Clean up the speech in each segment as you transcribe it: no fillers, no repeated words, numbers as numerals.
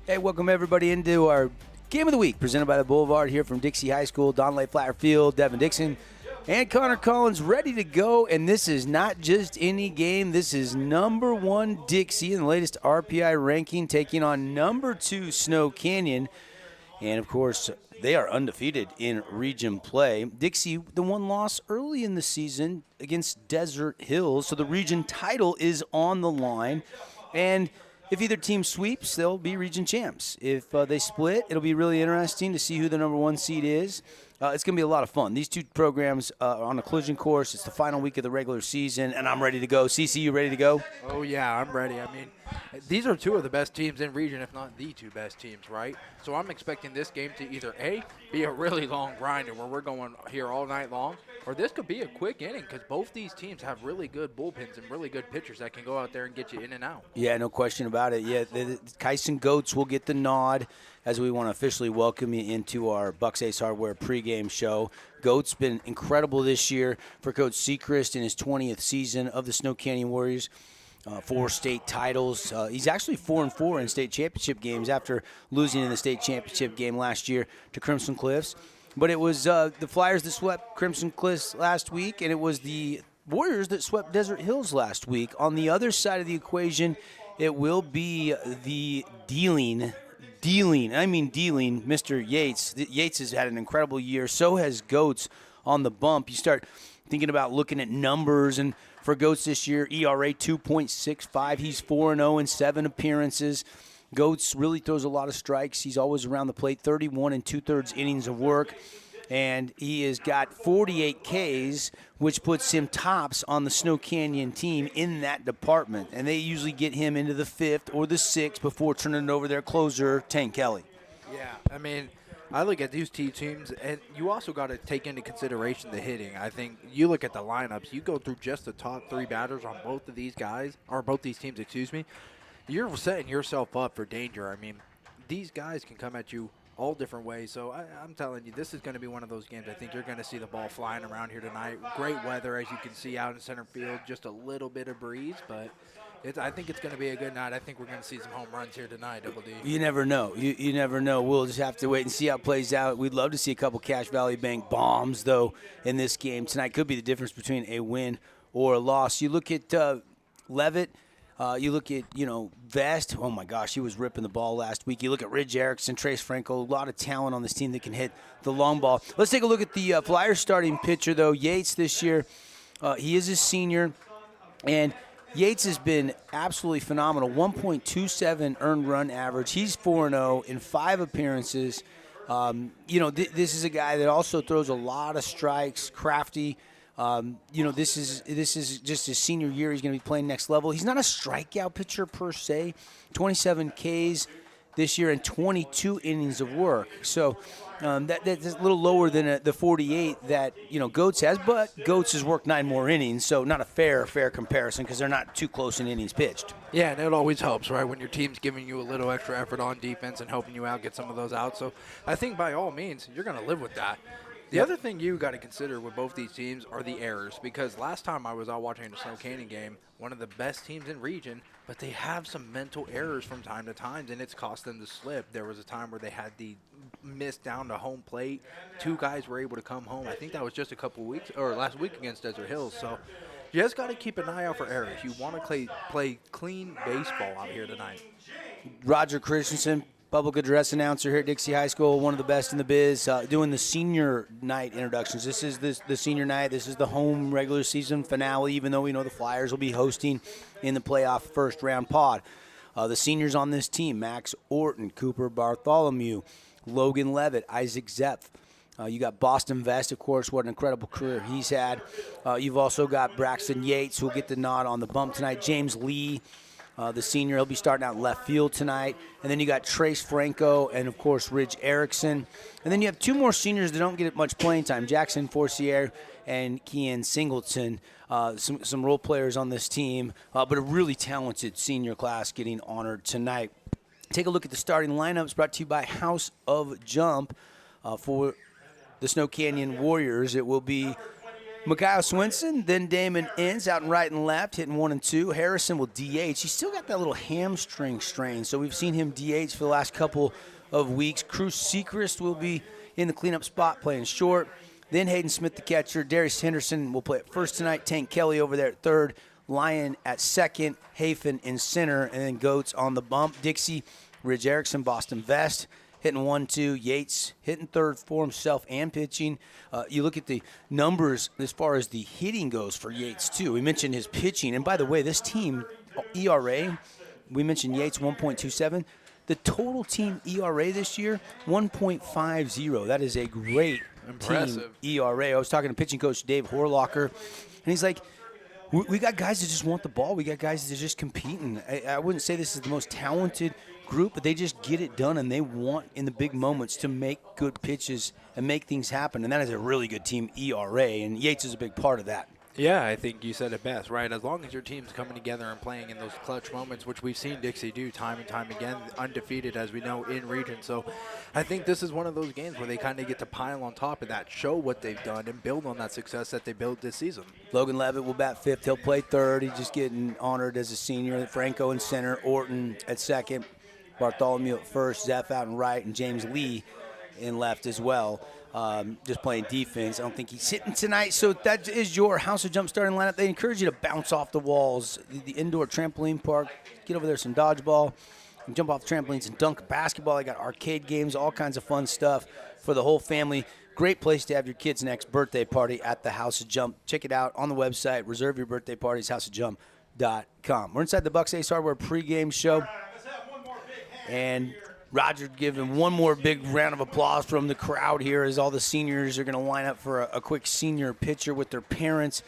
Hey, welcome everybody into our Game of the Week presented by the Boulevard here from Dixie High School. Donley Flatter Field, Devin Dixon, and Connor Collins ready to go. And this is not just any game. This is #1 Dixie in the latest RPI ranking taking on #2 Snow Canyon. And, of course, they are undefeated in region play. Dixie, the one loss early in the season against Desert Hills. So the region title is on the line. And if either team sweeps, they'll be region champs. If they split, it'll be really interesting to see who the #1 seed is. It's going to be a lot of fun. These two programs are on a collision course. It's the final week of the regular season, and I'm ready to go. CC, you ready to go? Oh, yeah, I'm ready. I mean, these are two of the best teams in region, if not the two best teams, right? So I'm expecting this game to either, A, be a really long grinder where we're going here all night long, or this could be a quick inning because both these teams have really good bullpens and really good pitchers that can go out there and get you in and out. Yeah, no question about it. Yeah, the Kyson Goats will get the nod as we want to officially welcome you into our Bucks Ace Hardware pregame show. Goats been incredible this year for Coach Sechrist in his 20th season of the Snow Canyon Warriors. 4 state titles. He's actually 4-4 in state championship games after losing in the state championship game last year to Crimson Cliffs. But it was the Flyers that swept Crimson Cliffs last week, and it was the Warriors that swept Desert Hills last week. On the other side of the equation, it will be the dealing, Mr. Yates. Yates has had an incredible year. So has Goats on the bump. You start thinking about looking at numbers, and for Goats this year, ERA 2.65. He's 4-0 in 7 appearances. Goats really throws a lot of strikes. He's always around the plate, 31 2/3 innings of work. And he has got 48 Ks, which puts him tops on the Snow Canyon team in that department. And they usually get him into the 5th or the 6th before turning it over their closer, Tank Kelly. Yeah, I mean, I look at these two teams, and you also got to take into consideration the hitting. I think you look at the lineups, you go through just the top 3 batters on both of these guys, or both these teams, excuse me, you're setting yourself up for danger. I mean, these guys can come at you all different ways. So I'm telling you, this is going to be one of those games. I think you're going to see the ball flying around here tonight. Great weather, as you can see out in center field, just a little bit of breeze, but I think it's going to be a good night. I think we're going to see some home runs here tonight, Double D. You never know. You never know. We'll just have to wait and see how it plays out. We'd love to see a couple Cache Valley Bank bombs, though, in this game tonight. Could be the difference between a win or a loss. You look at Levitt. You look at, Vest. Oh, my gosh, he was ripping the ball last week. You look at Ridge Erickson, Trace Franco, a lot of talent on this team that can hit the long ball. Let's take a look at the Flyers starting pitcher, though. Yates this year, he is a senior, and Yates has been absolutely phenomenal. 1.27 earned run average. He's 4-0 in 5 appearances. This is a guy that also throws a lot of strikes, crafty. This is just his senior year. He's going to be playing next level. He's not a strikeout pitcher per se. 27 Ks this year and 22 innings of work. So that's a little lower than the 48 that Goats has, but Goats has worked 9 more innings, so not a fair comparison because they're not too close in innings pitched. Yeah, and it always helps, right, when your team's giving you a little extra effort on defense and helping you out, get some of those out. So I think by all means, you're going to live with that. The other thing you got to consider with both these teams are the errors, because last time I was out watching the Snow Canyon game, one of the best teams in region, but they have some mental errors from time to time, and it's cost them to slip. There was a time where they had the miss down to home plate. 2 guys were able to come home. I think that was just a couple weeks, or last week against Desert Hills. So you just got to keep an eye out for errors. You want to play clean baseball out here tonight. Roger Christensen, public address announcer here at Dixie High School, one of the best in the biz, doing the senior night introductions. This is the senior night. This is the home regular season finale, even though we know the Flyers will be hosting in the playoff first round pod. The seniors on this team: Max Orton, Cooper Bartholomew, Logan Levitt, Isaac Zepf. You got Boston Vest, of course. What an incredible career he's had. You've also got Braxton Yates, who will get the nod on the bump tonight. James Lee, the senior, he'll be starting out left field tonight. And then you got Trace Franco and, of course, Ridge Erickson. And then you have 2 more seniors that don't get much playing time: Jackson Forcier and Kian Singleton. Some role players on this team, but a really talented senior class getting honored tonight. Take a look at the starting lineups, brought to you by House of Jump for the Snow Canyon Warriors. It will be Mikhail Swinson, then Damon Inns out and right and left, hitting 1 and 2. Harrison will DH. He's still got that little hamstring strain, so we've seen him DH for the last couple of weeks. Cruz Sechrist will be in the cleanup spot playing short. Then Hayden Smith, the catcher. Darius Henderson will play at first tonight. Tank Kelly over there at third. Lyon at second. Hafen in center. And then Goats on the bump. Dixie, Ridge Erickson, Boston Vest hitting 1-2. Yates hitting third for himself and pitching. You look at the numbers as far as the hitting goes for Yates, too. We mentioned his pitching. And by the way, this team, ERA, we mentioned Yates 1.27. The total team ERA this year, 1.50. That is a great impressive team ERA. I was talking to pitching coach Dave Horlocker, and he's like, we got guys that just want the ball. We got guys that are just competing. I wouldn't say this is the most talented group, but they just get it done, and they want in the big moments to make good pitches and make things happen, and that is a really good team ERA, and Yates is a big part of that. Yeah, I think you said it best, right? As long as your team's coming together and playing in those clutch moments, which we've seen Dixie do time and time again, undefeated, as we know, in region. So I think this is one of those games where they kind of get to pile on top of that, show what they've done, and build on that success that they built this season. Logan Levitt will bat 5th. He'll play 3rd. He's just getting honored as a senior. Franco in center, Orton at 2nd, Bartholomew at 1st, Zeph out and right, and James Lee in left as well. Just playing defense. I don't think he's hitting tonight. So that is your House of Jump starting lineup. They encourage you to bounce off the walls. The indoor trampoline park, get over there some dodgeball, and jump off the trampolines and dunk basketball. They got arcade games, all kinds of fun stuff for the whole family. Great place to have your kid's next birthday party at the House of Jump. Check it out on the website. Reserve your birthday parties, houseofjump.com. We're inside the Bucks Ace Hardware pregame show. And Roger giving one more big round of applause from the crowd here as all the seniors are going to line up for a quick senior picture with their parents.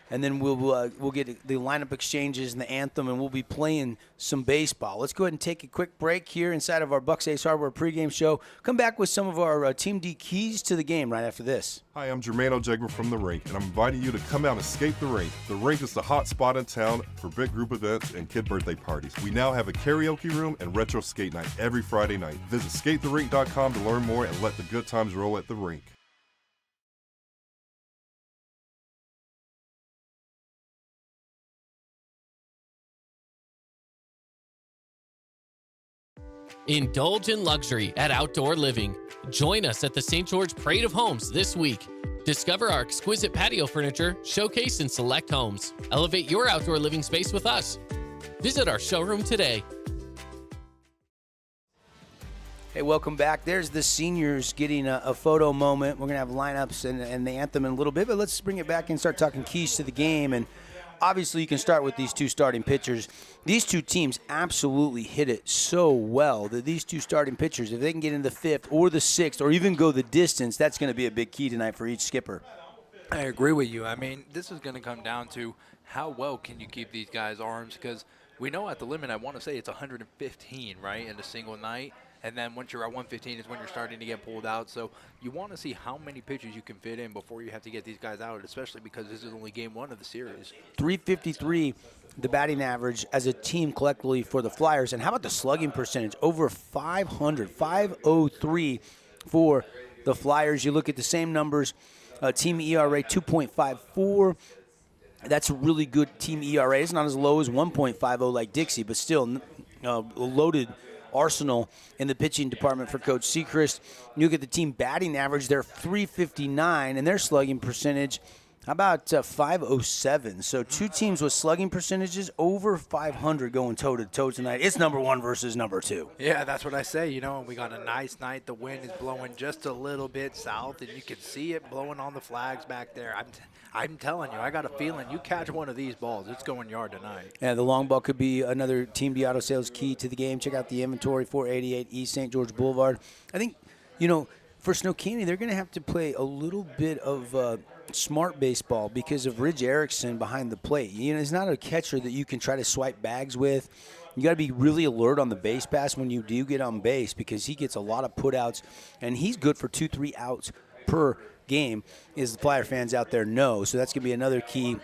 And then we'll get the lineup exchanges and the anthem, and we'll be playing some baseball. Let's go ahead and take a quick break here inside of our Bucks Ace Hardware pregame show. Come back with some of our Team D keys to the game right after this. Hi, I'm Jermaine O'Jegma from The Rink, and I'm inviting you to come out and skate The Rink. The Rink is the hot spot in town for big group events and kid birthday parties. We now have a karaoke room and retro skate night every Friday night. Visit skatetherink.com to learn more and let the good times roll at The Rink. Indulge in luxury at Outdoor Living. Join us at the St. George Parade of Homes this week. Discover our exquisite patio furniture showcased in select homes. Elevate your outdoor living space with us. Visit our showroom today. Hey, welcome back. There's the seniors getting a photo moment. We're going to have lineups and the anthem in a little bit, but let's bring it back and start talking keys to the game. And obviously you can start with these two starting pitchers. These two teams absolutely hit it so well that these two starting pitchers, if they can get in the 5th or the 6th or even go the distance, that's going to be a big key tonight for each skipper. I agree with you. I mean, this is going to come down to how well can you keep these guys' arms, because we know at the limit, I want to say it's 115, right, in a single night. And then once you're at 115 is when you're starting to get pulled out. So you want to see how many pitches you can fit in before you have to get these guys out, especially because this is only game 1 of the series. 353, the batting average as a team collectively for the Flyers. And how about the slugging percentage? Over 500, 503 for the Flyers. You look at the same numbers. Team ERA 2.54. That's a really good team ERA. It's not as low as 1.50 like Dixie, but still a loaded arsenal in the pitching department for Coach Sechrist. You look at the team batting average, they're 359, and their slugging percentage, how about 507? So two teams with slugging percentages over 500 going toe-to-toe tonight. It's number 1 versus number 2. Yeah, that's what I say. You know, we got a nice night. The wind is blowing just a little bit south, and you can see it blowing on the flags back there. I'm telling you, I got a feeling you catch one of these balls, it's going yard tonight. Yeah, the long ball could be another Team B Auto Sales key to the game. Check out the inventory, 488 East St. George Boulevard. I think, you know, for Snow Canyon, they're going to have to play a little bit of smart baseball because of Ridge Erickson behind the plate. You know, he's not a catcher that you can try to swipe bags with. You got to be really alert on the base pass when you do get on base because he gets a lot of putouts, and he's good for 2-3 outs per game, as the Flyer fans out there know. So that's going to be another key.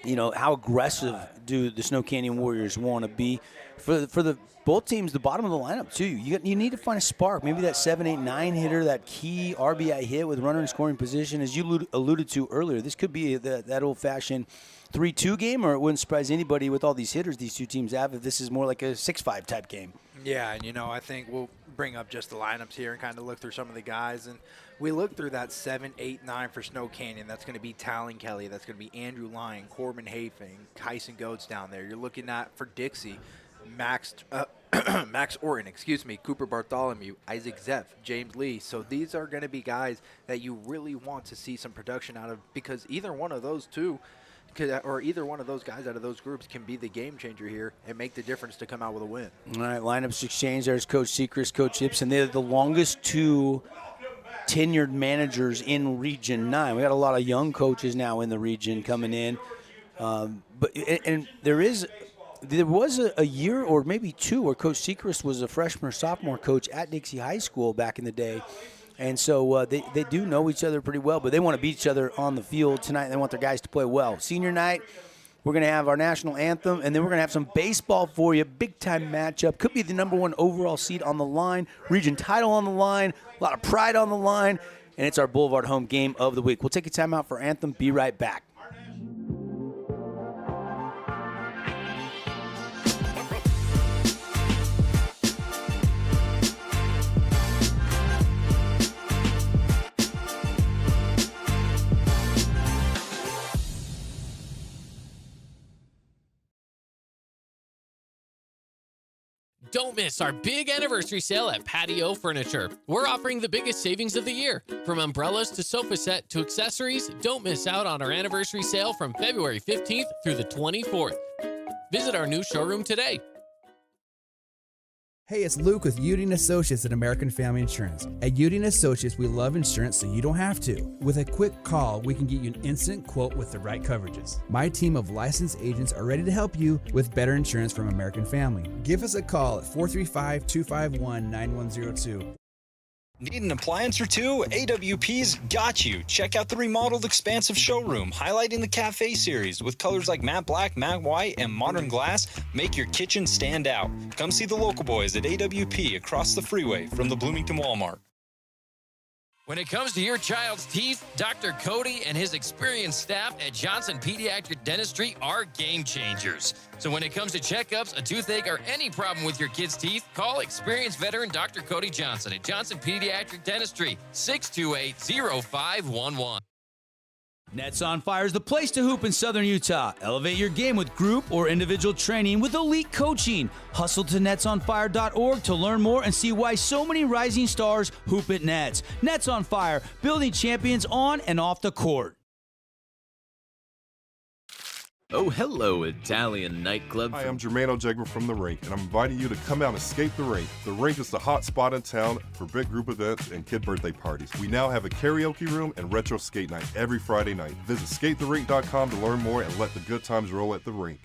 You know, how aggressive do the Snow Canyon Warriors want to be? For the both teams, the bottom of the lineup, too. You need to find a spark. Maybe that 7, 8, 9 hitter, that key RBI hit with runner in scoring position. As you alluded to earlier, this could be that old-fashioned 3-2 game, or it wouldn't surprise anybody with all these hitters these two teams have if this is more like a 6-5 type game. Yeah, and, you know, I think we'll bring up just the lineups here and kind of look through some of the guys. And we look through that 7, 8, 9 for Snow Canyon. That's going to be Talon Kelly. That's going to be Andrew Lyon, Corbin Hafing, Kyson Goetz down there. You're looking at, for Dixie, Max Orton, Cooper Bartholomew, Isaac Zeff, James Lee. So these are going to be guys that you really want to see some production out of, because either one of those two or either one of those guys out of those groups can be the game changer here and make the difference to come out with a win. All right, lineups exchange. There's Coach Sechrist, Coach Ibsen. They're the longest two tenured managers in Region 9. We got a lot of young coaches now in the region coming in. There was a year or maybe 2 where Coach Sechrist was a freshman or sophomore coach at Dixie High School back in the day. And so they do know each other pretty well, but they want to beat each other on the field tonight. They want their guys to play well. Senior night, we're going to have our national anthem, and then we're going to have some baseball for you. Big-time matchup. Could be the number 1 overall seed on the line, region title on the line, a lot of pride on the line, and it's our Boulevard home game of the week. We'll take a timeout for anthem. Be right back. Don't miss our big anniversary sale at Patio Furniture. We're offering the biggest savings of the year. From umbrellas to sofa set to accessories, don't miss out on our anniversary sale from February 15th through the 24th. Visit our new showroom today. Hey, it's Luke with Udine Associates at American Family Insurance. At Udine Associates, we love insurance so you don't have to. With a quick call, we can get you an instant quote with the right coverages. My team of licensed agents are ready to help you with better insurance from American Family. Give us a call at 435-251-9102. Need an appliance or two? AWP's got you. Check out the remodeled expansive showroom, highlighting the Cafe series with colors like matte black, matte white, and modern glass. Make your kitchen stand out. Come see the local boys at AWP across the freeway from the Bloomington Walmart. When it comes to your child's teeth, Dr. Cody and his experienced staff at Johnson Pediatric Dentistry are game changers. So when it comes to checkups, a toothache, or any problem with your kid's teeth, call experienced veteran Dr. Cody Johnson at Johnson Pediatric Dentistry, 628-0511. Nets on Fire is the place to hoop in Southern Utah. Elevate your game with group or individual training with elite coaching. Hustle to netsonfire.org to learn more and see why so many rising stars hoop at Nets. Nets on Fire, building champions on and off the court. Oh, hello, Italian nightclub. Hi, I'm Jermaine Jegman from The Rink, and I'm inviting you to come out and escape The Rink. The Rink is the hot spot in town for big group events and kid birthday parties. We now have a karaoke room and retro skate night every Friday night. Visit skatetherink.com to learn more and let the good times roll at The Rink.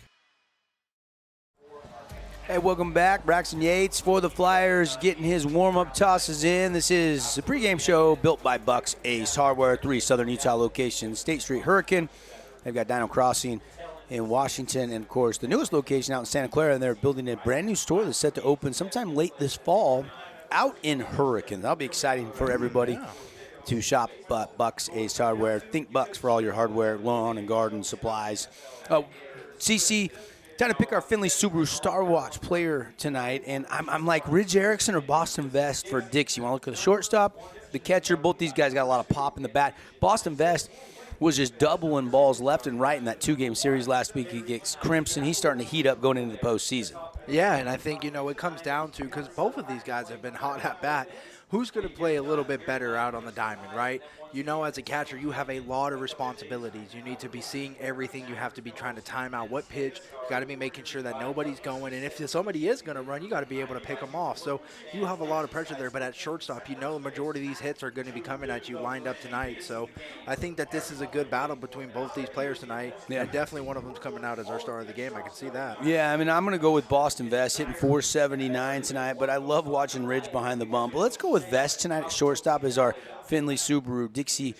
Hey, welcome back. Braxton Yates for the Flyers getting his warm-up tosses in. This is the pregame show built by Bucks Ace Hardware, 3 Southern Utah locations, State Street Hurricane. They've got Dino Crossing in Washington, and, of course, the newest location out in Santa Clara, and they're building a brand-new store that's set to open sometime late this fall out in Hurricane. That'll be exciting for everybody to shop Bucks Ace Hardware. Think Bucks for all your hardware, lawn and garden supplies. CC, time to pick our Finley Subaru Star Watch player tonight, and I'm like Ridge Erickson or Boston Vest for Dixie. You want to look at the shortstop, the catcher? Both these guys got a lot of pop in the bat. Boston Vest was just doubling balls left and right in that 2-game series last week against Crimson. He's starting to heat up going into the postseason. Yeah, and I think, it comes down to, because both of these guys have been hot at bat, who's going to play a little bit better out on the diamond, right? As a catcher, you have a lot of responsibilities. You need to be seeing everything. You have to be trying to time out what pitch. You got to be making sure that nobody's going. And if somebody is going to run, you got to be able to pick them off. So you have a lot of pressure there. But at shortstop, the majority of these hits are going to be coming at you lined up tonight. So I think that this is a good battle between both these players tonight. Yeah. And definitely one of them's coming out as our star of the game. I can see that. Yeah, I'm going to go with Boston Vest hitting 479 tonight. But I love watching Ridge behind the bump. But let's go with Vest tonight at shortstop as our Finley Subaru Dixie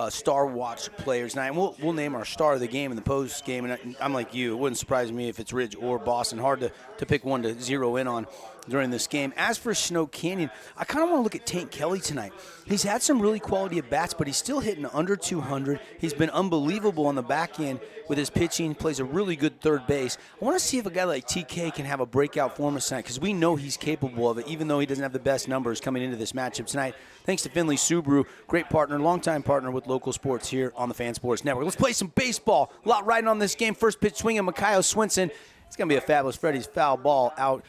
Star Watch players tonight. And we'll name our star of the game in the post game. And I'm like you. It wouldn't surprise me if it's Ridge or Boston. Hard to pick one to zero in on during this game. As for Snow Canyon, I kind of want to look at Tank Kelly tonight. He's had some really quality at bats, but he's still hitting under 200. He's been unbelievable on the back end with his pitching. Plays a really good third base. I want to see if a guy like TK can have a breakout performance tonight, because we know he's capable of it, even though he doesn't have the best numbers coming into this matchup tonight. Thanks to Finley Subaru, great partner, longtime partner with local sports here on the Fan Sports Network. Let's play some baseball. A lot riding on this game. First pitch swinging, Mikaio Swinson. It's going to be a fabulous Freddy's foul ball out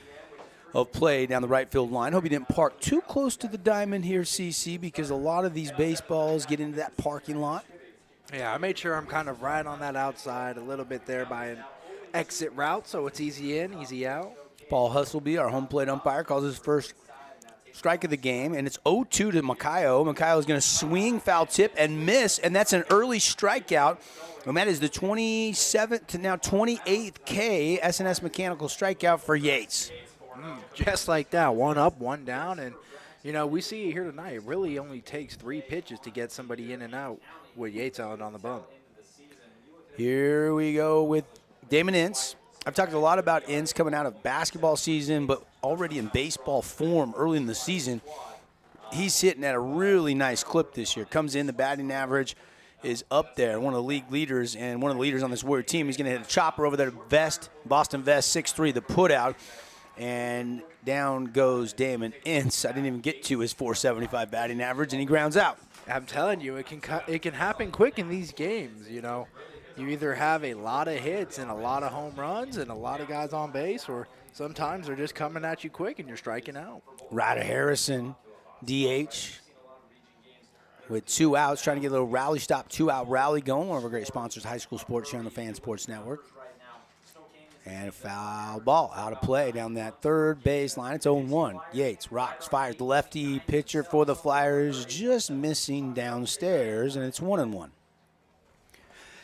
of play down the right field line. Hope you didn't park too close to the diamond here, CC, because a lot of these baseballs get into that parking lot. Yeah, I made sure I'm kind of right on that outside a little bit there by an exit route, so it's easy in, easy out. Paul Hustleby, our home plate umpire, calls his first strike of the game, and it's 0-2 to Mikaio. Mikaio is going to swing, foul tip, and miss, and that's an early strikeout. And that is the 27th to now 28th K SNS Mechanical strikeout for Yates. Just like that, one up, one down, and we see it here tonight. It really only takes 3 pitches to get somebody in and out with Yates out on the bump. Here we go with Damon Ince. I've talked a lot about Ince coming out of basketball season, but already in baseball form early in the season. He's hitting at a really nice clip this year. Comes in, the batting average is up there, one of the league leaders and one of the leaders on this Warrior team. He's going to hit a chopper over there to Vest, Boston Vest, 6'3", the putout. And down goes Damon Ince. I didn't even get to his 475 batting average, and he grounds out. I'm telling you, it can happen quick in these games, You either have a lot of hits and a lot of home runs and a lot of guys on base, or sometimes they're just coming at you quick and you're striking out. Ryder Harrison, DH, with 2 outs, trying to get a little rally stop, 2-out rally going. One of our great sponsors, High School Sports here on the Fan Sports Network. And a foul ball out of play down that third base line. It's 0-1. Yates rocks, fires the lefty pitcher for the Flyers, just missing downstairs, and it's 1-1.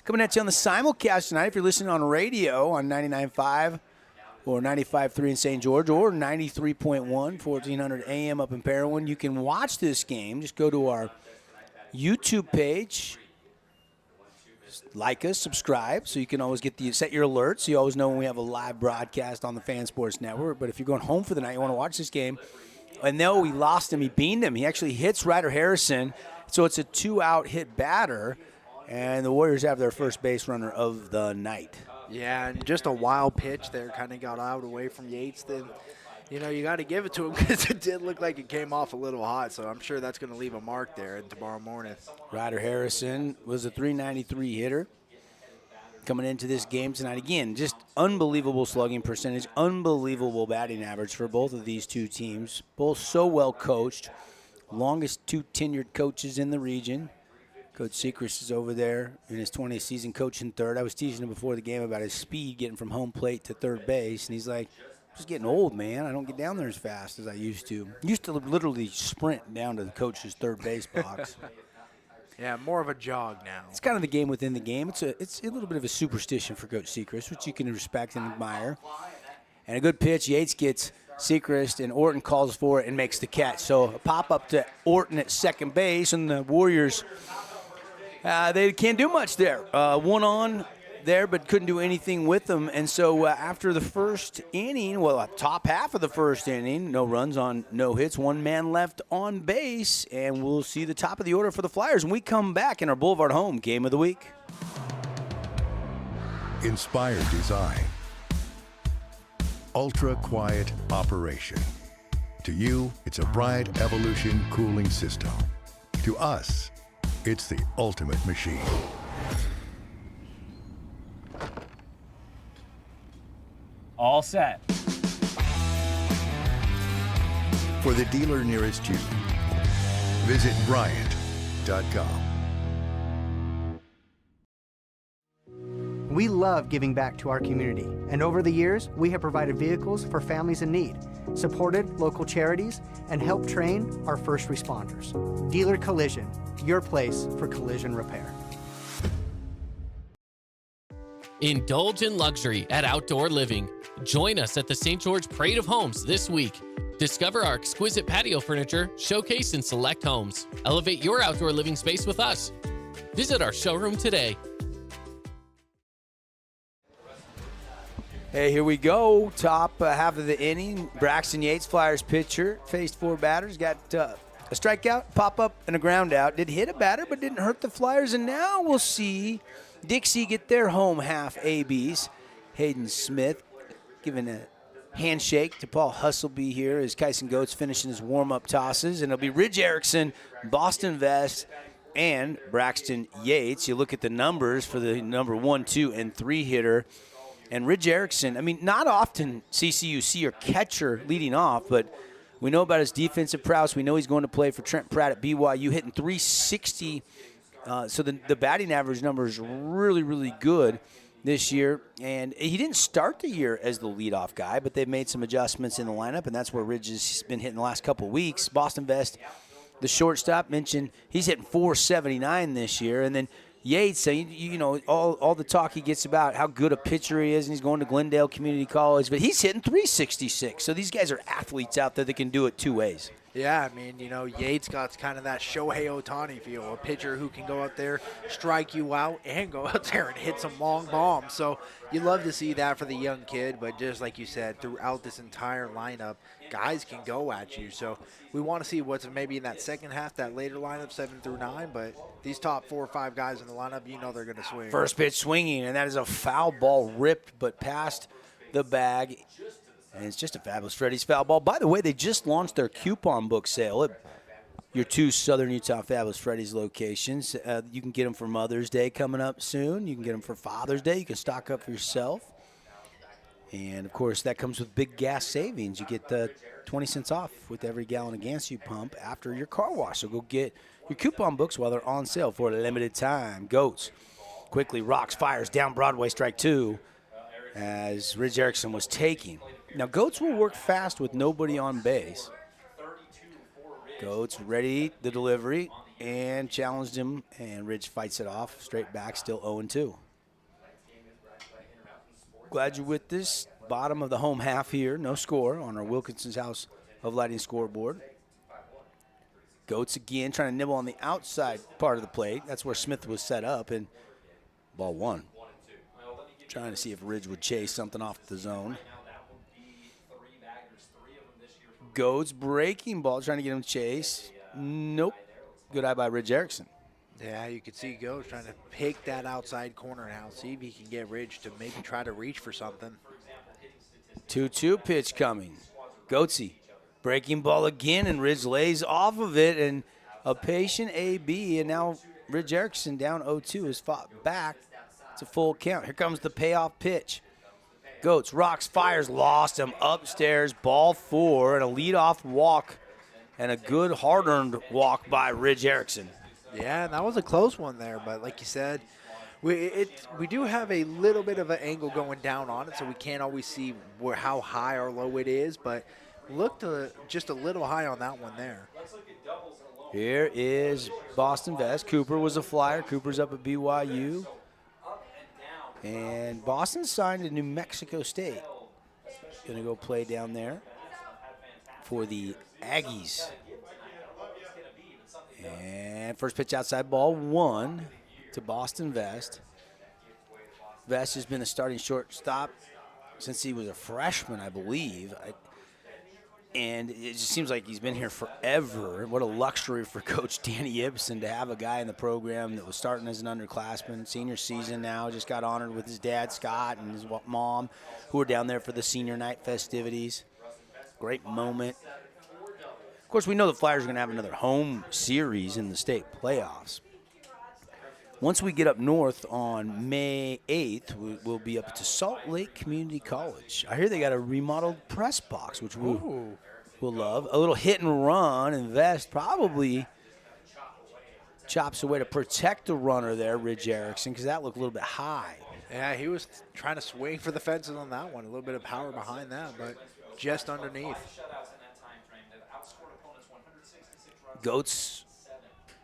Coming at you on the simulcast tonight, if you're listening on radio on 99.5 or 95.3 in St. George or 93.1, 1400 AM up in Parowan, you can watch this game. Just go to our YouTube page. Like us, subscribe, so you can always set your alerts, so you always know when we have a live broadcast on the Fan Sports Network. But if you're going home for the night, you want to watch this game, and no, we lost him. He beamed him. He actually hits Ryder Harrison, so it's a 2-out hit batter, and the Warriors have their first base runner of the night. Yeah, and just a wild pitch there, kind of got out away from Yates. Then, you got to give it to him because it did look like it came off a little hot, so I'm sure that's going to leave a mark there tomorrow morning. Ryder Harrison was a .393 hitter coming into this game tonight. Again, just unbelievable slugging percentage, unbelievable batting average for both of these two teams. Both so well coached, longest 2 tenured coaches in the region. Coach Sechrist is over there in his 20th season coaching third. I was teasing him before the game about his speed getting from home plate to third base, and he's like, I'm just getting old, man. I don't get down there as fast as I used to. Used to literally sprint down to the coach's third base box. Yeah, more of a jog now. It's kind of the game within the game. It's a little bit of a superstition for Coach Sechrist, which you can respect and admire. And a good pitch, Yates gets Sechrist, and Orton calls for it and makes the catch. So a pop-up to Orton at second base, and the Warriors, they can't do much there. One on there, but couldn't do anything with them. And so after the first inning, top half of the first inning, no runs on no hits, one man left on base, and we'll see the top of the order for the Flyers when we come back in our Boulevard Home Game of the Week. Inspired design. Ultra quiet operation. To you, it's a Bryant Evolution cooling system. To us, it's the ultimate machine. All set. For the dealer nearest you, visit Bryant.com. We love giving back to our community, and over the years, we have provided vehicles for families in need, supported local charities, and helped train our first responders. Dealer Collision, your place for collision repair. Indulge in luxury at Outdoor Living. Join us at the St. George Parade of Homes this week. Discover our exquisite patio furniture showcased in select homes. Elevate your outdoor living space with us. Visit our showroom today. Hey, here we go. Top half of the inning. Braxton Yates, Flyers pitcher, faced 4 batters, got a strikeout, pop-up, and a ground out. Did hit a batter, but didn't hurt the Flyers, and now we'll see Dixie get their home half ABs. Hayden Smith giving a handshake to Paul Hustleby here as Kyson Goetz finishing his warm-up tosses. And it'll be Ridge Erickson, Boston Vest, and Braxton Yates. You look at the numbers for the number 1, 2, and 3 hitter. And Ridge Erickson, I mean, not often CCU see your catcher leading off, but we know about his defensive prowess. We know he's going to play for Trent Pratt at BYU, hitting .360. So the batting average number is really, really good this year. And he didn't start the year as the leadoff guy, but they've made some adjustments in the lineup, and that's where Ridge has been hitting the last couple of weeks. Boston Vest, the shortstop, mentioned he's hitting .479 this year. And then Yates, you know, all the talk he gets about how good a pitcher he is, and he's going to Glendale Community College, but he's hitting .366. So these guys are athletes out there that can do it 2 ways. Yeah, I mean, you know, Yates got kind of that Shohei Ohtani feel, a pitcher who can go out there, strike you out, and go out there and hit some long bombs. So you love to see that for the young kid, but just like you said, throughout this entire lineup, guys can go at you. So we want to see what's maybe in that second half, that later lineup, 7 through 9, but these top 4 or 5 guys in the lineup, you know they're going to swing. First pitch swinging, and that is a foul ball ripped but past the bag. And it's just a fabulous Freddy's foul ball. By the way, they just launched their coupon book sale at your 2 Southern Utah Fabulous Freddy's locations. You can get them for Mother's Day coming up soon. You can get them for Father's Day. You can stock up for yourself. And, of course, that comes with big gas savings. You get 20 cents off with every gallon of gas you pump after your car wash. So go get your coupon books while they're on sale for a limited time. Goats quickly rocks, fires down Broadway, strike 2 as Ridge Erickson was taking. Now, Goats will work fast with nobody on base. Goats ready the delivery and challenged him, and Ridge fights it off. Straight back, still 0-2. Glad you're with this. Bottom of the home half here. No score on our Wilkinson's House of Lighting scoreboard. Goats again trying to nibble on the outside part of the plate. That's where Smith was set up, and ball 1. Trying to see if Ridge would chase something off the zone. Goats breaking ball, trying to get him to chase. Nope. Good eye by Ridge Erickson. Yeah, you could see Goats trying to pick that outside corner now, see if he can get Ridge to maybe try to reach for something. 2-2 pitch coming. Goatsy breaking ball again, and Ridge lays off of it, and a patient AB, and now Ridge Erickson down 0-2 is fought back. It's a full count. Here comes the payoff pitch. Goats, rocks, fires, lost him upstairs, ball 4, and a leadoff walk, and a good hard-earned walk by Ridge Erickson. Yeah, and that was a close one there, but like you said, we do have a little bit of an angle going down on it, so we can't always see how high or low it is, but looked just a little high on that one there. Here is Boston Vest. Cooper was a flyer. Cooper's up at BYU. And Boston signed to New Mexico State. Going to go play down there for the Aggies. And first pitch outside, ball 1 to Boston Vest. Vest has been a starting shortstop since he was a freshman, I believe. And it just seems like he's been here forever. What a luxury for Coach Danny Ibsen to have a guy in the program that was starting as an underclassman, senior season now, just got honored with his dad, Scott, and his mom, who were down there for the senior night festivities. Great moment. Of course, we know the Flyers are going to have another home series in the state playoffs. Once we get up north on May 8th, we'll be up to Salt Lake Community College. I hear they got a remodeled press box, which we'll love. A little hit and run, and Vest probably chops away to protect the runner there, Ridge Erickson, because that looked a little bit high. Yeah, he was trying to swing for the fences on that one. A little bit of power behind that, but just underneath. Goats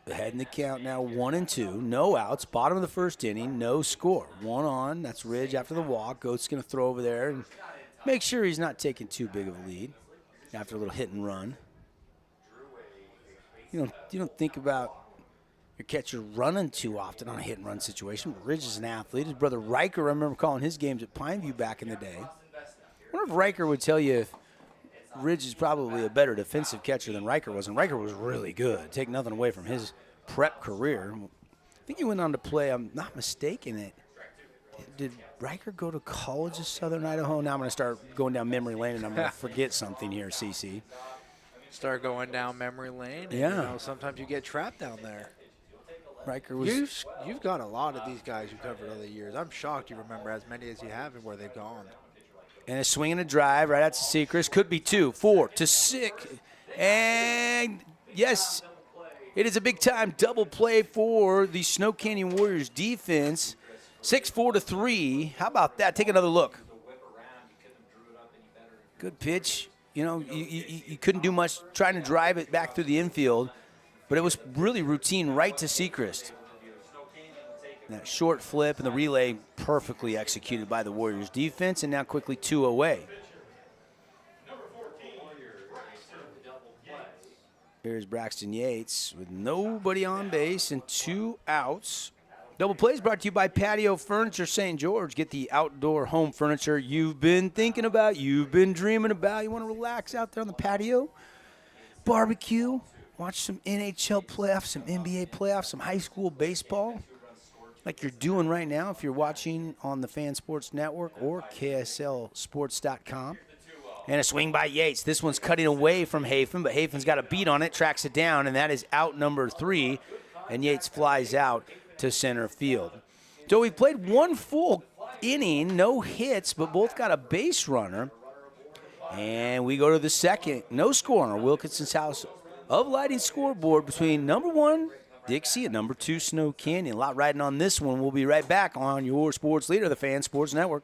ahead in the count now, 1-2, no outs, bottom of the first inning, no score. 1 on, that's Ridge after the walk. Goats going to throw over there and make sure he's not taking too big of a lead after a little hit and run. You don't think about your catcher running too often on a hit and run situation, but Ridge is an athlete. His brother Riker, I remember calling his games at Pineview back in the day. I wonder if Riker would tell you if Ridge is probably a better defensive catcher than Riker was, and Riker was really good. Take nothing away from his prep career. I think he went on to play, I'm not mistaken, did Riker go to college at Southern Idaho? Now I'm going to start going down memory lane, and I'm going to forget something here, CC. Start going down memory lane. And, yeah. Sometimes you get trapped down there. Riker was. You've got a lot of these guys you've covered over the years. I'm shocked you remember as many as you have and where they've gone. And a swing and a drive right out to Sechrist. Could be 2, 4 to 6. And yes, it is a big-time double play for the Snow Canyon Warriors defense. 6-4 to 3. How about that? Take another look. Good pitch. You couldn't do much trying to drive it back through the infield, but it was really routine right to Sechrist. That short flip and the relay perfectly executed by the Warriors defense, and now quickly 2 away. Here's Braxton Yates with nobody on base and 2 outs. Double plays brought to you by Patio Furniture St. George. Get the outdoor home furniture you've been thinking about, you've been dreaming about. You want to relax out there on the patio, barbecue, watch some NHL playoffs, some NBA playoffs, some high school baseball, like you're doing right now if you're watching on the Fan Sports Network or KSLSports.com. And a swing by Yates. This one's cutting away from Hafen, but Hafen's got a beat on it, tracks it down, and that is out number 3. And Yates flies out to center field. So we played 1 full inning, no hits, but both got a base runner. And we go to the second. No score on our Wilkinson's House of Lighting scoreboard between number 1 Dixie and number 2 Snow Canyon. A lot riding on this one. We'll be right back on your sports leader, the Fan Sports Network.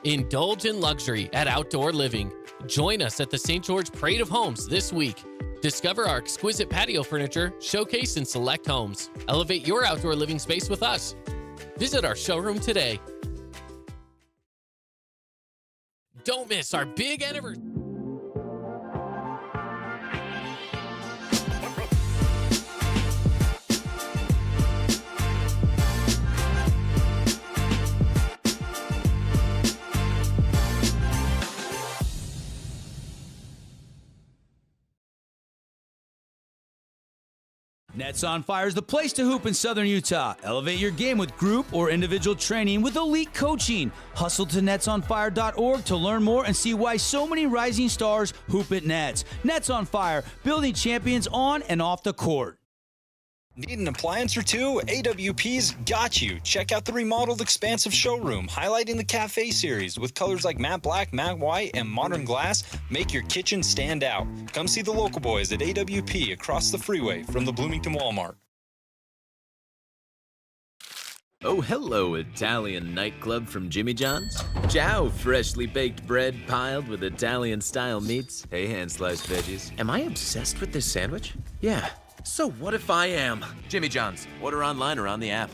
Indulge in luxury at Outdoor Living. Join us at the St. George Parade of Homes this week. Discover our exquisite patio furniture showcased in select homes. Elevate your outdoor living space with us. Visit our showroom today. Don't miss our big anniversary. Nets on Fire is the place to hoop in Southern Utah. Elevate your game with group or individual training with elite coaching. Hustle to netsonfire.org to learn more and see why so many rising stars hoop at Nets. Nets on Fire, building champions on and off the court. Need an appliance or two? AWP's got you. Check out the remodeled expansive showroom, highlighting the cafe series with colors like matte black, matte white, and modern glass. Make your kitchen stand out. Come see the local boys at AWP across the freeway from the Bloomington Walmart. Oh, hello, Italian nightclub from Jimmy John's. Ciao, freshly baked bread piled with Italian-style meats. Hey, hand-sliced veggies. Am I obsessed with this sandwich? Yeah. So what if I am? Jimmy John's. Order online or on the app.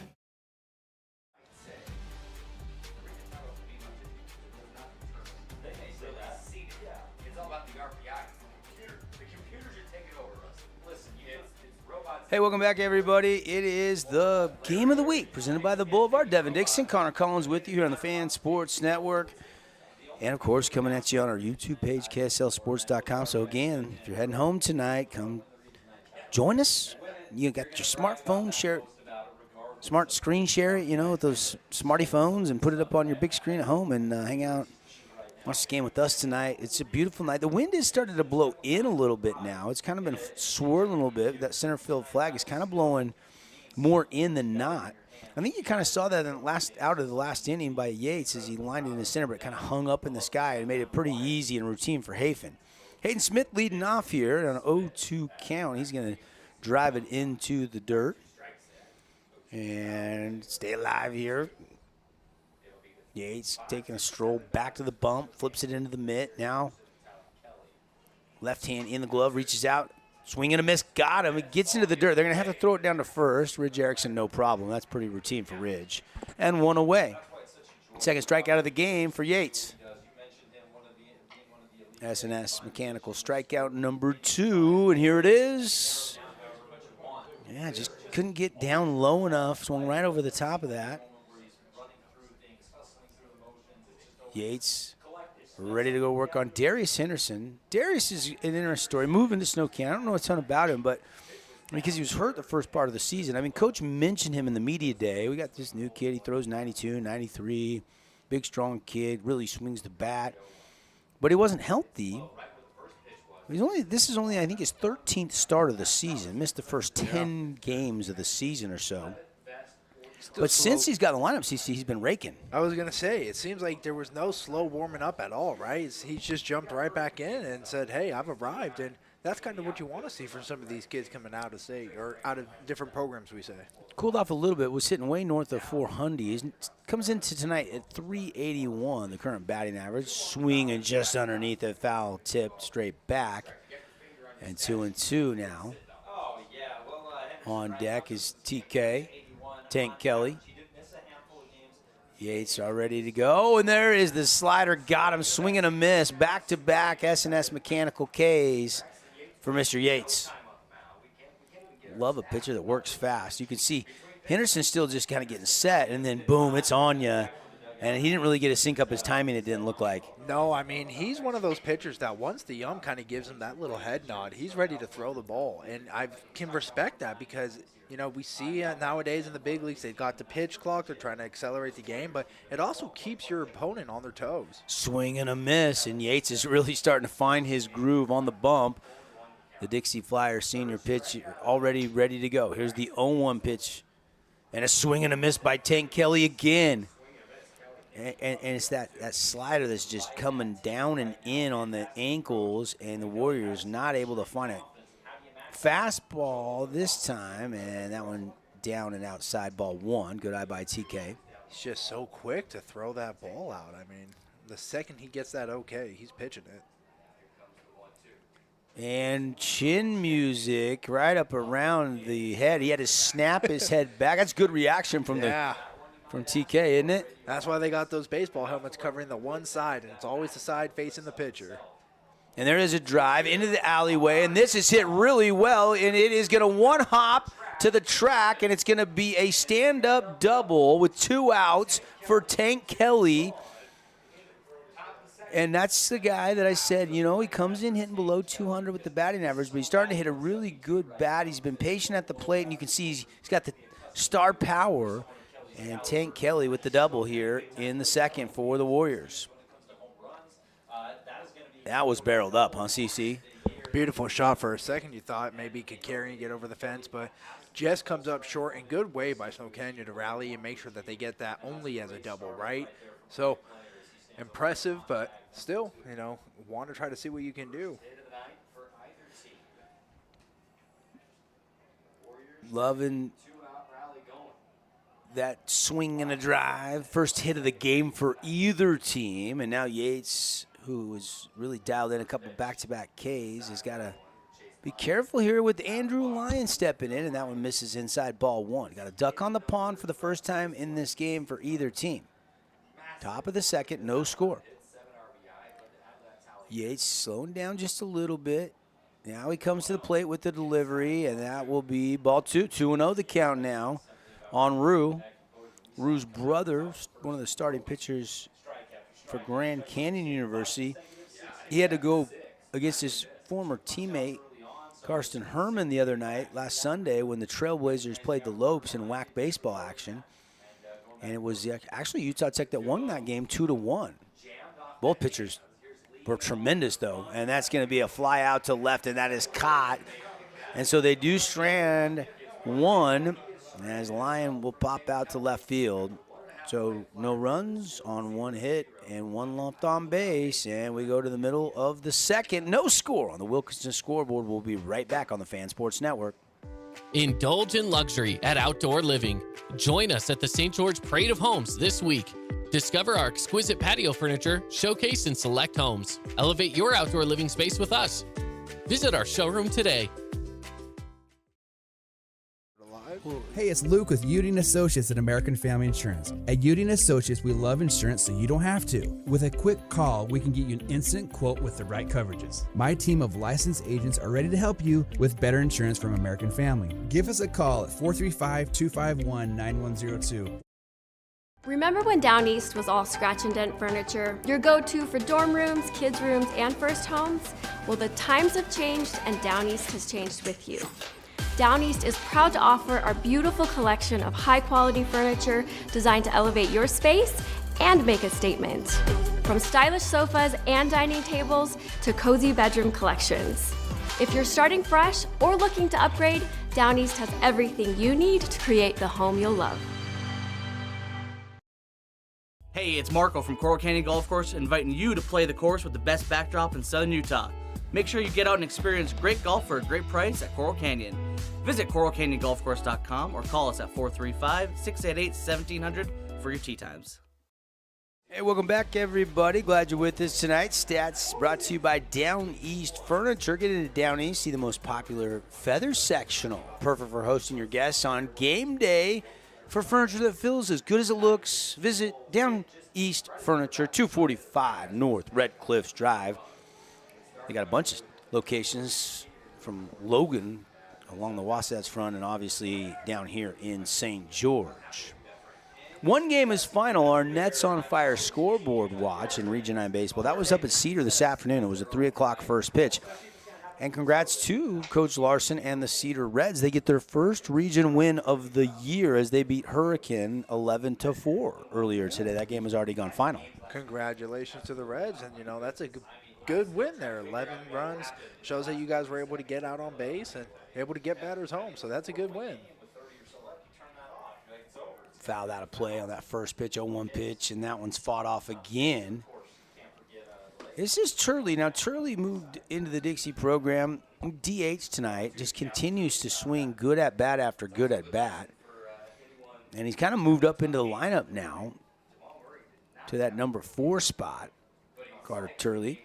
Hey, welcome back, everybody. It is the Game of the Week presented by the Boulevard. Devin Dixon, Connor Collins with you here on the Fan Sports Network. And, of course, coming at you on our YouTube page, KSLSports.com. So, again, if you're heading home tonight, come join us. You got your smartphone, share it, smart screen share it, with those smarty phones and put it up on your big screen at home and hang out. Watch the game with us tonight. It's a beautiful night. The wind has started to blow in a little bit now. It's kind of been swirling a little bit. That center field flag is kind of blowing more in than not. I think you kind of saw that out of the last inning by Yates as he lined it in the center, but it kind of hung up in the sky and made it pretty easy and routine for Hafen. Hayden Smith leading off here on an 0-2 count. He's going to drive it into the dirt and stay alive here. Yates taking a stroll back to the bump, flips it into the mitt. Now, left hand in the glove, reaches out, swing and a miss, got him. It gets into the dirt. They're going to have to throw it down to first. Ridge Erickson, no problem. That's pretty routine for Ridge. And one away. Second strikeout of the game for Yates. S&S Mechanical strikeout number 2, and here it is. Yeah, just couldn't get down low enough. Swung right over the top of that. Yates ready to go work on Darius Henderson. Darius is an interesting story. Moving to Snow Canyon. I don't know a ton about him, but because he was hurt the first part of the season. I mean, Coach mentioned him in the media day. We got this new kid. He throws 92, 93. Big, strong kid. Really swings the bat. But he wasn't healthy. This is only, I think, his 13th start of the season. Missed the first 10 games of the season or so. But since he's got the lineup, he's been raking. I was going to say, it seems like there was no slow warming up at all, right? He's just jumped right back in and said, hey, I've arrived. And that's kind of what you want to see from some of these kids coming out of state or out of different programs, we say. Cooled off a little bit. Was hitting way north of 400. He comes into tonight at 381, the current batting average. Swinging just underneath a foul tip straight back. And 2-2 now. On deck is TK. Tank Kelly. Yates are ready to go, and there is the slider. Got him, swinging a miss. Back-to-back S&S Mechanical Ks for Mr. Yates. Love a pitcher that works fast. You can see Henderson's still just kind of getting set, and then boom, it's on you. And he didn't really get to sync up his timing, it didn't look like. No, I mean, he's one of those pitchers that once the ump kind of gives him that little head nod, he's ready to throw the ball. And I can respect that because – we see nowadays in the big leagues, they've got the pitch clock. They're trying to accelerate the game, but it also keeps your opponent on their toes. Swing and a miss, and Yates is really starting to find his groove on the bump. The Dixie Flyers senior pitch already ready to go. Here's the 0-1 pitch, and a swing and a miss by Tank Kelly again. And it's that slider that's just coming down and in on the ankles, and the Warriors not able to find it. Fastball this time, and that one down and outside, ball 1. Good eye by TK. He's just so quick to throw that ball out. I mean, the second he gets that okay, he's pitching it. And chin music right up around the head. He had to snap his head back. That's good reaction from TK, isn't it? That's why they got those baseball helmets covering the one side, and it's always the side facing the pitcher. And there is a drive into the alleyway, and this is hit really well, and it is going to one-hop to the track, and it's going to be a stand-up double with 2 outs for Tank Kelly. And that's the guy that I said, he comes in hitting below 200 with the batting average, but he's starting to hit a really good bat. He's been patient at the plate, and you can see he's got the star power. And Tank Kelly with the double here in the second for the Warriors. That was barreled up, huh, CC? Beautiful shot for a second. You thought maybe he could carry and get over the fence, but just comes up short in good way by Snow Canyon to rally and make sure that they get that only as a double, right? So impressive, but still, want to try to see what you can do. Loving that swing and a drive. First hit of the game for either team. And now Yates, who has really dialed in a couple back-to-back Ks, has got to be careful here with Andrew Lyon stepping in, and that one misses inside ball one. Got a duck on the pond for the first time in this game for either team. Top of the second, no score. Yates slowing down just a little bit. Now he comes to the plate with the delivery, and that will be ball two. 2-0 the count now on Rue. Rue's brother, one of the starting pitchers for Grand Canyon University. He had to go against his former teammate, Karsten Herman, the other night, last Sunday, when the Trailblazers played the Lopes in WAC baseball action. And it was actually Utah Tech that won that game 2-1. Both pitchers were tremendous, though. And that's going to be a fly out to left, and that is caught. And so they do strand one, as Lyon will pop out to left field. So no runs on one hit and one lumped on base. And we go to the middle of the second. No score on the Wilkinson scoreboard. We'll be right back on the Fan Sports Network. Indulge in luxury at Outdoor Living. Join us at the St. George Parade of Homes this week. Discover our exquisite patio furniture showcased in select homes. Elevate your outdoor living space with us. Visit our showroom today. Hey, it's Luke with Udine Associates at American Family Insurance. At Udine Associates, we love insurance so you don't have to. With a quick call, we can get you an instant quote with the right coverages. My team of licensed agents are ready to help you with better insurance from American Family. Give us a call at 435-251-9102. Remember when Down East was all scratch and dent furniture? Your go-to for dorm rooms, kids' rooms, and first homes? Well, the times have changed and Down East has changed with you. Down East is proud to offer our beautiful collection of high-quality furniture designed to elevate your space and make a statement. From stylish sofas and dining tables to cozy bedroom collections. If you're starting fresh or looking to upgrade, Down East has everything you need to create the home you'll love. Hey, it's Marco from Coral Canyon Golf Course inviting you to play the course with the best backdrop in southern Utah. Make sure you get out and experience great golf for a great price at Coral Canyon. Visit coralcanyongolfcourse.com or call us at 435-688-1700 for your tee times. Hey, welcome back, everybody. Glad you're with us tonight. Stats brought to you by Down East Furniture. Get into Down East, see the most popular feather sectional. Perfect for hosting your guests on game day. For furniture that feels as good as it looks, visit Down East Furniture, 245 North Red Cliffs Drive. They got a bunch of locations from Logan along the Wasatch Front and obviously down here in St. George. One game is final, our Nets on Fire scoreboard watch in Region 9 baseball. That was up at Cedar this afternoon. It was a 3 o'clock first pitch. And congrats to Coach Larson and the Cedar Reds. They get their first region win of the year as they beat Hurricane 11-4 earlier today. That game has already gone final. Congratulations to the Reds, and that's a good win there. 11 runs shows that you guys were able to get out on base and able to get batters home, so that's a good win. Fouled out of play on that first pitch, 0-1 pitch, and that one's fought off again. This is Turley. Now, Turley moved into the Dixie program. DH tonight, just continues to swing good at bat after good at bat. And he's kind of moved up into the lineup now to that number 4 spot, Carter Turley.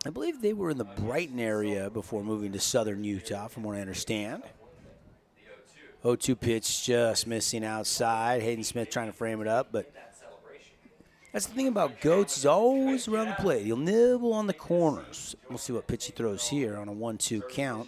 I believe they were in the Brighton area before moving to southern Utah, from what I understand. 0-2 pitch just missing outside. Hayden Smith trying to frame it up, but that's the thing about Goats. He's always around the plate. He'll nibble on the corners. We'll see what pitch he throws here on a 1-2 count.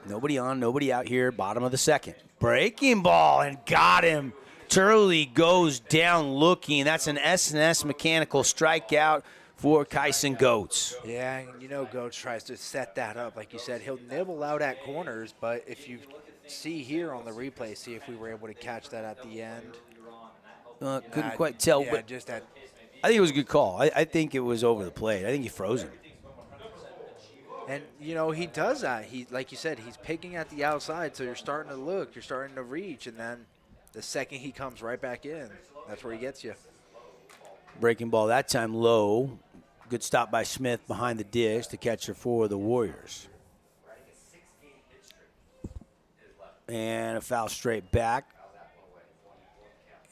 Nobody on, nobody out here. Bottom of the second. Breaking ball and got him. Turley goes down looking. That's an S&S mechanical strikeout for Kyson Goats. Yeah, and Goats tries to set that up. Like you said, he'll nibble out at corners, but if you see here on the replay, see if we were able to catch that at the end. Couldn't quite tell, yeah, but just that. I think it was a good call. I think it was over the plate. I think he froze him. And, he does that. Like you said, he's picking at the outside, so you're starting to look, you're starting to reach, and then the second he comes right back in, that's where he gets you. Breaking ball that time low. Good stop by Smith behind the dish, the catcher for the Warriors. And a foul straight back.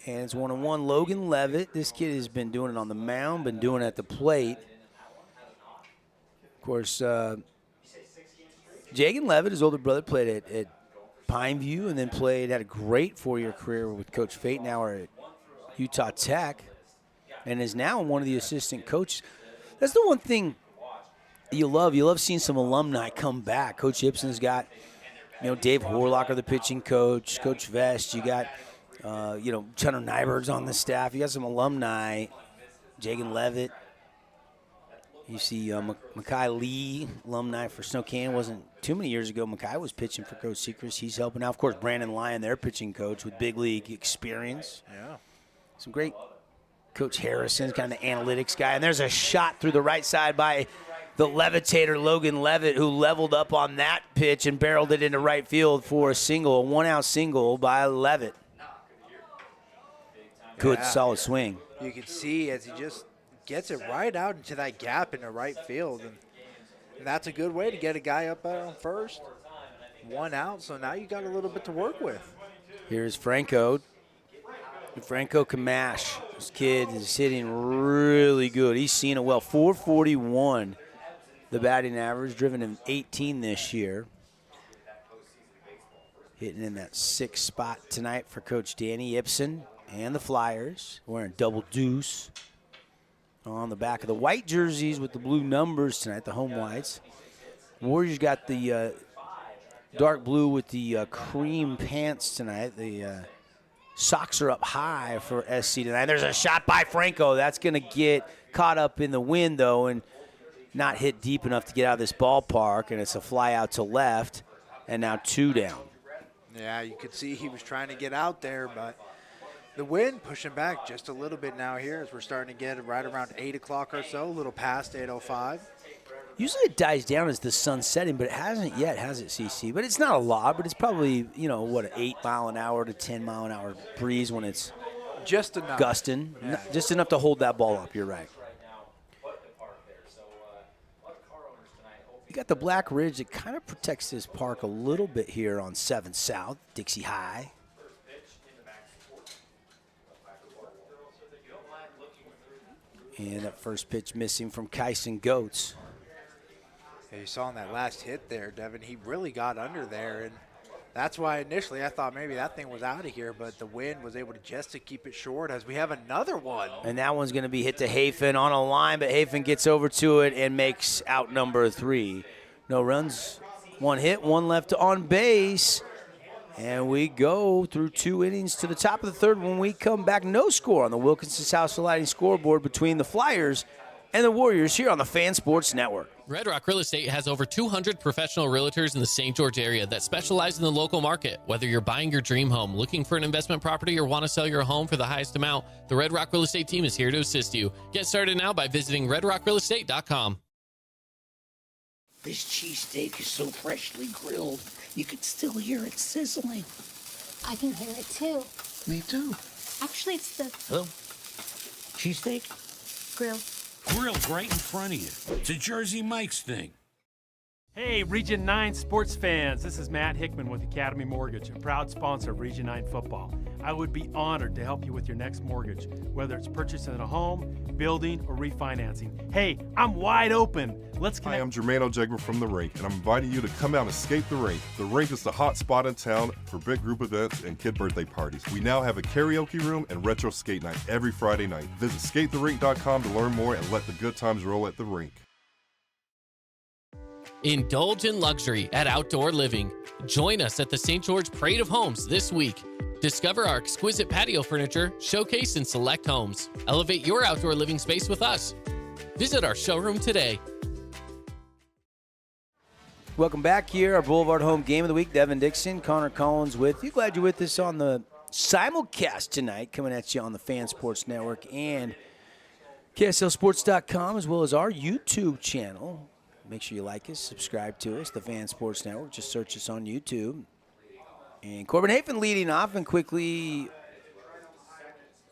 And it's 1-1. Logan Levitt. This kid has been doing it on the mound, been doing it at the plate. Of course, Jagan Levitt, his older brother, played at Pineview and then had a great 4-year career with Coach Fatenauer at Utah Tech and is now one of the assistant coaches. That's the one thing you love. You love seeing some alumni come back. Coach Ibsen's got, Dave Horlocker, the pitching coach, Coach Vest. You got, Chunner Nyberg's on the staff. You got some alumni, Jagan Levitt. You see Makai Lee, alumni for Snow Canyon. Wasn't too many years ago. Makai was pitching for Coach Sechrist. He's helping out. Of course, Brandon Lyon, their pitching coach with big league experience. Yeah. Some great Coach Harrison, kind of the analytics guy. And there's a shot through the right side by the levitator Logan Levitt, who leveled up on that pitch and barreled it into right field for a one-out single by Levitt. Good, solid swing. You can see as he just gets it right out into that gap in the right field. And that's a good way to get a guy up on first. 1 out, so now you got a little bit to work with. Here's Franco. Franco Camash. This kid is hitting really good. He's seen it well. 441, the batting average, driven in 18 this year. Hitting in that 6th spot tonight for Coach Danny Ibsen and the Flyers. Wearing double deuce on the back of the white jerseys with the blue numbers tonight, the home whites. Warriors got the dark blue with the cream pants tonight. The socks are up high for SC tonight. There's a shot by Franco. That's going to get caught up in the wind, though, and not hit deep enough to get out of this ballpark, and it's a fly out to left, and now 2 down. Yeah, you could see he was trying to get out there, but the wind pushing back just a little bit now here as we're starting to get right around 8 o'clock or so, a little past 8:05. Usually it dies down as the sun's setting, but it hasn't yet, has it, CC? But it's not a lot, but it's probably, an 8-mile-an-hour to 10-mile-an-hour breeze when it's just enough. Gusting. Yeah. Just enough to hold that ball up, you're right. You got the black ridge that kind of protects this park a little bit here on 7th South, Dixie High. And that first pitch missing from Kyson Goetz. Yeah, you saw in that last hit there, Devin, he really got under there, and that's why initially I thought maybe that thing was out of here, but the wind was able to keep it short as we have another one. And that one's going to be hit to Hafen on a line, but Hafen gets over to it and makes out number 3. No runs, 1 hit, 1 left on base. And we go through 2 innings to the top of the 3rd. When we come back, no score on the Wilkinson's House of Lighting scoreboard between the Flyers and the Warriors here on the Fan Sports Network. Red Rock Real Estate has over 200 professional realtors in the St. George area that specialize in the local market. Whether you're buying your dream home, looking for an investment property, or want to sell your home for the highest amount, the Red Rock Real Estate team is here to assist you. Get started now by visiting redrockrealestate.com. This cheesesteak is so freshly grilled, you can still hear it sizzling. I can hear it too. Me too. Actually, it's the Hello? Cheesesteak? grill. Grilled right in front of you. It's a Jersey Mike's thing. Hey, Region 9 sports fans. This is Matt Hickman with Academy Mortgage, a proud sponsor of Region 9 football. I would be honored to help you with your next mortgage, whether it's purchasing a home, building, or refinancing. Hey, I'm wide open. Let's connect. Hi, I'm Jermaine O'Jegman from The Rink, and I'm inviting you to come out and escape The Rink. The Rink is the hot spot in town for big group events and kid birthday parties. We now have a karaoke room and retro skate night every Friday night. Visit skatetherink.com to learn more and let the good times roll at The Rink. Indulge in luxury at Outdoor Living. Join us at the St. George Parade of Homes this week. Discover our exquisite patio furniture showcased in select homes. Elevate your outdoor living space with us. Visit our showroom today. Welcome back here, our Boulevard Home Game of the Week. Devin Dixon, Connor Collins with you. Glad you're with us on the simulcast tonight, coming at you on the Fan Sports Network and KSLSports.com, as well as our YouTube channel. Make sure you like us, subscribe to us, the Fan Sports Network. Just search us on YouTube. And Corbin Hafen leading off and quickly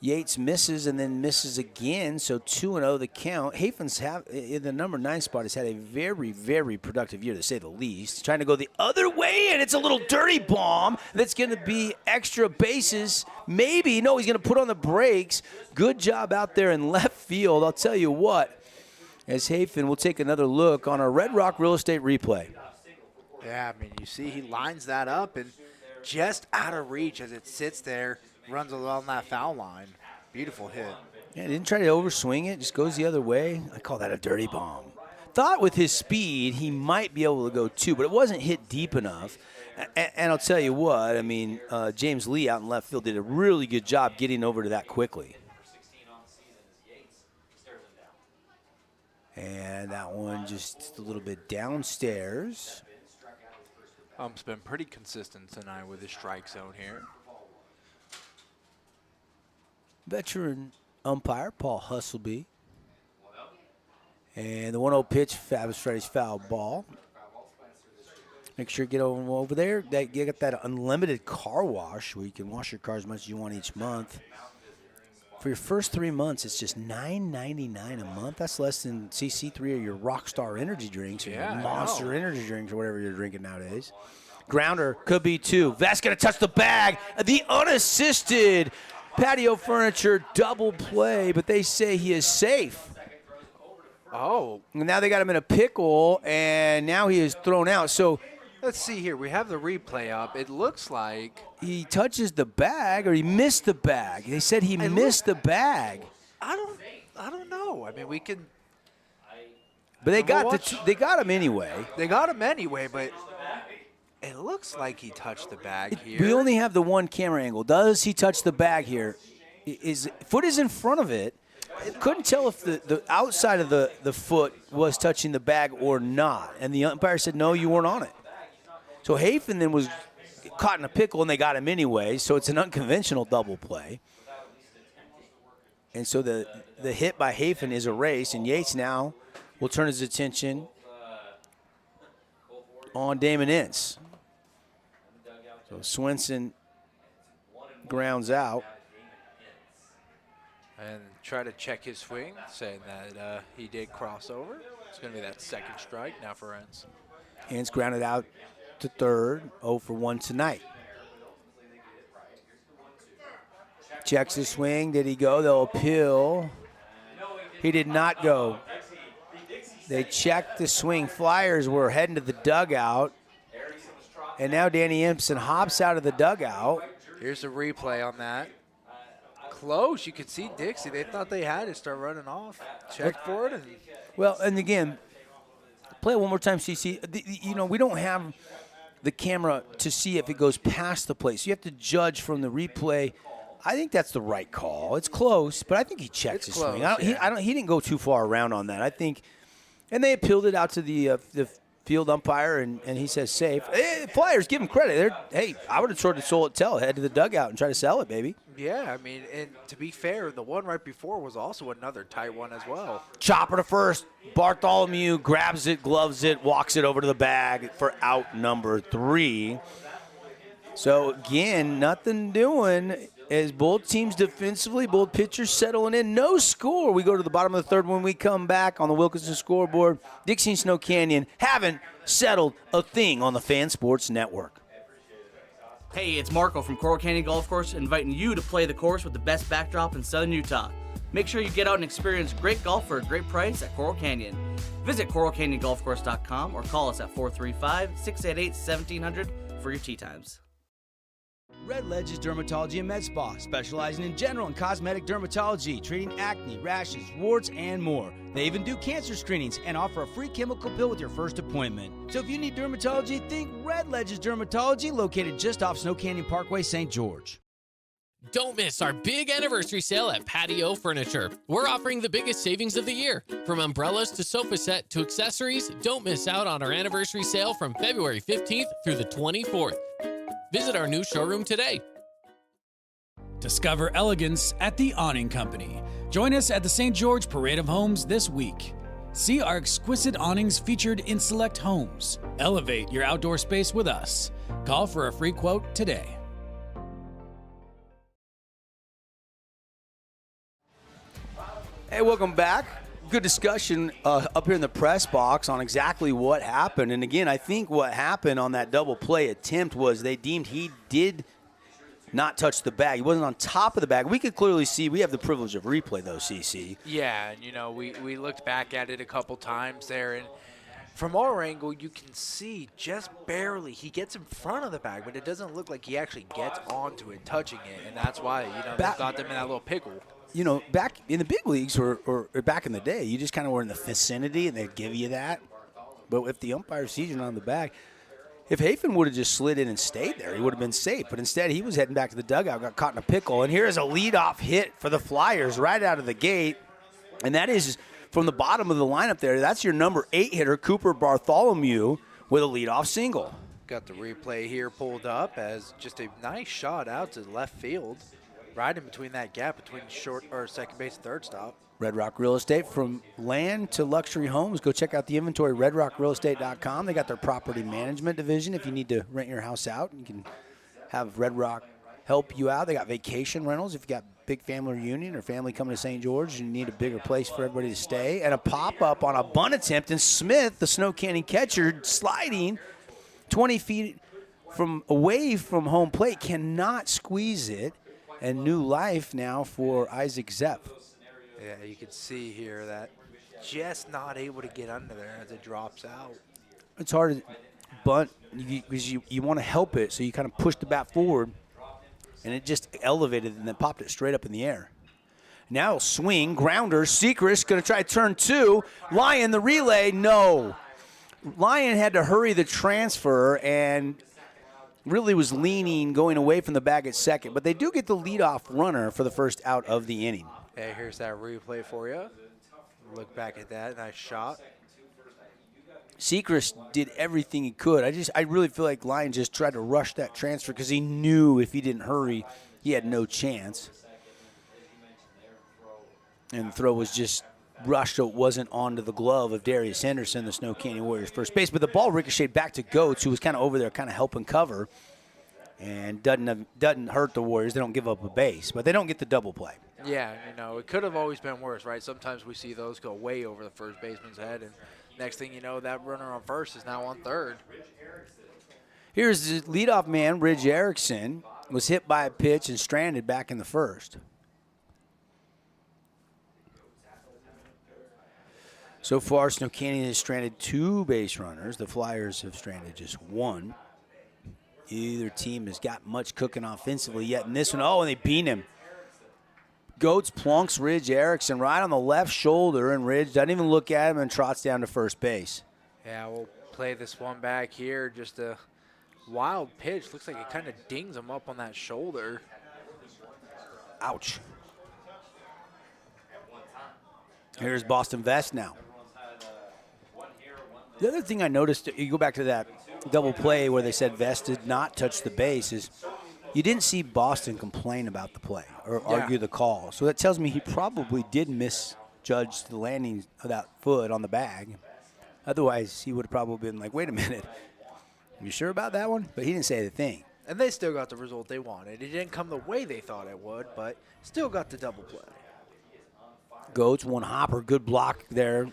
Yates misses and then misses again, so 2-0 the count. Hafen's in the number 9 spot has had a very, very productive year, to say the least. Trying to go the other way, and it's a little dirty bomb that's going to be extra bases. Maybe. No, he's going to put on the brakes. Good job out there in left field. I'll tell you what, as Hafen will take another look on our Red Rock Real Estate replay. Yeah, I mean, you see he lines that up and just out of reach as it sits there, runs along that foul line. Beautiful hit. Yeah, didn't try to overswing it, just goes the other way. I call that a dirty bomb. Thought with his speed he might be able to go 2, but it wasn't hit deep enough. And I'll tell you what, I mean, James Lee out in left field did a really good job getting over to that quickly. And that one just a little bit downstairs. Ump's been pretty consistent tonight with his strike zone here. Veteran umpire Paul Hustleby. And the 1-0 pitch, Fabulous Freddy's foul ball. Make sure you get over there. You got that unlimited car wash where you can wash your car as much as you want each month. For your first 3 months, it's just $9.99 a month. That's less than CC3 or your Rockstar energy drinks or your Monster energy drinks or whatever you're drinking nowadays. Grounder could be 2. That's going to touch the bag. The unassisted patio furniture double play, but they say he is safe. Oh. And now they got him in a pickle, and now he is thrown out. So let's see here. We have the replay up. It looks like he touches the bag, or he missed the bag. They said he missed the bag. I don't know. I mean, we can. But they got him anyway. They got him anyway, but it looks like he touched the bag here. We only have the one camera angle. Does he touch the bag here? His foot is in front of it. Couldn't tell if the outside of the foot was touching the bag or not. And the umpire said, no, you weren't on it. So Hafen then was caught in a pickle, and they got him anyway. So it's an unconventional double play. And so the hit by Hafen is erased, and Yates now will turn his attention on Damon Ince. So Swenson grounds out. And try to check his swing, saying that he did cross over. It's going to be that second strike now for Ince. Ince grounded out to third, 0 for 1 tonight. Checks his swing. Did he go? They'll appeal. He did not go. They checked the swing. Flyers were heading to the dugout. And now Danny Impson hops out of the dugout. Here's a replay on that. Close. You could see Dixie. They thought they had it. Start running off. Check for it. And again, play it one more time, CC. We don't have the camera to see if it goes past the plate. So you have to judge from the replay. I think that's the right call. It's close, but I think he checked his swing. He didn't go too far around on that. I think, and they appealed it out to the field umpire, and he says safe. Hey, Flyers, give him credit. I would have tried to sold it, head to the dugout and try to sell it, baby. Yeah, I mean, and to be fair, the one right before was also another tight one as well. Chopper to first. Bartholomew grabs it, gloves it, walks it over to the bag for out number 3. So, again, nothing doing as both teams defensively, both pitchers settling in. No score. We go to the bottom of the third when we come back on the Wilkinson scoreboard. Dixie and Snow Canyon haven't settled a thing on the Fan Sports Network. Hey, it's Marco from Coral Canyon Golf Course, inviting you to play the course with the best backdrop in Southern Utah. Make sure you get out and experience great golf for a great price at Coral Canyon. Visit coralcanyongolfcourse.com or call us at 435-688-1700 for your tee times. Red Ledge's Dermatology and Med Spa, specializing in general and cosmetic dermatology, treating acne, rashes, warts, and more. They even do cancer screenings and offer a free chemical pill with your first appointment. So if you need dermatology, think Red Ledge's Dermatology, located just off Snow Canyon Parkway, St. George. Don't miss our big anniversary sale at Patio Furniture. We're offering the biggest savings of the year. From umbrellas to sofa set to accessories, don't miss out on our anniversary sale from February 15th through the 24th. Visit our new showroom today. Discover elegance at the Awning Company. Join us at the St. George Parade of Homes this week. See our exquisite awnings featured in select homes. Elevate your outdoor space with us. Call for a free quote today. Hey, welcome back. Good discussion up here in the press box on exactly what happened. And again, I think what happened on that double play attempt was they deemed he did not touch the bag. He wasn't on top of the bag. We could clearly see, we have the privilege of replay though, CC. Yeah, and we looked back at it a couple times there, and from our angle, you can see just barely he gets in front of the bag, but it doesn't look like he actually gets onto it, touching it, and that's why, they got them in that little pickle. Back in the big leagues or back in the day, you just kind of were in the vicinity and they'd give you that. But if the umpire sees you on the bag, if Hafen would have just slid in and stayed there, he would have been safe. But instead, he was heading back to the dugout, got caught in a pickle. And here's a leadoff hit for the Flyers right out of the gate. And that is from the bottom of the lineup there. That's your number 8 hitter, Cooper Bartholomew, with a leadoff single. Got the replay here pulled up as just a nice shot out to left field. Right in between that gap between short or second base and third stop. Red Rock Real Estate, from land to luxury homes. Go check out the inventory, redrockrealestate.com. They got their property management division. If you need to rent your house out, you can have Red Rock help you out. They got vacation rentals. If you got big family reunion or family coming to St. George, you need a bigger place for everybody to stay. And a pop-up on a bunt attempt, and Smith, the Snow Canyon catcher, sliding 20 feet away from home plate, cannot squeeze it. And new life now for Isaac Zepp. Yeah, you can see here that just not able to get under there as it drops out. It's hard to bunt because you want to help it, so you kind of push the bat forward, and it just elevated and then popped it straight up in the air. Now swing, grounder, Sechrist going to try turn 2. Lyon, the relay, no. Lyon had to hurry the transfer and really was leaning, going away from the bag at second. But they do get the leadoff runner for the first out of the inning. Hey, here's that replay for you. Look back at that. Nice shot. Sechrist did everything he could. I really feel like Lyon just tried to rush that transfer because he knew if he didn't hurry, he had no chance. And the throw was just rushed, so it wasn't onto the glove of Darius Henderson, the Snow Canyon Warriors first base. But the ball ricocheted back to Goetz, who was kind of over there kind of helping cover, and doesn't hurt the Warriors. They don't give up a base, but they don't get the double play. Yeah, it could have always been worse, right? Sometimes we see those go way over the first baseman's head, and next thing you know, that runner on first is now on third. Here's the leadoff man, Ridge Erickson, was hit by a pitch and stranded back in the first. So far, Snow Canyon has stranded 2 base runners. The Flyers have stranded just 1. Either team has got much cooking offensively yet in this one. Oh, and they beat him. Goetz plunks Ridge Erickson right on the left shoulder, and Ridge doesn't even look at him and trots down to first base. Yeah, we'll play this one back here. Just a wild pitch. Looks like it kind of dings him up on that shoulder. Ouch. Here's Boston Vest now. The other thing I noticed, you go back to that double play where they said Vest did not touch the base, is you didn't see Boston complain about the play or argue the call. So that tells me he probably did misjudge the landing of that foot on the bag. Otherwise, he would have probably been like, wait a minute, you sure about that one? But he didn't say the thing. And they still got the result they wanted. It didn't come the way they thought it would, but still got the double play. Goetz, one hopper, good block there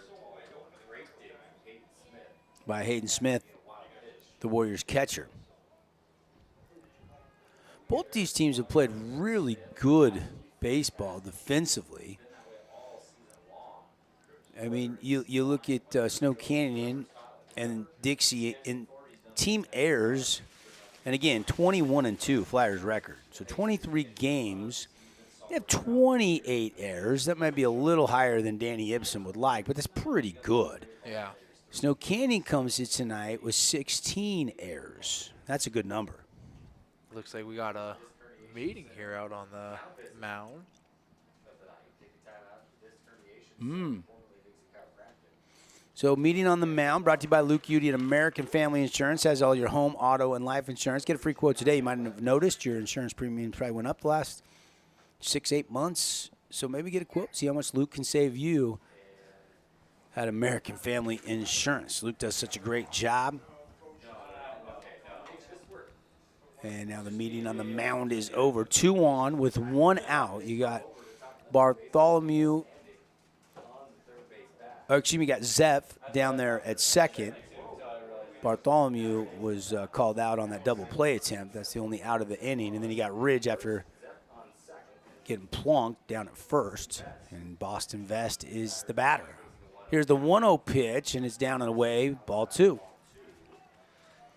by Hayden Smith, the Warriors catcher. Both these teams have played really good baseball defensively. I mean, you look at Snow Canyon and Dixie in team errors, and again, 21-2 Flyers record. So 23 games. They have 28 errors. That might be a little higher than Danny Ibsen would like, but that's pretty good. Yeah. Snow Canyon comes in tonight with 16 errors. That's a good number. Looks like we got a meeting here out on the mound. So meeting on the mound brought to you by Luke Udy at American Family Insurance. Has all your home, auto, and life insurance. Get a free quote today. You might have noticed your insurance premium probably went up the last 6-8 months. So maybe get a quote. See how much Luke can save you at American Family Insurance. Luke does such a great job. And now the meeting on the mound is over. 2 on with 1 out. You got Bartholomew got Zeph down there at second. Bartholomew was called out on that double play attempt. That's the only out of the inning. And then you got Ridge after getting plunked down at first. And Boston Vest is the batter. Here's the 1-0 pitch, and it's down and away, ball 2.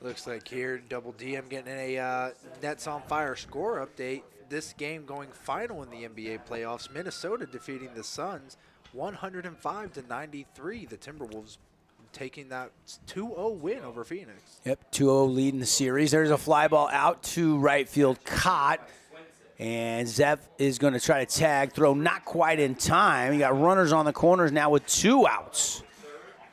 Looks like here, Double D, I'm getting a Nets on Fire score update. This game going final in the NBA playoffs. Minnesota defeating the Suns 105-93. The Timberwolves taking that 2-0 win over Phoenix. Yep, 2-0 lead in the series. There's a fly ball out to right field, caught. And Zeph is going to try to tag, throw not quite in time. You got runners on the corners now with 2 outs.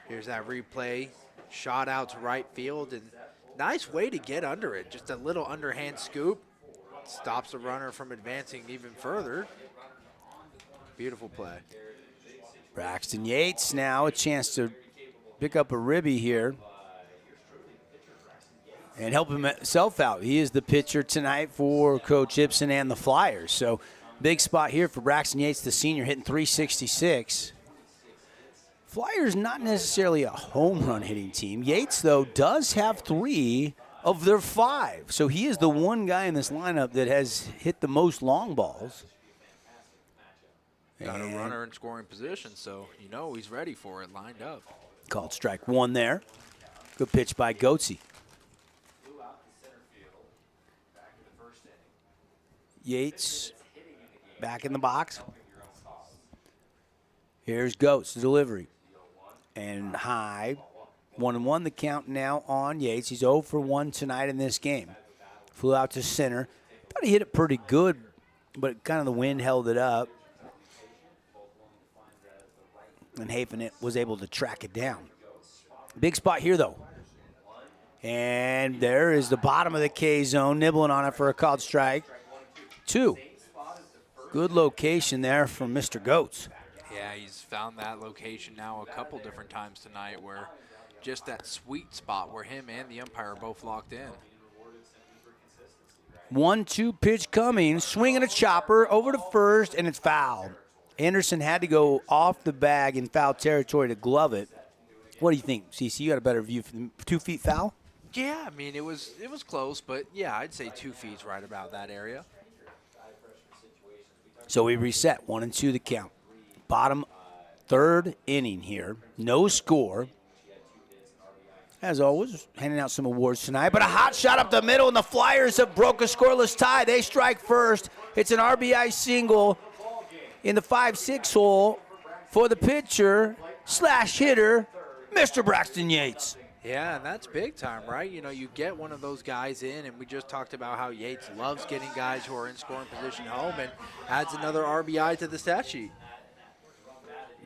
Here's that replay. Shot out to right field, and nice way to get under it. Just a little underhand scoop. Stops the runner from advancing even further. Beautiful play. Braxton Yates now a chance to pick up a ribby here and help himself out. He is the pitcher tonight for Coach Ibsen and the Flyers. So big spot here for Braxton Yates, the senior, hitting .366. Flyers not necessarily a home run hitting team. Yates, though, does have 3 of their 5. So he is the one guy in this lineup that has hit the most long balls. Got a runner in scoring position, so you know he's ready for it, lined up. Called strike 1 there. Good pitch by Goatsy. Yates back in the box. Here's Goats, the delivery. And high. 1-1 the count now on Yates. He's 0 for 1 tonight in this game. Flew out to center. Thought he hit it pretty good, but kind of the wind held it up. And Hafen was able to track it down. Big spot here, though. And there is the bottom of the K zone, nibbling on it for a called strike 2. Good location there from Mr. Goats. Yeah, he's found that location now a couple different times tonight where just that sweet spot where him and the umpire are both locked in. 1-2 pitch coming, swinging a chopper over to first, and it's fouled. Anderson had to go off the bag in foul territory to glove it. What do you think, CC? You got a better view from 2 feet foul? Yeah, I mean, it was close, but yeah, I'd say 2 feet's right about that area. So we reset, 1-2 the count. Bottom 3rd inning here, no score. As always, handing out some awards tonight, but a hot shot up the middle, and the Flyers have broke a scoreless tie. They strike first. It's an RBI single in the 5-6 hole for the pitcher / hitter, Mr. Braxton Yates. Yeah, and that's big time, right? You know, you get one of those guys in, and we just talked about how Yates loves getting guys who are in scoring position home and adds another RBI to the stat sheet.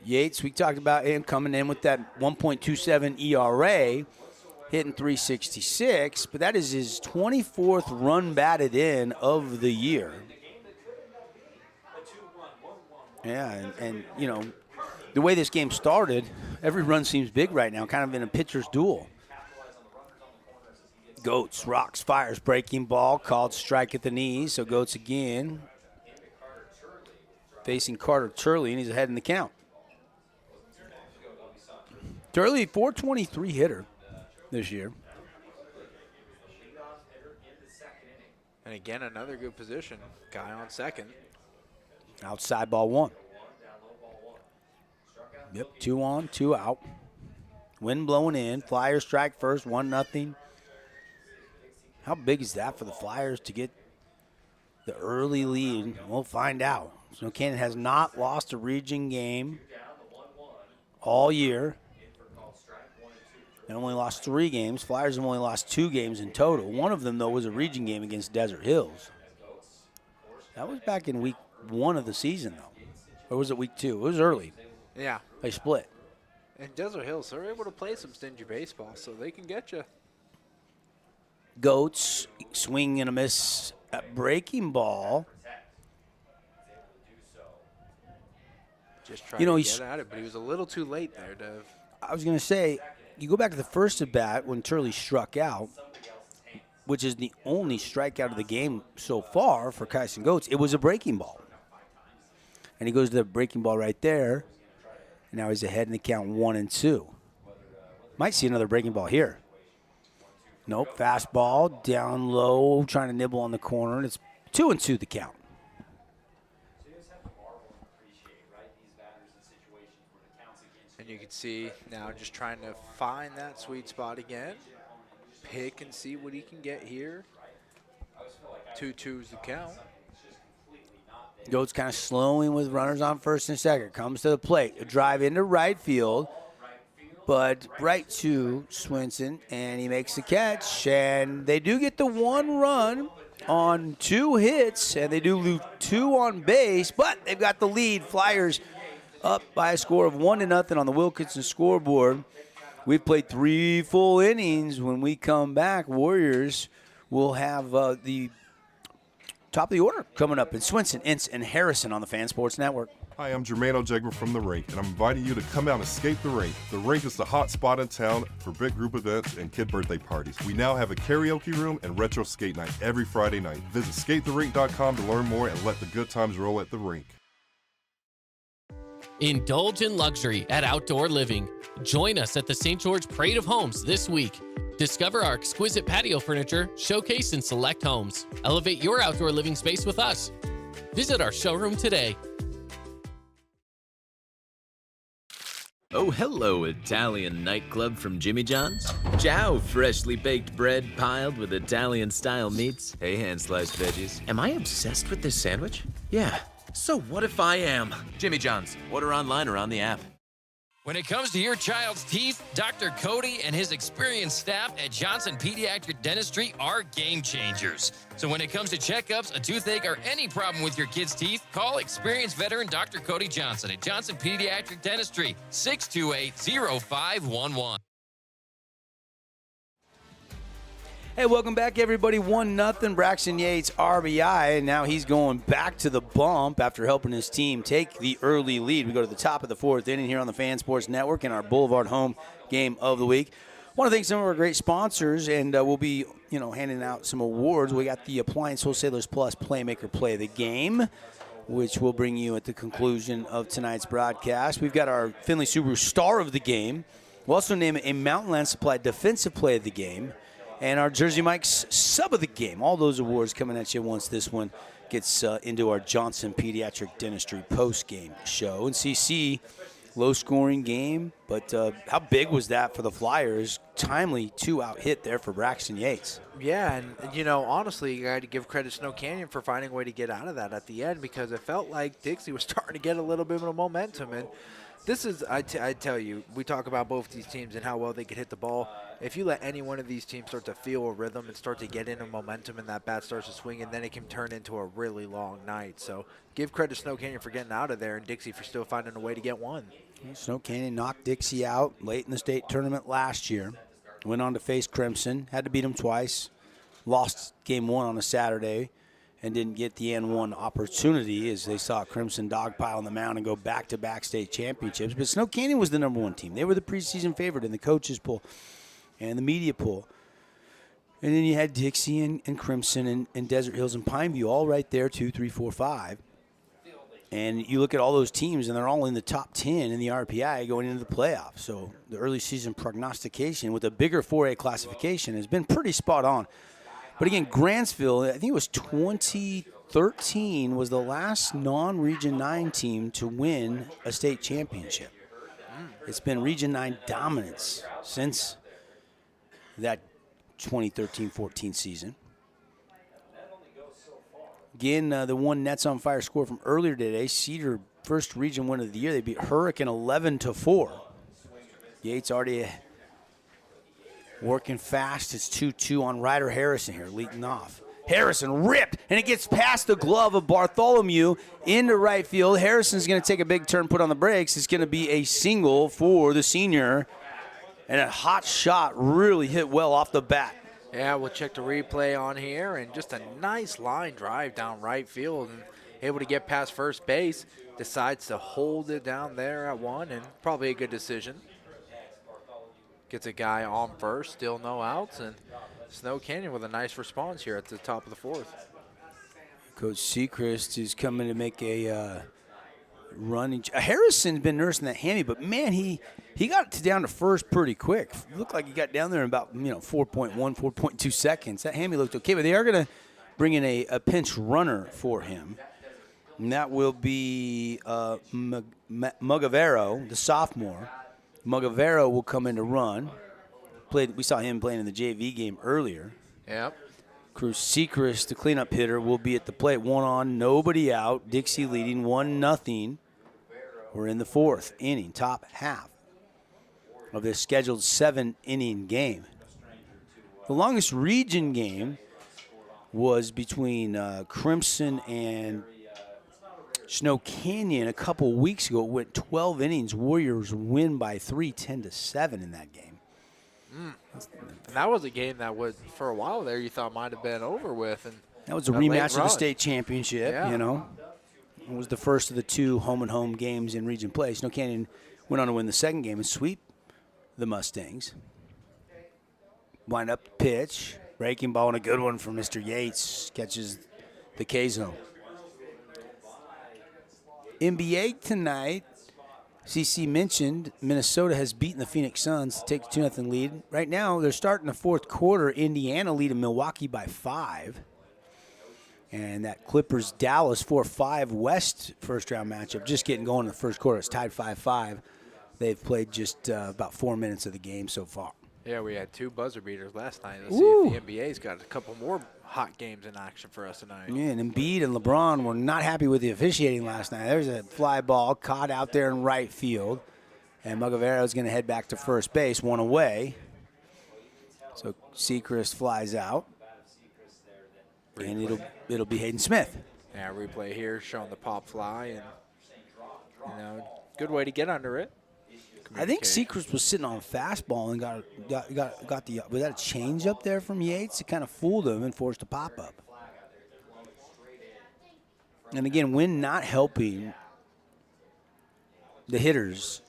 Yates, we talked about him coming in with that 1.27 ERA, hitting .366, but that is his 24th run batted in of the year. Yeah, and you know, the way this game started, every run seems big right now, kind of in a pitcher's duel. Goats, rocks, fires, breaking ball, called strike at the knees. So Goats again facing Carter Turley, and he's ahead in the count. Turley, .423 hitter this year. And again, another good position. Guy on second. Outside ball 1. Yep, 2 on, 2 out. Wind blowing in. Flyers strike first, 1-0. How big is that for the Flyers to get the early lead? We'll find out. So Cannon has not lost a region game all year. They only lost 3 games. Flyers have only lost 2 games in total. One of them, though, was a region game against Desert Hills. That was back in week 1 of the season, though. Or was it week 2? It was early. Yeah. They split. And Desert Hills, they're able to play some stingy baseball, so they can get you. Goats, swing and a miss at breaking ball. Just trying to get at it, but he was a little too late there, Dev. I was going to say, you go back to the first at bat when Turley struck out, which is the only strikeout of the game so far for Kyson Goats. It was a breaking ball. And he goes to the breaking ball right there. And now he's ahead in the count 1-2. Might see another breaking ball here. Nope, fastball down low, trying to nibble on the corner, and it's 2-2 the count. And you can see now just trying to find that sweet spot again. Pick and see what he can get here. 2-2 is the count. Goes kind of slowing with runners on first and second. Comes to the plate. A drive into right field. But right to Swinson, and he makes the catch. And they do get the 1 run on 2 hits, and they do lose 2 on base, but they've got the lead. Flyers up by a score of 1-0 on the Wilkinson scoreboard. We've played 3 full innings. When we come back, Warriors will have the top of the order coming up in Swinson, Ince, and Harrison on the Fan Sports Network. Hi, I'm Jermaine O'Jegber from The Rink, and I'm inviting you to come out and escape The Rink. The Rink is the hot spot in town for big group events and kid birthday parties. We now have a karaoke room and retro skate night every Friday night. Visit skatetherink.com to learn more and let the good times roll at The Rink. Indulge in luxury at Outdoor Living. Join us at the St. George Parade of Homes this week. Discover our exquisite patio furniture showcased in select homes. Elevate your outdoor living space with us. Visit our showroom today. Oh, hello, Italian nightclub from Jimmy John's. Ciao, freshly baked bread piled with Italian-style meats. Hey, hand-sliced veggies. Am I obsessed with this sandwich? Yeah. So what if I am? Jimmy John's. Order online or on the app. When it comes to your child's teeth, Dr. Cody and his experienced staff at Johnson Pediatric Dentistry are game changers. So when it comes to checkups, a toothache, or any problem with your kid's teeth, call experienced veteran Dr. Cody Johnson at Johnson Pediatric Dentistry, 628-0511. Hey, welcome back, everybody. 1-0, Braxton Yates RBI, and now he's going back to the bump after helping his team take the early lead. We go to the top of the 4th inning here on the Fan Sports Network in our Boulevard home game of the week. I want to thank some of our great sponsors, and we'll be, handing out some awards. We got the Appliance Wholesalers Plus Playmaker Play of the Game, which we'll bring you at the conclusion of tonight's broadcast. We've got our Findlay Subaru Star of the Game. We'll also name it a Mountain Land Supply Defensive Play of the Game. And our Jersey Mike's Sub of the Game. All those awards coming at you once this one gets into our Johnson Pediatric Dentistry post-game show. And CC, low-scoring game, but how big was that for the Flyers? Timely 2-out hit there for Braxton Yates. Yeah, and, honestly, you got to give credit to Snow Canyon for finding a way to get out of that at the end, because it felt like Dixie was starting to get a little bit of momentum. And this is, I tell you, we talk about both these teams and how well they could hit the ball. If you let any one of these teams start to feel a rhythm and start to get into momentum and that bat starts to swing, and then it can turn into a really long night. So give credit to Snow Canyon for getting out of there and Dixie for still finding a way to get one. Snow Canyon knocked Dixie out late in the state tournament last year. Went on to face Crimson. Had to beat them twice. Lost game 1 on a Saturday and didn't get the N1 opportunity as they saw Crimson dogpile on the mound and go back-to-back state championships. But Snow Canyon was the #1 team. They were the preseason favorite in the coaches poll and the media pool. And then you had Dixie and Crimson and Desert Hills and Pineview all right there, 2, 3, 4, 5. And you look at all those teams, and they're all in the top 10 in the RPI going into the playoffs. So the early season prognostication with a bigger 4A classification has been pretty spot on. But again, Grantsville, I think it was 2013, was the last non-Region 9 team to win a state championship. It's been Region 9 dominance since that 2013-14 season. Again, the one Nets on Fire score from earlier today, Cedar first region win of the year. They beat Hurricane 11-4. Yates already working fast. It's 2-2 on Ryder Harrison here, leading off. Harrison ripped, and it gets past the glove of Bartholomew into right field. Harrison's going to take a big turn, put on the brakes. It's going to be a single for the senior. And a hot shot really hit well off the bat. Yeah, we'll check the replay on here, and just a nice line drive down right field and able to get past first base. Decides to hold it down there at 1, and probably a good decision. Gets a guy on first, still no outs, and Snow Canyon with a nice response here at the top of the 4th. Coach Seacrest is coming to make a running. Harrison's been nursing that hammy, but man, he got down to first pretty quick. It looked like he got down there in about 4.1, 4.2 seconds. That hammy looked okay, but they are going to bring in a pinch runner for him, and that will be Mugavero, the sophomore. Mugavero will come in to run. We saw him playing in the JV game earlier. Yep. Cruz Sechrist, the cleanup hitter, will be at the plate. 1 on, nobody out. Dixie leading 1-0. We're in the 4th inning, top half of this scheduled 7-inning game. The longest region game was between Crimson and Snow Canyon a couple weeks ago. It went 12 innings. Warriors win by 3, 10-7 in that game. And that was a game that was, for a while there, you thought might have been over with. And that was a rematch of the state championship, It was the first of the 2 home-and-home games in region play. Snow Canyon went on to win the second game and sweep the Mustangs. Wind up the pitch. Breaking ball and a good one from Mr. Yates. Catches the K-zone. NBA tonight. CC mentioned Minnesota has beaten the Phoenix Suns to take the 2-0 lead. Right now, they're starting the 4th quarter. Indiana leading Milwaukee by 5. And that Clippers-Dallas 4-5 West first-round matchup just getting going in the first quarter. It's tied 5-5. They've played just about 4 minutes of the game so far. Yeah, we had 2 buzzer beaters last night. Let's see if the NBA's got a couple more hot games in action for us tonight. Yeah, and Embiid and LeBron were not happy with the officiating last night. There's a fly ball caught out there in right field, and Mugavero's going to head back to first base, 1 away. So Sechrist flies out, and it'll be Hayden Smith. Yeah, replay here showing the pop fly, and good way to get under it. I think Sechrist was sitting on a fastball and got the. Was that a change up there from Yates? It kind of fooled him and forced a pop up. And again, wind not helping the hitters.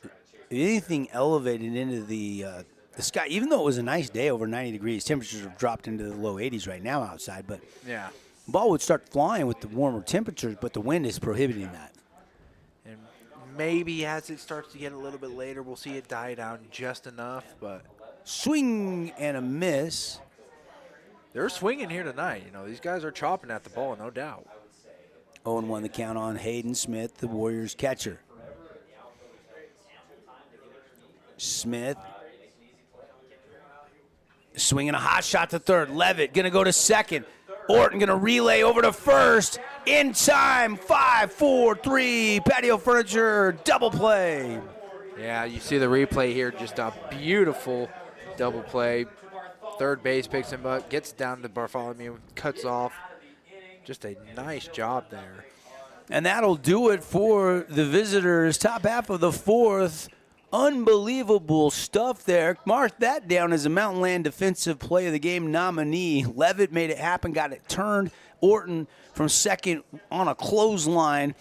If anything elevated into the sky, even though it was a nice day, over 90 degrees, temperatures have dropped into the low 80s right now outside. But yeah, ball would start flying with the warmer temperatures, but the wind is prohibiting that. Maybe as it starts to get a little bit later, we'll see it die down just enough. But swing and a miss. They're swinging here tonight. These guys are chopping at the ball, no doubt. 0-1 the count on Hayden Smith, the Warriors catcher. Smith swinging a hot shot to third. Levitt going to go to second. Orton going to relay over to first. In time, 5, 4, 3, patio furniture, double play. Yeah, you see the replay here, just a beautiful double play. Third base picks him up, gets down to Bartholomew, cuts off. Just a nice job there. And that'll do it for the visitors. Top half of the 4th. Unbelievable stuff there. Mark that down as a Mountain Land Defensive Play of the Game nominee. Levitt made it happen, got it turned. Orton from second on a clothesline,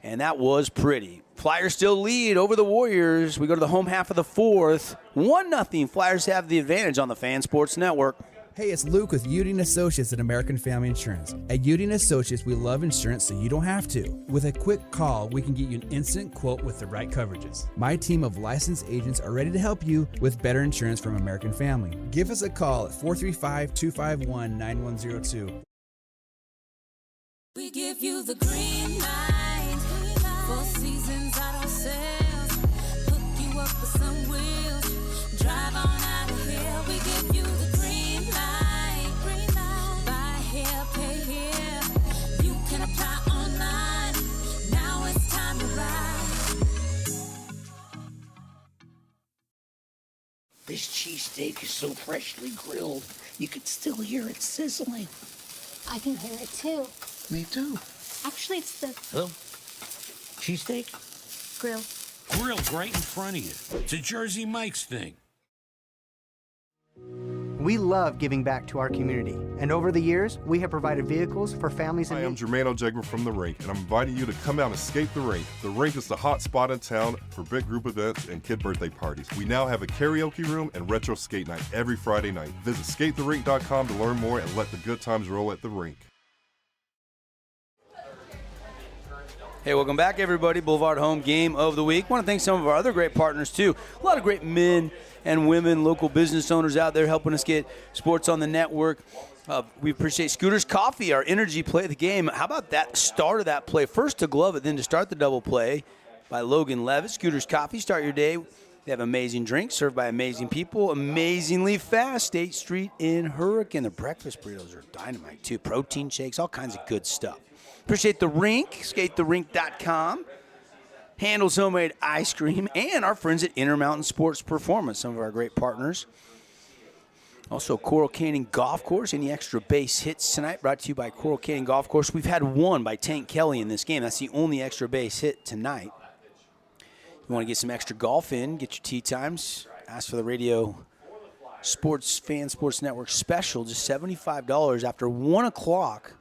and that was pretty. Flyers still lead over the Warriors. We go to the home half of the 4th. 1-0. Flyers have the advantage on the Fan Sports Network. Hey, it's Luke with Udine Associates at American Family Insurance. At Udine Associates, we love insurance so you don't have to. With a quick call, we can get you an instant quote with the right coverages. My team of licensed agents are ready to help you with better insurance from American Family. Give us a call at 435-251-9102. We give you the green light. 4 seasons auto sales. Hook you up with some wheels. Drive on out of here. We give you the green light. Buy here, pay here. You can apply online. Now it's time to ride. This cheesesteak is so freshly grilled, you can still hear it sizzling. I can hear it too. Me too. Actually, it's the Hello? Cheesesteak? grill. Grilled right in front of you. It's a Jersey Mike's thing. We love giving back to our community, and over the years, we have provided vehicles for families in Hi, I'm Jermaine O'Jegman from The Rink, and I'm inviting you to come out and escape The Rink. The Rink is the hot spot in town for big group events and kid birthday parties. We now have a karaoke room and retro skate night every Friday night. Visit skatetherink.com to learn more and let the good times roll at The Rink. Hey, welcome back, everybody. Boulevard Home Game of the Week. Want to thank some of our other great partners, too. A lot of great men and women, local business owners out there helping us get sports on the network. We appreciate Scooter's Coffee, our energy play of the game. How about that start of that play? First to glove it, then to start the double play by Logan Levitt. Scooter's Coffee, start your day. They have amazing drinks served by amazing people, amazingly fast. State Street in Hurricane. The breakfast burritos are dynamite, too. Protein shakes, all kinds of good stuff. Appreciate The Rink, skatetherink.com. Handles Homemade Ice Cream, and our friends at Intermountain Sports Performance, some of our great partners. Also, Coral Canyon Golf Course. Any extra base hits tonight brought to you by Coral Canyon Golf Course. We've had one by Tank Kelly in this game. That's the only extra base hit tonight. You want to get some extra golf in, get your tee times, ask for the Radio Sports Network special, just $75 after 1 o'clock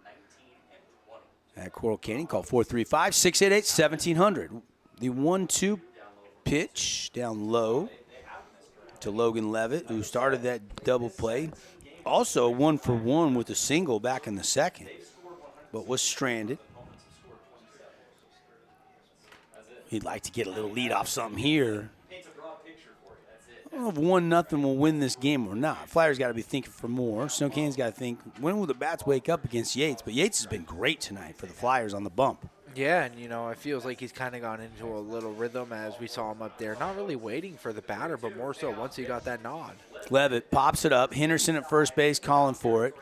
at Coral Canyon. Call 435-688-1700. The 1-2 pitch down low to Logan Levitt, who started that double play. Also 1-for-1 with a single back in the second, but was stranded. He'd like to get a little lead off something here. I don't know if 1-0 will win this game or not. Flyers got to be thinking for more. Snow Canyon's got to think, when will the bats wake up against Yates? But Yates has been great tonight for the Flyers on the bump. Yeah, and, it feels like he's kind of gone into a little rhythm as we saw him up there. Not really waiting for the batter, but more so once he got that nod. Levitt pops it up. Henderson at first base calling for it.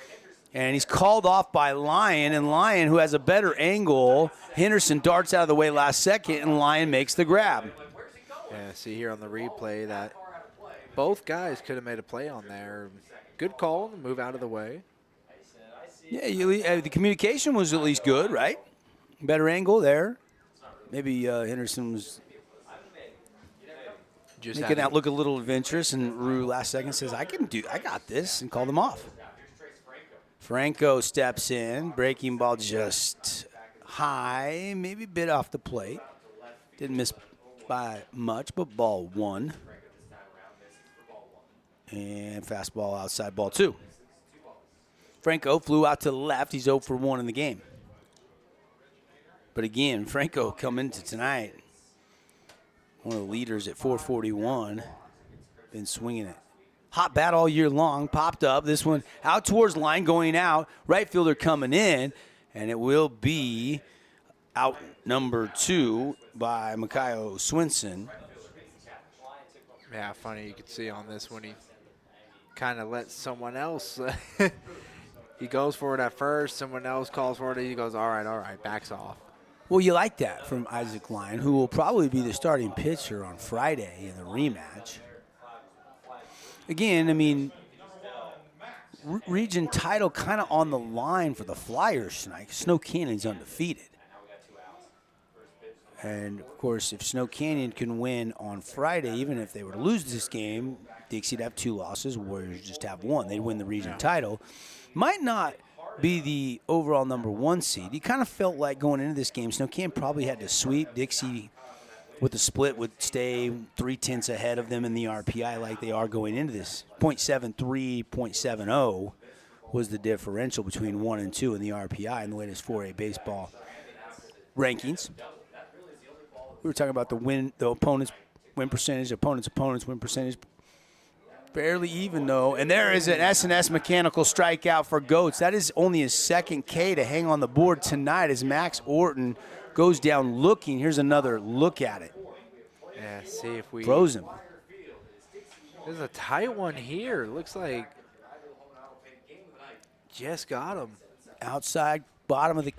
And he's called off by Lyon, and Lyon, who has a better angle, Henderson darts out of the way last second, and Lyon makes the grab. Yeah, see here on the replay that both guys could have made a play on there. Good call, move out of the way. Yeah, the communication was at least good, right? Better angle there. Maybe Henderson was just making that look a little adventurous, and Rue last second says, I got this, and called him off. Franco steps in, breaking ball just high, maybe a bit off the plate. Didn't miss by much, but ball one. And fastball outside, ball two. Franco flew out to the left. He's 0 for 1 in the game. But again, Franco coming into tonight, one of the leaders at 441. Been swinging it. Hot bat all year long. Popped up. This one out towards line, going out. Right fielder coming in. And it will be out number 2 by Mikaio Swinson. Yeah, funny. You could see on this when he kind of lets someone else. He goes for it at first. Someone else calls for it. He goes, all right, backs off. Well, you like that from Isaac Lyon, who will probably be the starting pitcher on Friday in the rematch. Again, I mean, region title kind of on the line for the Flyers tonight. Snow Canyon's undefeated. And, of course, if Snow Canyon can win on Friday, even if they were to lose this game, Dixie'd have 2 losses, Warriors just have 1. They'd win the region title. Might not be the overall number 1 seed. You kind of felt like going into this game, Snow Canyon probably had to sweep. Dixie, with the split, would stay 0.3 ahead of them in the RPI like they are going into this. 0.73, 0.70 was the differential between 1 and 2 in the RPI in the latest 4A baseball rankings. We were talking about the opponent's win percentage, opponent's win percentage. Fairly even, though. And there is an S&S mechanical strikeout for Goats. That is only his second K to hang on the board tonight as Max Orton goes down looking. Here's another look at it. Yeah, see if we throws him. There's a tight one here. Looks like just got him. Outside, bottom of the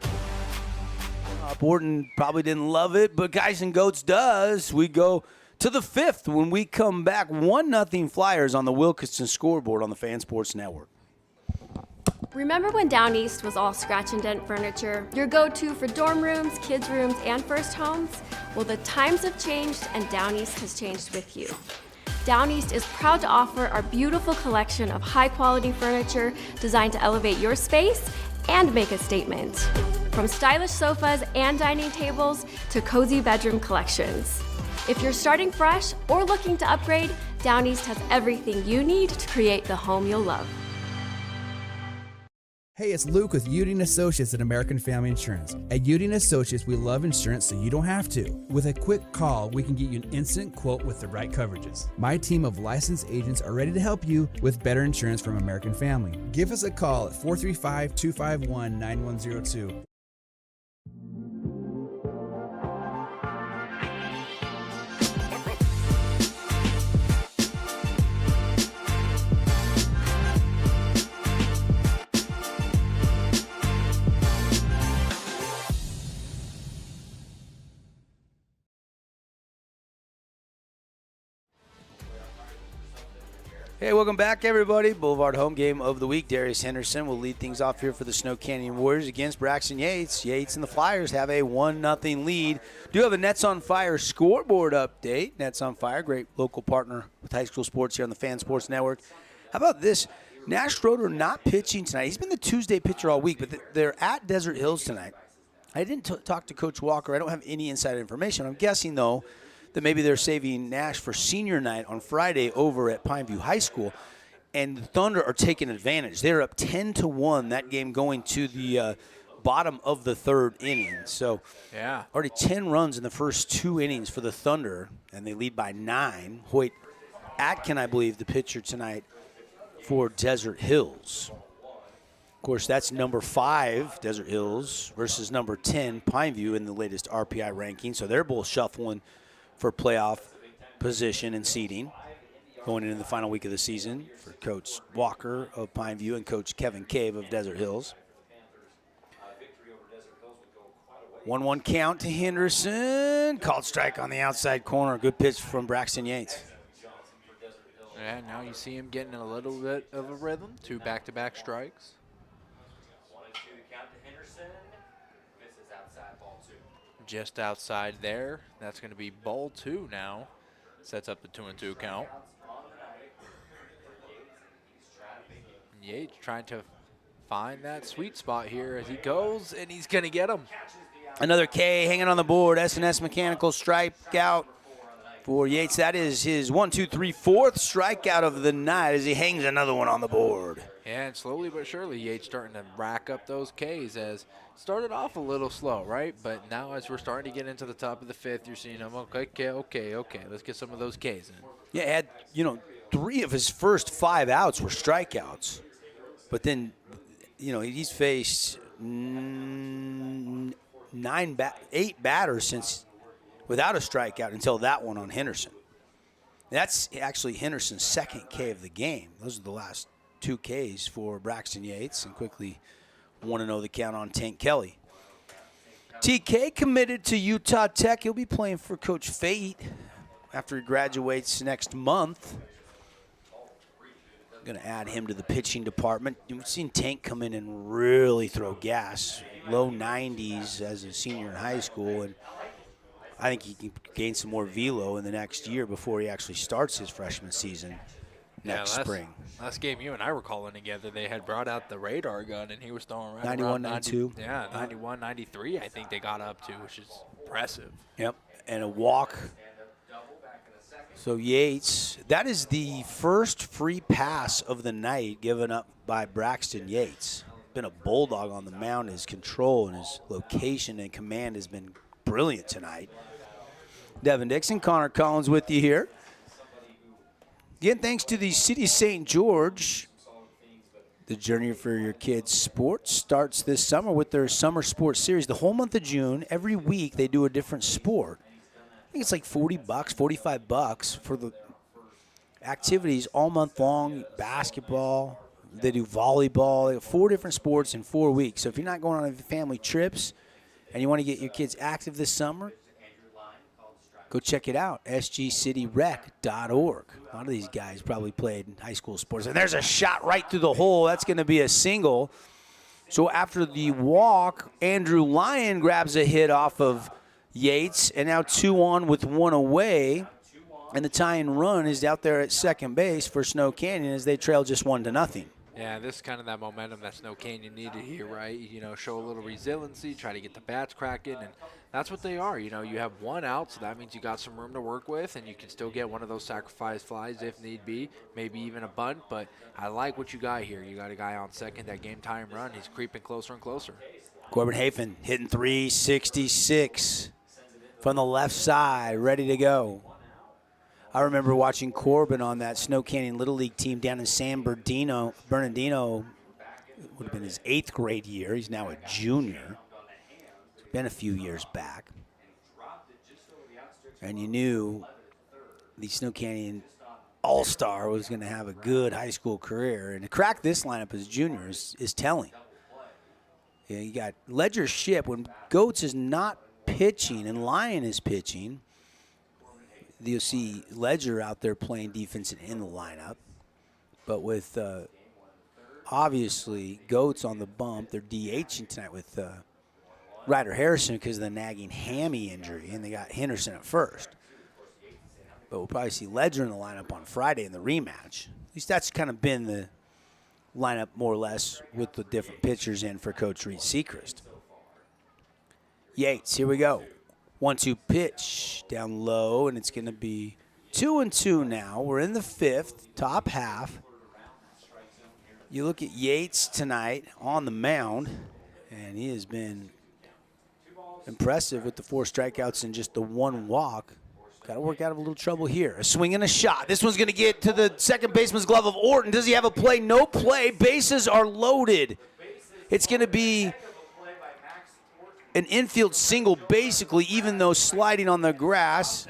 Orton probably didn't love it, but Guys and Goats does. We go to the 5th when we come back. 1-0 Flyers on the Wilkinson scoreboard on the Fan Sports Network. Remember when Down East was all scratch and dent furniture? Your go-to for dorm rooms, kids' rooms, and first homes? Well, the times have changed and Down East has changed with you. Down East is proud to offer our beautiful collection of high-quality furniture designed to elevate your space and make a statement. From stylish sofas and dining tables to cozy bedroom collections. If you're starting fresh or looking to upgrade, Down East has everything you need to create the home you'll love. Hey, it's Luke with Udine Associates at American Family Insurance. At Udine Associates, we love insurance so you don't have to. With a quick call, we can get you an instant quote with the right coverages. My team of licensed agents are ready to help you with better insurance from American Family. Give us a call at 435-251-9102. Hey, welcome back, everybody. Boulevard home game of the week. Darius Henderson will lead things off here for the Snow Canyon Warriors against Braxton Yates. Yates and the Flyers have a 1-0 lead. Do have a Nets on Fire scoreboard update. Nets on Fire, great local partner with high school sports here on the Fan Sports Network. How about this? Nash Schroeder not pitching tonight. He's been the Tuesday pitcher all week, but they're at Desert Hills tonight. I didn't talk to Coach Walker. I don't have any inside information. I'm guessing, though, that maybe they're saving Nash for senior night on Friday over at Pineview High School. And the Thunder are taking advantage. They're up 10-1, that game going to the bottom of the third inning. So yeah, already 10 runs in the first 2 innings for the Thunder, and they lead by 9. Hoyt Atkin, I believe, the pitcher tonight for Desert Hills. Of course, that's number 5, Desert Hills, versus number 10, Pineview, in the latest RPI ranking. So they're both shuffling for playoff position and seeding going into the final week of the season for Coach Walker of Pineview and Coach Kevin Cave of Desert Hills. 1-1 count to Henderson. Called strike on the outside corner. Good pitch from Braxton Yates. Yeah, now you see him getting a little bit of a rhythm. 2 back-to-back strikes. Just outside there. That's going to be ball 2 now. Sets up the 2-2 count. Yates trying to find that sweet spot here as he goes, and he's going to get him. Another K hanging on the board. S&S Mechanical strikeout for Yates. That is his 4th strikeout of the night as he hangs another one on the board. And slowly but surely, Yates starting to rack up those Ks as started off a little slow, right? But now as we're starting to get into the top of the 5th, you're seeing him, okay, let's get some of those Ks in. Yeah, had 3 of his first 5 outs were strikeouts. But then, he's faced 8 batters since without a strikeout until that one on Henderson. That's actually Henderson's 2nd K of the game. Those are the last 2 Ks for Braxton Yates, and quickly 1-0 the count on Tank Kelly. TK committed to Utah Tech. He'll be playing for Coach Fate after he graduates next month. Going to add him to the pitching department. You've seen Tank come in and really throw gas, low 90s as a senior in high school, and I think he can gain some more velo in the next year before he actually starts his freshman season next spring. Last game you and I were calling together, they had brought out the radar gun, and he was throwing around 91, 92. Yeah, 91, 93 I think they got up to, which is impressive. Yep, and a walk. So Yates, that is the first free pass of the night given up by Braxton Yates. Been a bulldog on the mound. His control and his location and command has been brilliant tonight. Devin Dixon, Connor Collins with you here. Again, thanks to the City of St. George. The journey for your kids' sports starts this summer with their Summer Sports Series. The whole month of June, every week they do a different sport. I think it's like $40, $45 for the activities all month long. Basketball, they do volleyball. They have 4 different sports in 4 weeks. So if you're not going on any family trips and you want to get your kids active this summer, go check it out, sgcityrec.org. A lot of these guys probably played high school sports. And there's a shot right through the hole. That's going to be a single. So after the walk, Andrew Lyon grabs a hit off of Yates, and now 2 on with 1 away. And the tying run is out there at second base for Snow Canyon as they trail just 1-0. Yeah, this is kind of that momentum that Snow Canyon needed here, right? You know, show a little resiliency, try to get the bats cracking, and that's what they are. You know, you have one out, so that means you got some room to work with, and you can still get one of those sacrifice flies if need be, maybe even a bunt. But I like what you got here. You got a guy on second, that game time run. He's creeping closer and closer. Corbin Hafen hitting 366 from the left side, ready to go. I remember watching Corbin on that Snow Canyon Little League team down in San Bernardino. It would have been his 8th grade year. He's now a junior. It's been a few years back. And you knew the Snow Canyon All-Star was going to have a good high school career. And to crack this lineup as junior is telling. Yeah, you got Ledger Ship. When Goats is not pitching and Lyon is pitching, you'll see Ledger out there playing defense and in the lineup. But with obviously Goats on the bump, they're DHing tonight with Ryder Harrison because of the nagging hammy injury, and they got Henderson at first. But we'll probably see Ledger in the lineup on Friday in the rematch. At least that's kind of been the lineup more or less with the different pitchers in for Coach Reed Seacrest. Yates, here we go. 1-2 pitch down low, and it's going to be 2-2 now. We're in the 5th, top half. You look at Yates tonight on the mound, and he has been impressive with the 4 strikeouts and just the 1 walk. Got to work out of a little trouble here. A swing and a shot. This one's going to get to the second baseman's glove of Orton. Does he have a play? No play. Bases are loaded. It's going to be an infield single, basically, even though sliding on the grass.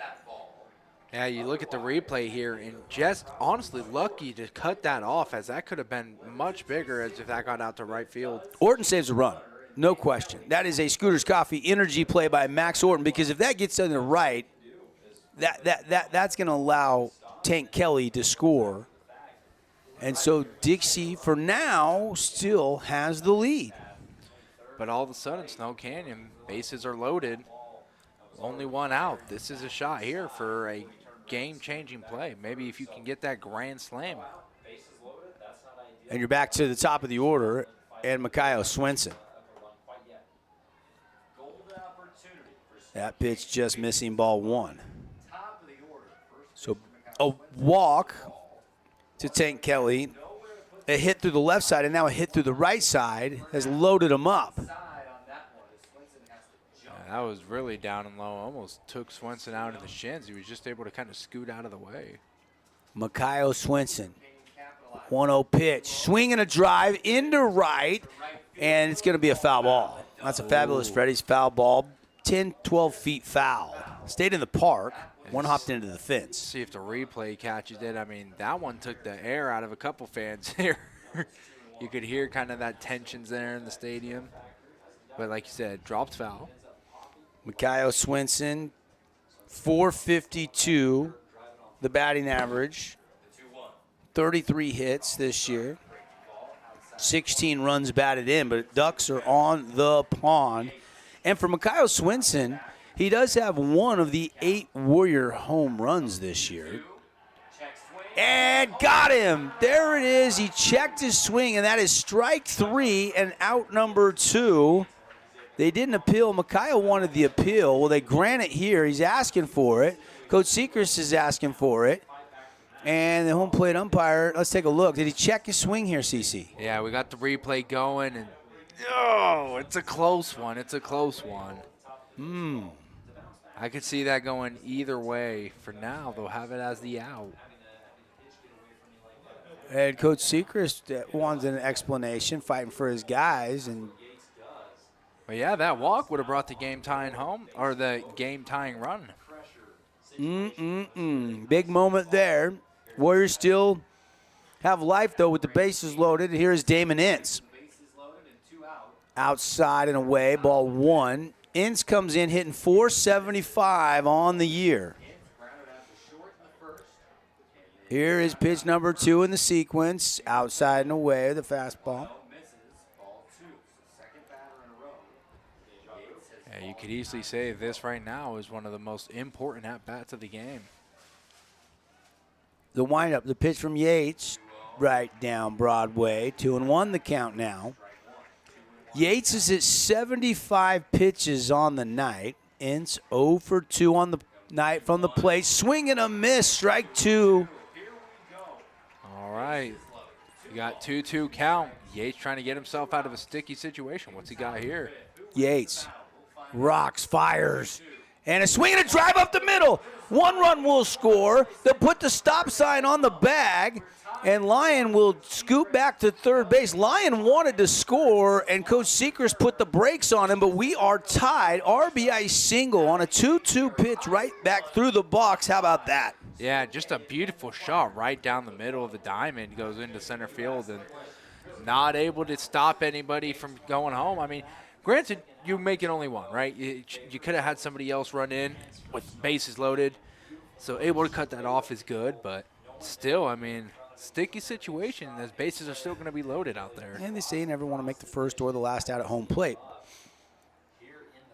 Yeah, you look at the replay here, and just honestly lucky to cut that off, as that could have been much bigger as if that got out to right field. Orton saves a run, no question. That is a Scooters Coffee energy play by Max Orton, because if that gets to the right, that's going to allow Tank Kelly to score. And so Dixie, for now, still has the lead. But all of a sudden, Snow Canyon, bases are loaded. Only 1 out. This is a shot here for a game-changing play. Maybe if you can get that grand slam. And you're back to the top of the order, and Mikaio Swenson. That pitch just missing ball 1. So a walk to Tank Kelly. A hit through the left side, and now a hit through the right side has loaded him up. That was really down and low. Almost took Swenson out in the shins. He was just able to kind of scoot out of the way. Mikaio Swenson, 1-0 pitch. Swing and a drive into right, and it's going to be a foul ball. That's a fabulous Freddie's foul ball. 10, 12 feet foul. Stayed in the park. One hopped into the fence. See if the replay catches it. I mean, that one took the air out of a couple fans here. You could hear kind of that tensions there in the stadium. But like you said, dropped foul. Mikaio Swenson, 452, the batting average. 33 hits this year. 16 runs batted in, but Ducks are on the pond. And for Mikaio Swenson, he does have one of the 8 Warrior home runs this year. And got him. There it is. He checked his swing, and that is strike 3 and out number 2. They didn't appeal. Mikaio wanted the appeal. Well, they grant it here. He's asking for it. Coach Seacrest is asking for it. And the home plate umpire, let's take a look. Did he check his swing here, CC? Yeah, we got the replay going, and oh, it's a close one. It's a close one. I could see that going either way. For now, they'll have it as the out. And Coach Seacrest wants an explanation, fighting for his guys. And well, yeah, that walk would have brought the game-tying home, or the game-tying run. Big moment there. Warriors still have life, though, with the bases loaded. Here's Damon Ince. Outside and away, ball 1. Ince comes in hitting .475 on the year. Here is pitch number 2 in the sequence. Outside and away, the fastball. Yeah, you could easily say this right now is one of the most important at-bats of the game. The windup, the pitch from Yates. right down Broadway. 2-1 the count now. Yates is at 75 pitches on the night. Ince 0 for 2 on the night from the plate. Swing and a miss, strike 2. All right. You got 2-2 count. Yates trying to get himself out of a sticky situation. What's he got here? Yates rocks, fires, and a swing and a drive up the middle. 1 run will score. They'll put the stop sign on the bag, and Lyon will scoot back to third base. Lyon wanted to score, and Coach Seacrest put the brakes on him, but we are tied. RBI single on a 2-2 pitch right back through the box. How about that? Yeah, just a beautiful shot right down the middle of the diamond. Goes into center field and not able to stop anybody from going home. I mean, granted, you're making only one, right? You could have had somebody else run in with bases loaded. So able to cut that off is good, but still, I mean, sticky situation. Those bases are still going to be loaded out there. And they say you never want to make the first or the last out at home plate.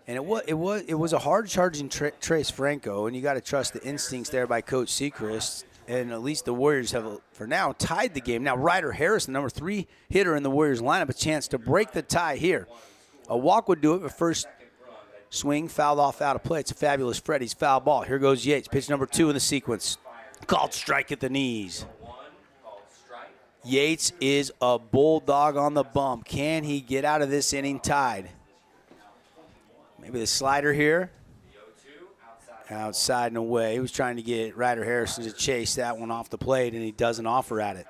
And it was a hard-charging Trace Franco, and you got to trust the instincts there by Coach Seacrest. And at least the Warriors have, for now, tied the game. Now Ryder Harris, the number 3 hitter in the Warriors lineup, a chance to break the tie here. A walk would do it, but first swing fouled off out of play. It's a fabulous Freddie's foul ball. Here goes Yates, pitch number 2 in the sequence. Called strike at the knees. Yates is a bulldog on the bump. Can he get out of this inning tied? Maybe the slider here. Outside and away. He was trying to get Ryder Harrison to chase that one off the plate, and he doesn't offer at it.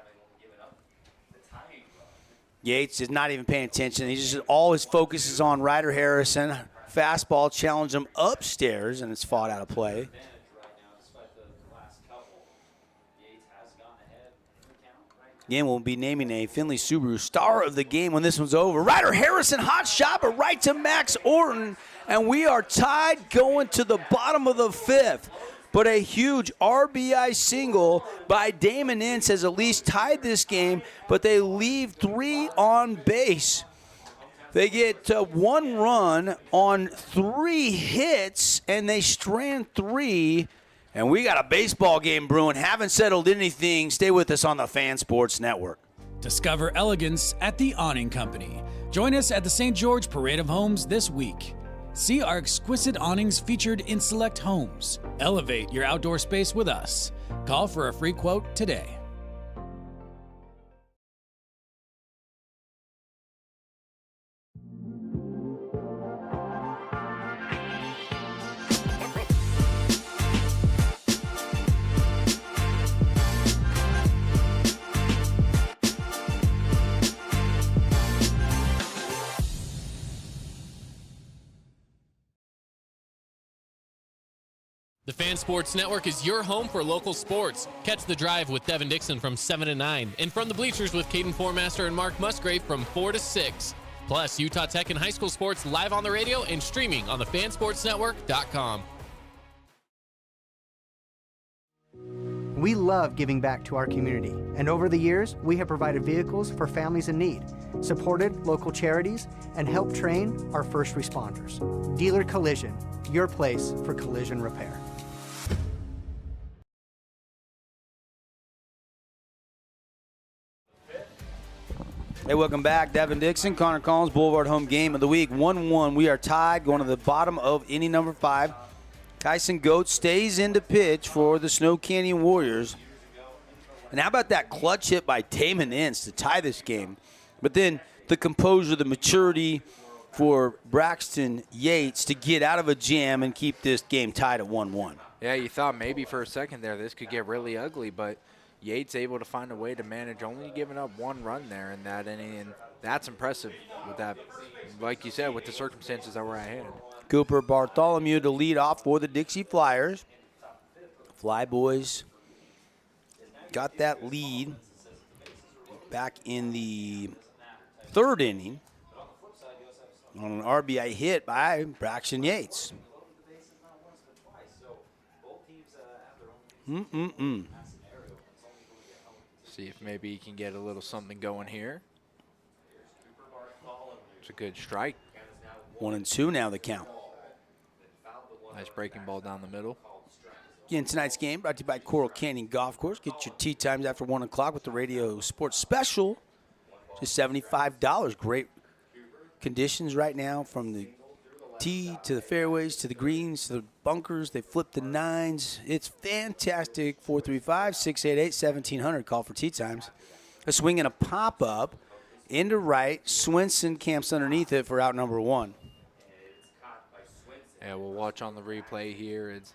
Yates is not even paying attention. He's just all his focus is on Ryder Harrison. Fastball challenged him upstairs, and it's fought out of play. Again, we'll be naming a Findlay Subaru star of the game when this one's over. Ryder Harrison, hot shot, but right to Max Orton, and we are tied going to the bottom of the 5th. But a huge RBI single by Damon Ince has at least tied this game, but they leave 3 on base. They get 1 run on 3 hits, and they strand 3. And we got a baseball game brewing. Haven't settled anything. Stay with us on the Fan Sports Network. Discover elegance at the Awning Company. Join us at the St. George Parade of Homes this week. See our exquisite awnings featured in select homes. Elevate your outdoor space with us. Call for a free quote today. The Fan Sports Network is your home for local sports. Catch The Drive with Devin Dixon from 7 to 9, and From the Bleachers with Caden Formaster and Mark Musgrave from 4 to 6. Plus, Utah Tech and high school sports live on the radio and streaming on the fansportsnetwork.com. We love giving back to our community, and over the years, we have provided vehicles for families in need, supported local charities, and helped train our first responders. Dealer Collision, your place for collision repair. Hey, welcome back. Devin Dixon, Connor Collins, Boulevard Home Game of the Week. 1-1. We are tied going to the bottom of inning number 5. Tyson Goetz stays in to pitch for the Snow Canyon Warriors. And how about that clutch hit by Damon Ince to tie this game? But then the composure, the maturity for Braxton Yates to get out of a jam and keep this game tied at 1-1. Yeah, you thought maybe for a second there this could get really ugly, but Yates able to find a way to manage only giving up 1 run there in that inning, and that's impressive with that, like you said, with the circumstances that were at hand. Cooper Bartholomew to lead off for the Dixie Flyers. Fly Boys got that lead back in the 3rd inning on an RBI hit by Braxton Yates. See if maybe he can get a little something going here. It's a good strike. 1-2 now the count. Nice breaking ball down the middle. Again, tonight's game brought to you by Coral Canyon Golf Course. Get your tee times after 1 o'clock with the radio sports special. Just $75. Great conditions right now from the tee to the fairways to the greens to the bunkers. They flip the nines. It's fantastic. 435-688-1700. Call for tee times. A swing and a pop-up into right. Swenson camps underneath it for out number 1. Yeah, we'll watch on the replay here. It's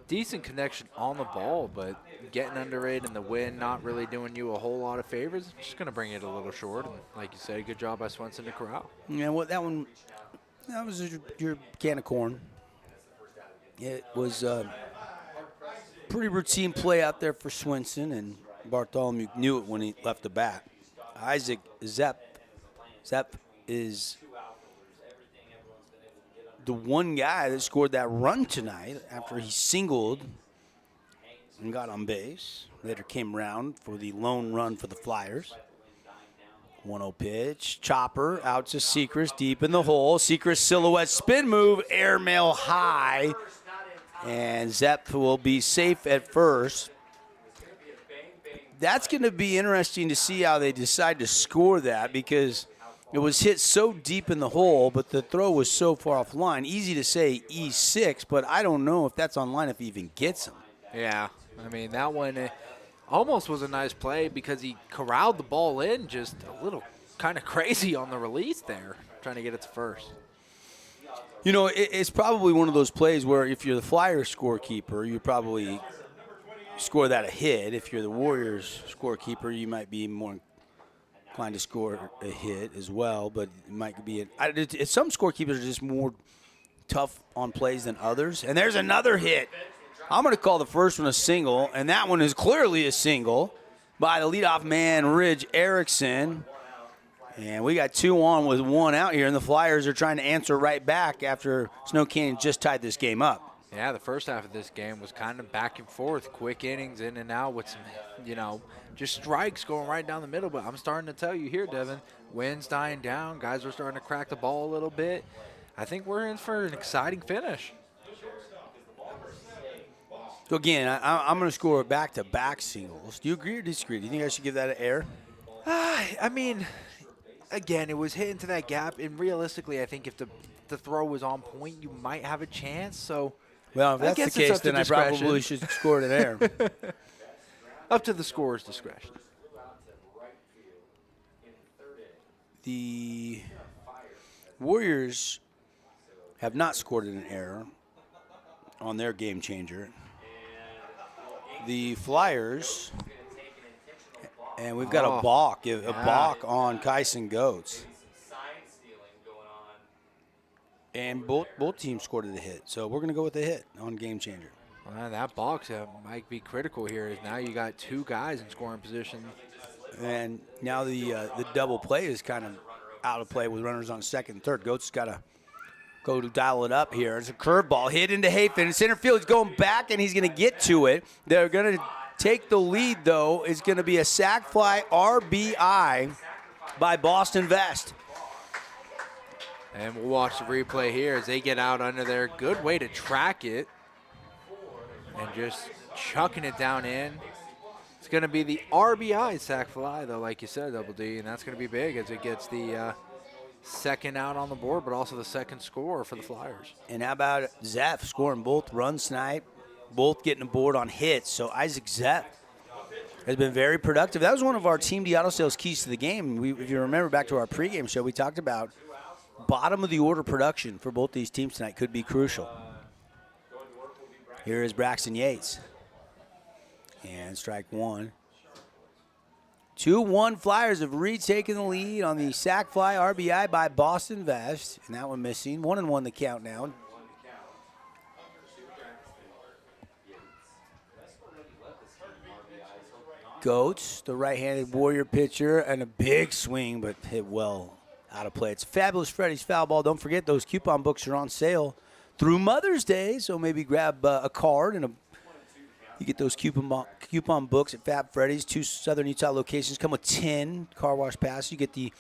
decent connection on the ball, but getting under it and the wind not really doing you a whole lot of favors. Just going to bring it a little short. And like you said, good job by Swenson to corral. Yeah, well, that was your can of corn. It was pretty routine play out there for Swenson, and Bartholomew knew it when he left the bat. Isaac Zepp is the one guy that scored that run tonight after he singled and got on base. Later came around for the lone run for the Flyers. 1-0 pitch. Chopper out to Sechrist deep in the hole. Sechrist silhouette spin move, airmail high. And Zepp will be safe at first. That's going to be interesting to see how they decide to score that, because it was hit so deep in the hole, but the throw was so far off line. Easy to say E6, but I don't know if that's on line if he even gets him. Yeah, I mean, that one almost was a nice play because he corralled the ball in just a little kind of crazy on the release there, trying to get it to first. You know, it's probably one of those plays where if you're the Flyers scorekeeper, you probably score that a hit. If you're the Warriors scorekeeper, you might be more inclined to score a hit as well, but it might be some scorekeepers are just more tough on plays than others. And there's another hit. I'm going to call the first one a single, and that one is clearly a single by the leadoff man, Ridge Erickson. And we got 2 on with 1 out here, and the Flyers are trying to answer right back after Snow Canyon just tied this game up. Yeah, the first half of this game was kind of back and forth, quick innings in and out with some, just strikes going right down the middle. But I'm starting to tell you here, Devin, wind's dying down. Guys are starting to crack the ball a little bit. I think we're in for an exciting finish. So, again, I'm going to score back-to-back singles. Do you agree or disagree? Do you think I should give that an air? I mean, again, it was hit into that gap. And realistically, I think if the throw was on point, you might have a chance. So, well, if that's the case, then I probably should score it an air. Up to the scorer's discretion. The Warriors have not scored an error on their game changer. The Flyers, and we've got a balk on Kyson Goetz. And both teams scored a hit, so we're going to go with a hit on game changer. Well, that box might be critical here. Is now you got 2 guys in scoring position. And now the double play is kind of out of play with runners on second and third. Goetz has got to go to dial it up here. It's a curveball hit into Hayfen. In center field, he's going back, and he's going to get to it. They're going to take the lead, though. It's going to be a sac fly RBI by Boston Vest. And we'll watch the replay here as they get out under there. Good way to track it. And just chucking it down in. It's going to be the RBI sac fly, though, like you said, Double D. And that's going to be big as it gets the second out on the board, but also the second score for the Flyers. And how about Zepp scoring both runs tonight, both getting aboard on hits. So Isaac Zepp has been very productive. That was one of our Team D auto sales keys to the game. If you remember back to our pregame show, we talked about bottom of the order production for both these teams tonight could be crucial. Here is Braxton Yates. And strike 1. 2-1 Flyers have retaken the lead on the sac fly RBI by Boston Vest. And that one missing. 1-1 the count now. Goetz, the right-handed Warrior pitcher, and a big swing, but hit well out of play. It's Fabulous Freddy's Foul Ball. Don't forget, those coupon books are on sale through Mother's Day, so maybe grab a card and you get those coupon books at Fab Freddy's. 2 Southern Utah locations come with 10 car wash passes. You get the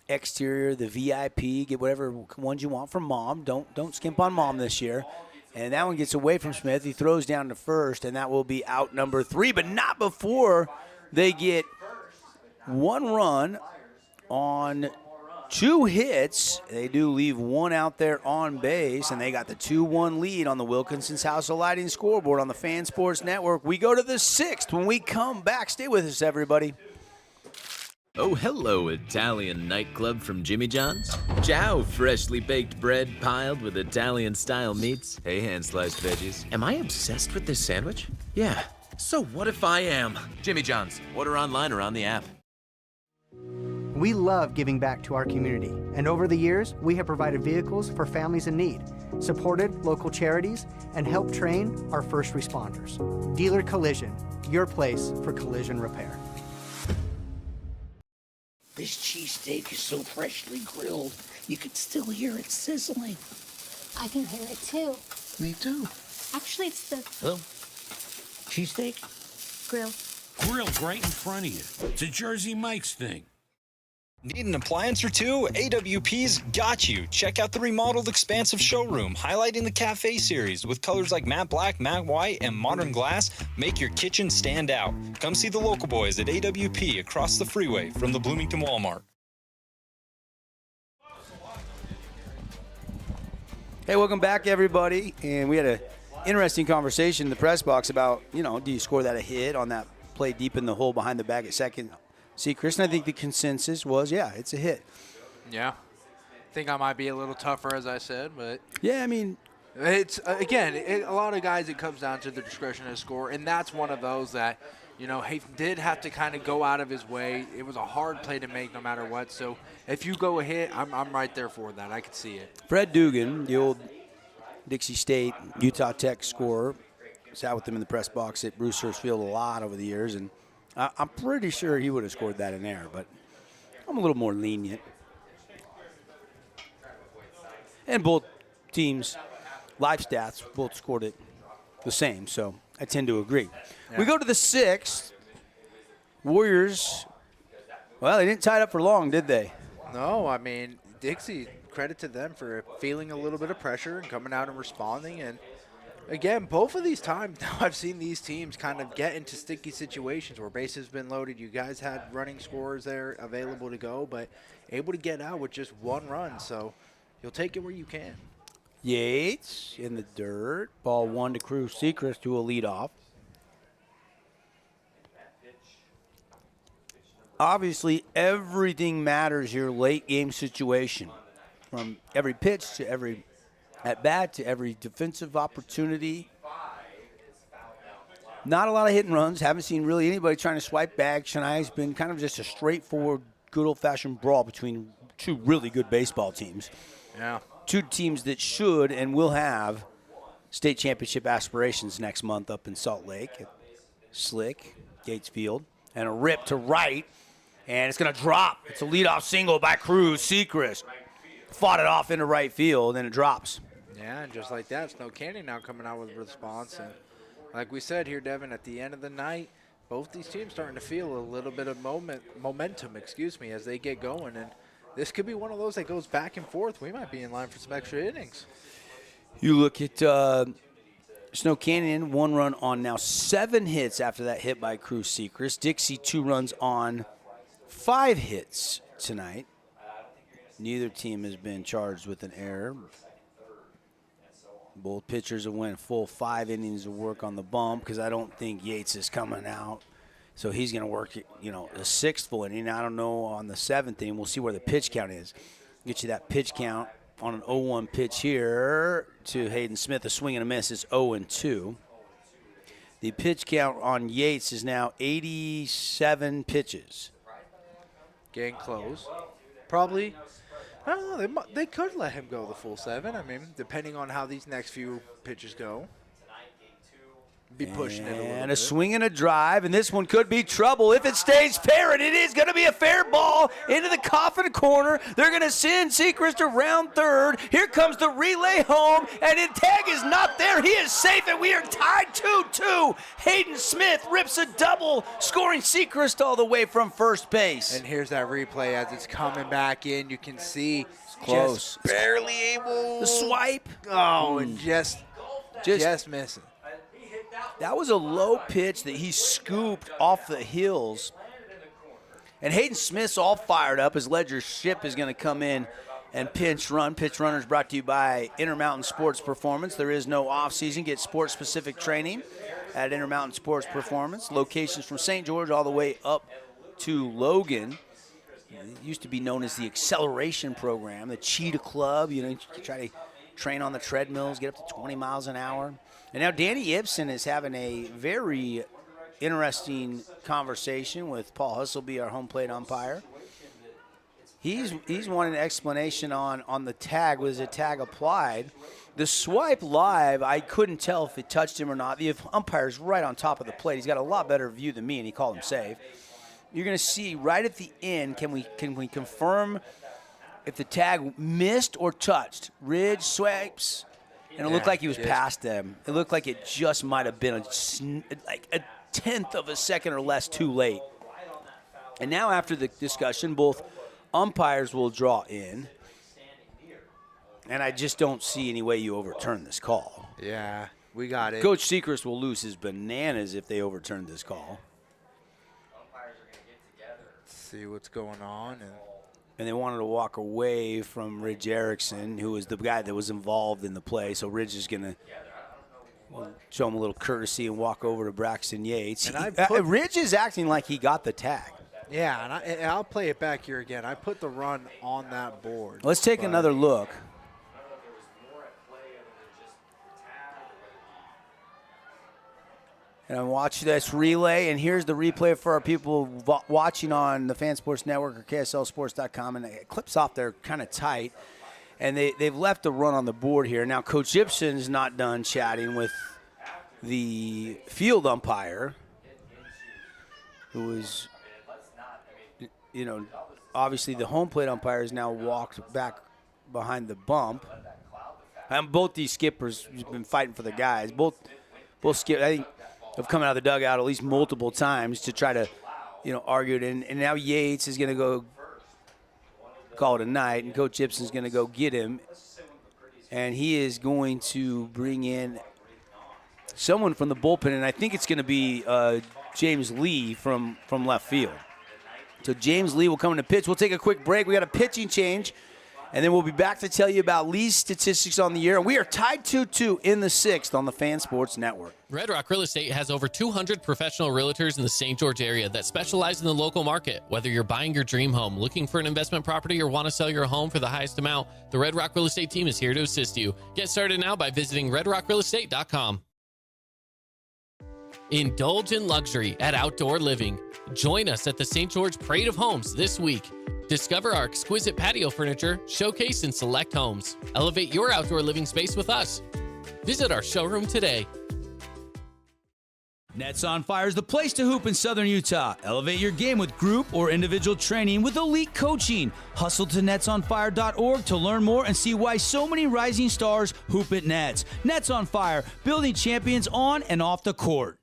exterior, the VIP, get whatever ones you want from Mom. Don't skimp on Mom this year. And that one gets away from Smith. He throws down to first, and that will be out number 3, but not before they get 1 run on 2 hits. They do leave 1 out there on base, and they got the 2-1 lead on the Wilkinson's House of Lighting scoreboard on the Fan Sports Network. We go to the 6th when we come back. Stay with us, everybody. Oh, hello, Italian nightclub from Jimmy John's. Ciao, freshly baked bread piled with Italian-style meats. Hey, hand-sliced veggies. Am I obsessed with this sandwich? Yeah. So what if I am? Jimmy John's. Order online or on the app. We love giving back to our community, and over the years, we have provided vehicles for families in need, supported local charities, and helped train our first responders. Dealer Collision, your place for collision repair. This cheesesteak is so freshly grilled, you can still hear it sizzling. I can hear it too. Me too. Actually, it's the Hello? Cheesesteak? grill. Grilled right in front of you. It's a Jersey Mike's thing. Need an appliance or two? AWP's got you. Check out the remodeled expansive showroom, highlighting the cafe series with colors like matte black, matte white, and modern glass. Make your kitchen stand out. Come see the local boys at AWP across the freeway from the Bloomington Walmart. Hey, welcome back, everybody. And we had an interesting conversation in the press box about, do you score that a hit on that play deep in the hole behind the bag at second? Seacrest, and I think the consensus was, yeah, it's a hit. Yeah. I think I might be a little tougher, as I said, but. Yeah, I mean. It's, again, a lot of guys, it comes down to the discretion of the score, and that's one of those that, he did have to kind of go out of his way. It was a hard play to make no matter what, so if you go a hit, I'm right there for that. I could see it. Fred Dugan, the old Dixie State, Utah Tech scorer, sat with them in the press box at Bruce Hurst Field a lot over the years, and I'm pretty sure he would have scored that in there, but I'm a little more lenient. And both teams, live stats, both scored it the same, so I tend to agree. Yeah. We go to the 6th. Warriors, well, they didn't tie it up for long, did they? No, I mean, Dixie, credit to them for feeling a little bit of pressure and coming out and responding, and again, both of these times now I've seen these teams kind of get into sticky situations where bases have been loaded. You guys had running scorers there available to go, but able to get out with just 1 run. So you'll take it where you can. Yates in the dirt. Ball 1 to Cruz Seacrest to a leadoff. Obviously, everything matters here, late game situation. From every pitch to every at bat to every defensive opportunity. Not a lot of hit and runs. Haven't seen really anybody trying to swipe back. Tonight's been kind of just a straightforward, good old-fashioned brawl between 2 really good baseball teams. Yeah. 2 teams that should and will have state championship aspirations next month up in Salt Lake. Slick, Gates Field, and a rip to right, and it's going to drop. It's a leadoff single by Cruz Seacrest. Fought it off into right field, and it drops. Yeah, and just like that, Snow Canyon now coming out with a response. And like we said here, Devin, at the end of the night, both these teams starting to feel a little bit of momentum, as they get going. And this could be one of those that goes back and forth. We might be in line for some extra innings. You look at Snow Canyon, 1 run on now 7 hits after that hit by Cruz Seacrest. Dixie, 2 runs on 5 hits tonight. Neither team has been charged with an error. Both pitchers have went full 5 innings of work on the bump because I don't think Yates is coming out. So he's going to work, the 6th full inning. I don't know on the 7th inning. We'll see where the pitch count is. Get you that pitch count on an 0-1 pitch here to Hayden Smith. A swing and a miss is 0-2. The pitch count on Yates is now 87 pitches. Getting close. Probably. I don't know. They could let him go the full 7. I mean, depending on how these next few pitches go. Be pushing it a little bit. And a swing and a drive, and this one could be trouble if it stays fair, and it is going to be a fair ball into the coffin corner. They're going to send Seacrest around third. Here comes the relay home, and tag is not there. He is safe, and we are tied 2-2. Hayden Smith rips a double, scoring Seacrest all the way from first base. And here's that replay as it's coming back in. You can see close. Just barely able. The swipe. Oh, and just Just missing. That was a low pitch that he scooped off the hills. And Hayden Smith's all fired up as Ledger Ship is going to come in and pinch run. Pitch runners brought to you by Intermountain Sports Performance. There is no off-season. Get sports-specific training at Intermountain Sports Performance. Locations from St. George all the way up to Logan. It used to be known as the Acceleration Program, the Cheetah Club. You try to train on the treadmills, get up to 20 miles an hour. And now Danny Ibsen is having a very interesting conversation with Paul Husselby, our home plate umpire. He's wanting an explanation on the tag. Was a tag applied? The swipe live, I couldn't tell if it touched him or not. The umpire's right on top of the plate. He's got a lot better view than me, and he called him safe. You're going to see right at the end, can we confirm if the tag missed or touched? Ridge swipes, and it looked like he was past them. It looked like it just might have been like a tenth of a second or less too late. And now after the discussion, both umpires will draw in, and I just don't see any way you overturn this call. Yeah, we got it. Coach Sechrist will lose his bananas if they overturn this call. See what's going on. And they wanted to walk away from Ridge Erickson, who was the guy that was involved in the play. So Ridge is going to show him a little courtesy and walk over to Braxton Yates. Ridge is acting like he got the tag. Yeah, and I'll play it back here again. I put the run on that board. Let's take another look. And I watch this relay, and here's the replay for our people watching on the Fan Sports Network or KSLSports.com, and it clips off there kind of tight, and they've left a run on the board here. Now, Coach Gibson's not done chatting with the field umpire, who is, obviously the home plate umpire has now walked back behind the bump. And both these skippers have been fighting for the guys. Both skip, I think, have come out of the dugout at least multiple times to try to, argue it. And now Yates is going to go call it a night, and Coach Gibson's going to go get him. And he is going to bring in someone from the bullpen, and I think it's going to be James Lee from left field. So James Lee will come in to pitch. We'll take a quick break. We got a pitching change, and then we'll be back to tell you about Lee's statistics on the year. And we are tied 2-2 in the sixth on the Fan Sports Network. Red Rock Real Estate has over 200 professional realtors in the St. George area that specialize in the local market. Whether you're buying your dream home, looking for an investment property, or want to sell your home for the highest amount, the Red Rock Real Estate team is here to assist you. Get started now by visiting redrockrealestate.com. Indulge in luxury at Outdoor Living. Join us at the St. George Parade of Homes this week. Discover our exquisite patio furniture showcased in select homes. Elevate your outdoor living space with us. Visit our showroom today. Nets on Fire is the place to hoop in Southern Utah. Elevate your game with group or individual training with elite coaching. Hustle to netsonfire.org to learn more and see why so many rising stars hoop at Nets. Nets on Fire, building champions on and off the court.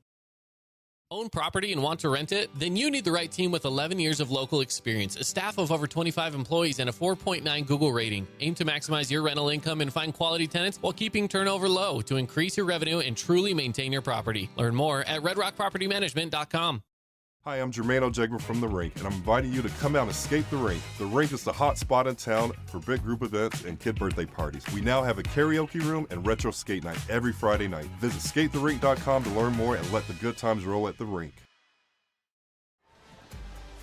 Own property and want to rent it? Then you need the right team with 11 years of local experience, a staff of over 25 employees, and a 4.9 Google rating. Aim to maximize your rental income and find quality tenants while keeping turnover low to increase your revenue and truly maintain your property. Learn more at redrockpropertymanagement.com. Hi, I'm Jermaine O'Jegman from The Rink, and I'm inviting you to come out and escape The Rink. The Rink is the hot spot in town for big group events and kid birthday parties. We now have a karaoke room and retro skate night every Friday night. Visit skatetherink.com to learn more and let the good times roll at The Rink.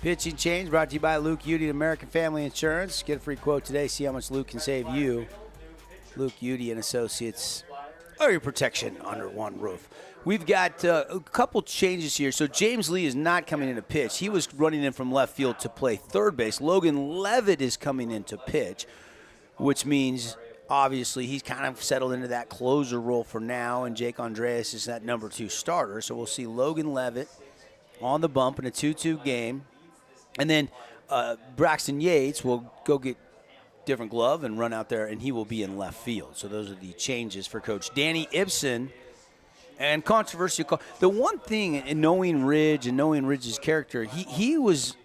Pitching change brought to you by Luke Udy, American Family Insurance. Get a free quote today. See how much Luke can save you. Luke Udy and Associates. Area protection under one roof. We've got a couple changes here. So James Lee is not coming in to pitch. He was running in from left field to play third base. Logan Levitt is coming in to pitch, which means obviously he's kind of settled into that closer role for now, and Jake Andreas is that number 2 starter. So we'll see Logan Levitt on the bump in a 2-2 game. And then Braxton Yates will go get different glove and run out there, and he will be in left field. So those are the changes for Coach Danny Ibsen. And controversial call. The one thing in knowing Ridge and knowing Ridge's character, he was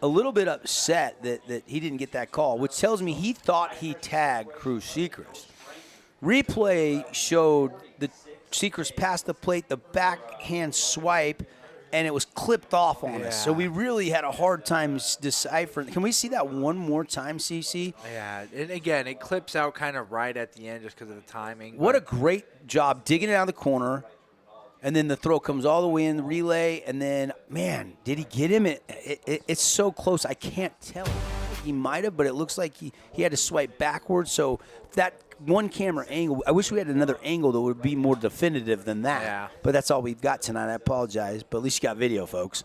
a little bit upset that he didn't get that call, which tells me he thought he tagged Cruz Sechrist. Replay showed the Seacrest passed the plate, the backhand swipe, and it was clipped off on us. So we really had a hard time deciphering. Can we see that one more time, CC? Yeah, and again, it clips out kind of right at the end just because of the timing. What a great job digging it out of the corner, and then the throw comes all the way in the relay, and then, man, did he get him? It's so close, I can't tell. He might have, but it looks like he had to swipe backwards. So that one camera angle, I wish we had another angle that would be more definitive than that. Yeah. But that's all we've got tonight. I apologize, but at least you got video, folks.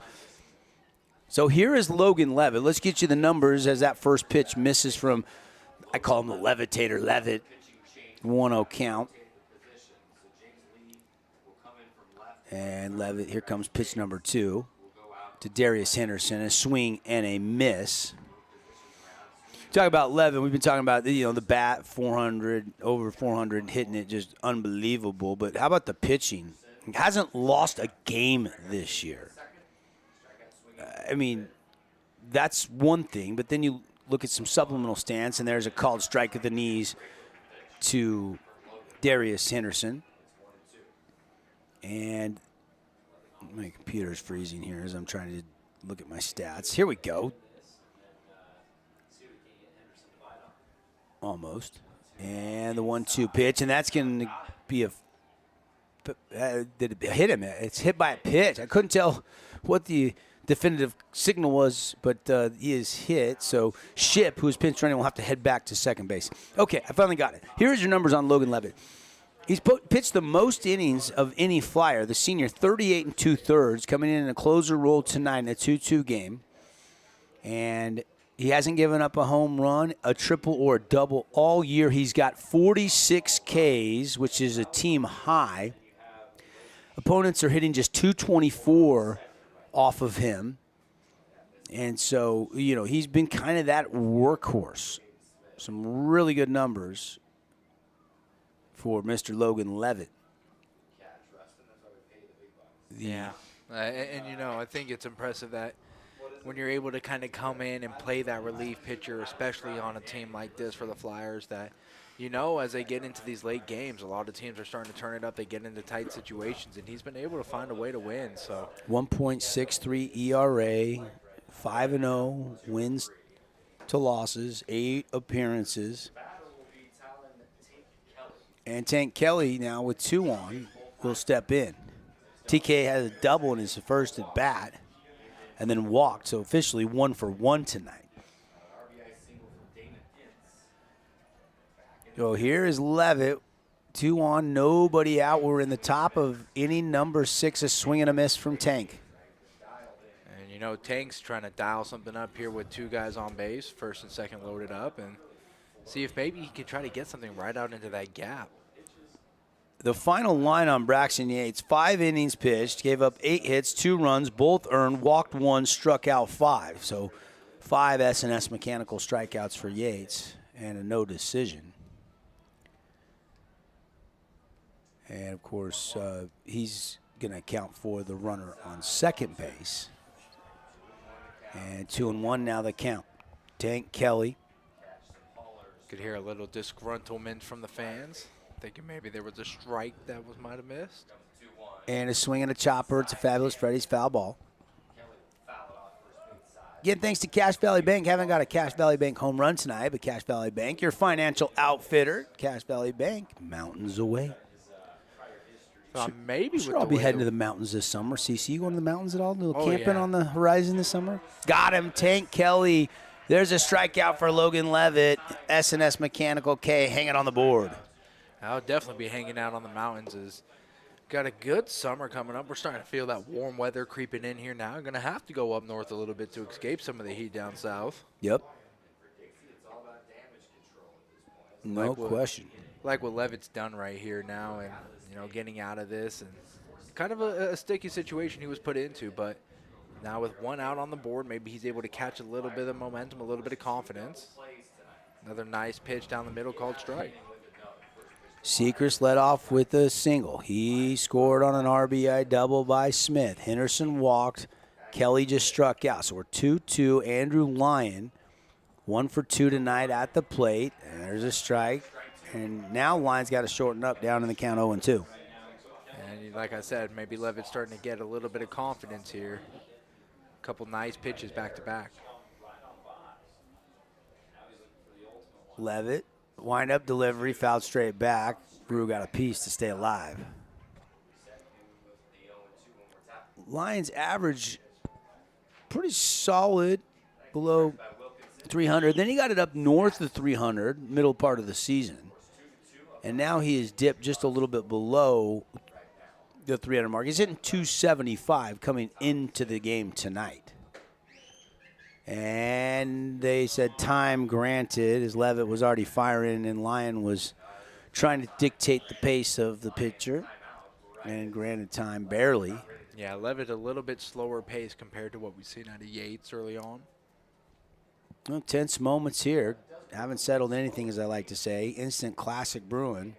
So here is Logan Levitt. Let's get you the numbers as that first pitch misses from, I call him the Levitator Levitt, 1-0 count. And Levitt, here comes pitch number 2 to Darius Henderson, a swing and a miss. Talk about Levitt. We've been talking about the bat, 400, over 400, hitting it just unbelievable. But how about the pitching? He hasn't lost a game this year. I mean, that's one thing. But then you look at some supplemental stats, and there's a called strike at the knees to Darius Henderson. And my computer's freezing here as I'm trying to look at my stats. Here we go. Almost. And the 1-2 pitch, and that's going to be did it hit him? It's hit by a pitch. I couldn't tell what the definitive signal was, but he is hit. So Ship, who's pinch running, will have to head back to second base. Okay, I finally got it. Here's your numbers on Logan Levitt. He's pitched the most innings of any Flyer, the senior, 38 2/3, coming in a closer role tonight in a 2-2 game. And he hasn't given up a home run, a triple, or a double all year. He's got 46 Ks, which is a team high. Opponents are hitting just 224 off of him. And so, he's been kind of that workhorse. Some really good numbers for Mr. Logan Levitt. Yeah. And I think it's impressive that when you're able to kind of come in and play that relief pitcher, especially on a team like this for the Flyers, that, as they get into these late games, a lot of teams are starting to turn it up. They get into tight situations, and he's been able to find a way to win. So 1.63 ERA, 5-0 wins to losses, 8 appearances. And Tank Kelly now with 2 on will step in. TK has a double in his first at bat and then walked, so officially 1 for 1 tonight. So here is Levitt, 2 on, nobody out. We're in the top of inning number 6, a swing and a miss from Tank. And Tank's trying to dial something up here with 2 guys on base, first and second loaded up, and see if maybe he can try to get something right out into that gap. The final line on Braxton Yates, 5 innings pitched, gave up 8 hits, 2 runs, both earned, walked 1, struck out 5. So 5 S&S mechanical strikeouts for Yates and a no decision. And, of course, he's going to account for the runner on second base. And 2-1 now the count. Tank Kelly. Could hear a little disgruntlement from the fans, thinking maybe there was a strike that might have missed. And a swing and a chopper. It's a fabulous Freddy's foul ball. Again, thanks to Cache Valley Bank. Haven't got a Cache Valley Bank home run tonight, but Cache Valley Bank, your financial outfitter. Cache Valley Bank, mountains away. Maybe I'll be heading to the mountains this summer. CC, you going to the mountains at all? A little camping on the horizon this summer? Got him, Tank Kelly. There's a strikeout for Logan Levitt. S&S Mechanical K hanging on the board. I'll definitely be hanging out on the mountains. Got a good summer coming up. We're starting to feel that warm weather creeping in here now. I'm going to have to go up north a little bit to escape some of the heat down south. Yep. No question. Like what Levitt's done right here now, and getting out of this, and kind of a sticky situation he was put into, but now with 1 out on the board, maybe he's able to catch a little bit of momentum, a little bit of confidence. Another nice pitch down the middle called strike. Seacrest led off with a single. He scored on an RBI double by Smith. Henderson walked. Kelly just struck out. So we're 2-2. Andrew Lyon, 1 for 2 tonight at the plate. And there's a strike. And now Lyon's got to shorten up down in the count 0-2. like I said, maybe Levitt's starting to get a little bit of confidence here. A couple nice pitches back to back. Levitt, wind-up delivery, fouled straight back. Brew got a piece to stay alive. Lions average pretty solid, below 300. Then he got it up north of 300, middle part of the season. And now he has dipped just a little bit below the 300 mark. He's hitting 275 coming into the game tonight. And they said time granted, as Levitt was already firing and Lyon was trying to dictate the pace of the pitcher. And granted time barely. Yeah, Levitt a little bit slower pace compared to what we've seen out of Yates early on. Well, tense moments here. Haven't settled anything, as I like to say. Instant classic Bruin.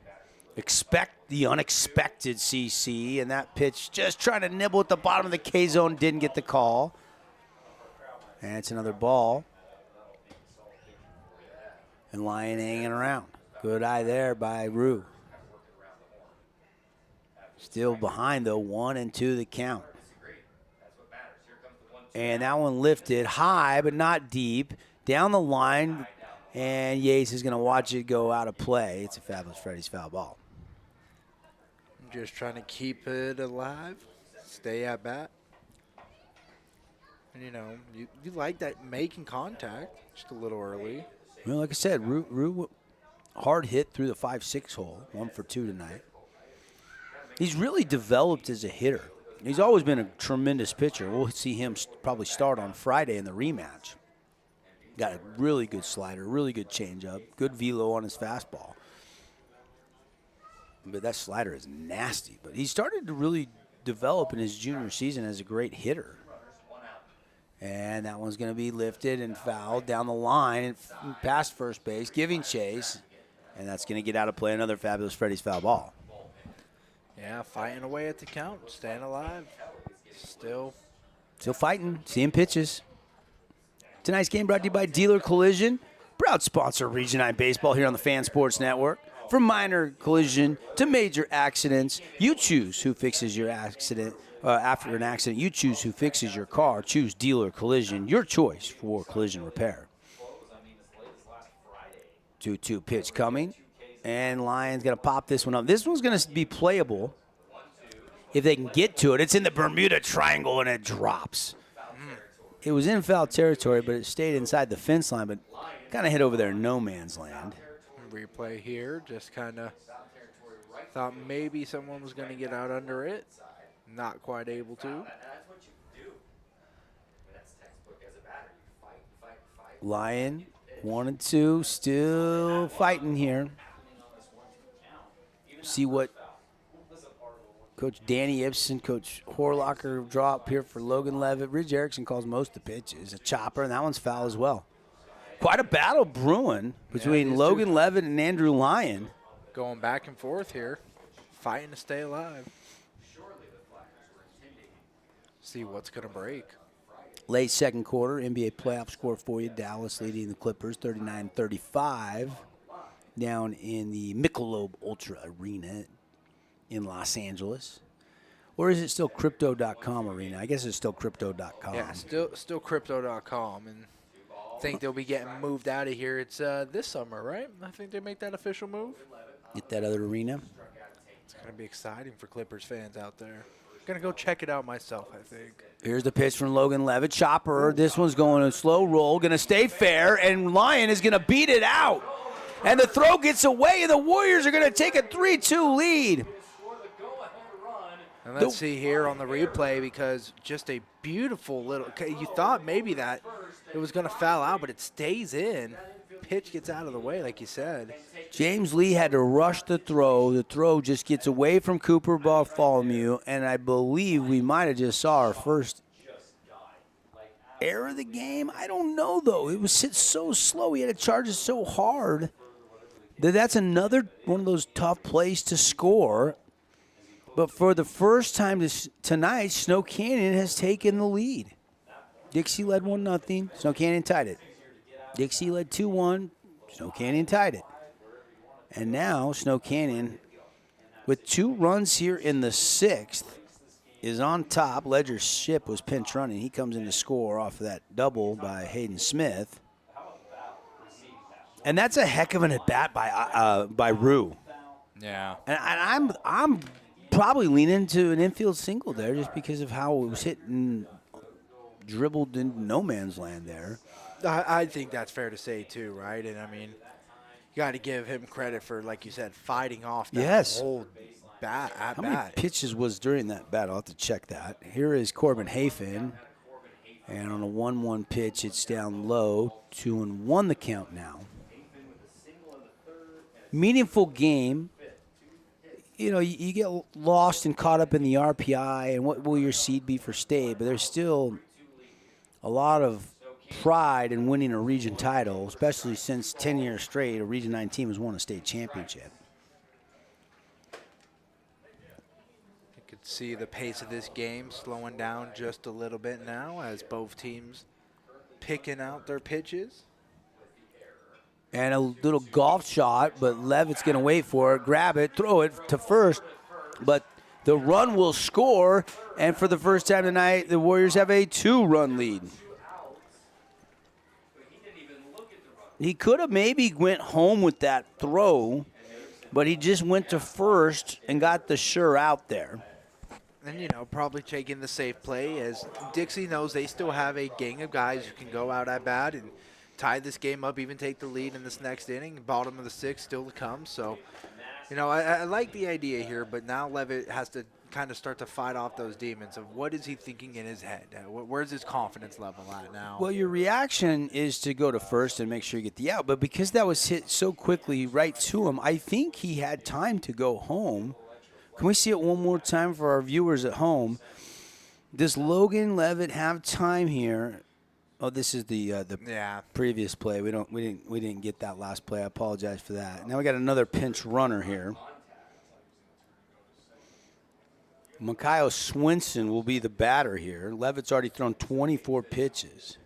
Expect the unexpected CC, and that pitch just trying to nibble at the bottom of the K zone, didn't get the call. And it's another ball. And Lyon hanging around. Good eye there by Rue. Still behind, though, 1-2 the count. And that one lifted high, but not deep. Down the line, and Yates is going to watch it go out of play. It's a Fabulous Freddy's foul ball. Just trying to keep it alive, stay at bat. And, you know, you like that making contact just a little early. Well, like I said, Rue hard hit through the 5-6 hole, 1 for 2 tonight. He's really developed as a hitter. He's always been a tremendous pitcher. We'll see him probably start on Friday in the rematch. Got a really good slider, really good changeup, good velo on his fastball. But that slider is nasty. But he started to really develop in his junior season as a great hitter. And that one's going to be lifted and fouled down the line and past first base, giving chase. And that's going to get out of play. Another Fabulous Freddy's foul ball. Yeah, fighting away at the count, staying alive. Still fighting, seeing pitches. Tonight's game brought to you by Dealer Collision, proud sponsor of Region 9 Baseball here on the Fan Sports Network. From minor collision to major accidents, you choose who fixes your accident. After an accident, you choose who fixes your car. Choose Dealer Collision, your choice for collision repair. 2-2 pitch coming. And Lyon's going to pop this one up. This one's going to be playable if they can get to it. It's in the Bermuda Triangle, and it drops. It was in foul territory, but it stayed inside the fence line, but kind of hit over there in no man's land. Replay here, just kind of thought maybe someone was going to get out under it. Not quite able to. Lyon, 1-2, still fighting here. See what Coach Danny Ibsen, Coach Horlocker draw up here for Logan Levitt. Ridge Erickson calls most of the pitches. A chopper, and that one's foul as well. Quite a battle brewing between Logan Levitt and Andrew Lyon. Going back and forth here, fighting to stay alive. See what's going to break. Late second quarter, NBA playoff score for you. Dallas leading the Clippers 39-35 down in the Michelob Ultra Arena in Los Angeles. Or is it still Crypto.com Arena? I guess it's still Crypto.com. Yeah, still Crypto.com. And I think they'll be getting moved out of here. It's this summer, right? I think they make that official move. Get that other arena. It's going to be exciting for Clippers fans out there. Going to go check it out myself, I think. Here's the pitch from Logan Levitt. Chopper. This one's going a slow roll. Going to stay fair, and Lyon is going to beat it out. And the throw gets away, and the Warriors are going to take a 3-2 lead. And let's see here on the replay, because just a beautiful little – you thought maybe that it was going to foul out, but it stays in. Pitch gets out of the way, like you said. James Lee had to rush the throw. The throw just gets away from Cooper Bartholomew, and I believe we might have just saw our first error of the game. I don't know, though. It was hit so slow. He had to charge it so hard that that's another one of those tough plays to score. But for the first time tonight, Snow Canyon has taken the lead. Dixie led 1-0. Snow Canyon tied it. Dixie led 2-1. Snow Canyon tied it. And now Snow Canyon with 2 runs here in the 6th, is on top. Ledger's Ship was pinch running. He comes in to score off of that double by Hayden Smith. And that's a heck of an at-bat by Rue. Yeah. And I'm probably leaning to an infield single there just because of how it was hit and dribbled in no man's land there. I think that's fair to say, too, right? And, I mean, you got to give him credit for, like you said, fighting off that whole bat at How bat. many pitches was during that bat? I'll have to check that. Here is Corbin Hayfin. And on a 1-1 pitch, it's down low. 2-1 the count now. Meaningful game. You know, you get lost and caught up in the RPI and what will your seed be for state, but there's still a lot of pride in winning a region title, especially since 10 years straight a Region 9 team has won a state championship. You could see the pace of this game slowing down just a little bit now as both teams picking out their pitches. And a little golf shot, but Levitt's going to wait for it, grab it, throw it to first. But the run will score, and for the first time tonight, the Warriors have a 2-run lead. He could have maybe went home with that throw, but he just went to first and got the sure out there. And, you know, probably taking the safe play as Dixie knows they still have a gang of guys who can go out at bat and tie this game up, even take the lead in this next inning. Bottom of the 6th still to come. So, you know, I like the idea here, but now Levitt has to kind of start to fight off those demons of what is he thinking in his head? Where's his confidence level at now? Well, your reaction is to go to first and make sure you get the out. But because that was hit so quickly right to him, I think he had time to go home. Can we see it one more time for our viewers at home? Does Logan Levitt have time here? Oh, this is the previous play. We didn't get that last play. I apologize for that. Now we got another pinch runner here. Mikael Swinson will be the batter here. Levitt's already thrown 24 pitches.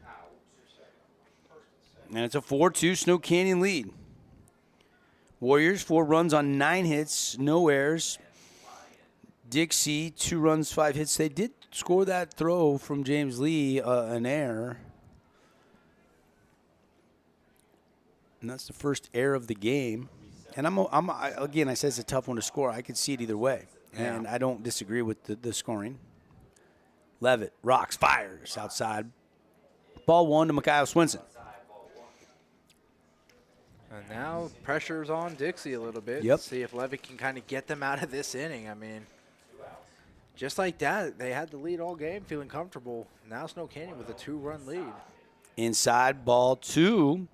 And it's a 4-2 Snow Canyon lead. Warriors, 4 runs on 9 hits, no errors. Dixie, 2 runs, 5 hits. They did score that throw from James Lee, an error. And that's the first error of the game. And again, I said it's a tough one to score. I could see it either way. And I don't disagree with the scoring. Levitt rocks, fires outside. Ball 1 to Mikael Swinson. And now pressure's on Dixie a little bit. Yep. See if Levitt can kind of get them out of this inning. I mean, just like that, they had the lead all game, feeling comfortable. Now Snow Canyon with a 2-run lead. Inside, ball 2.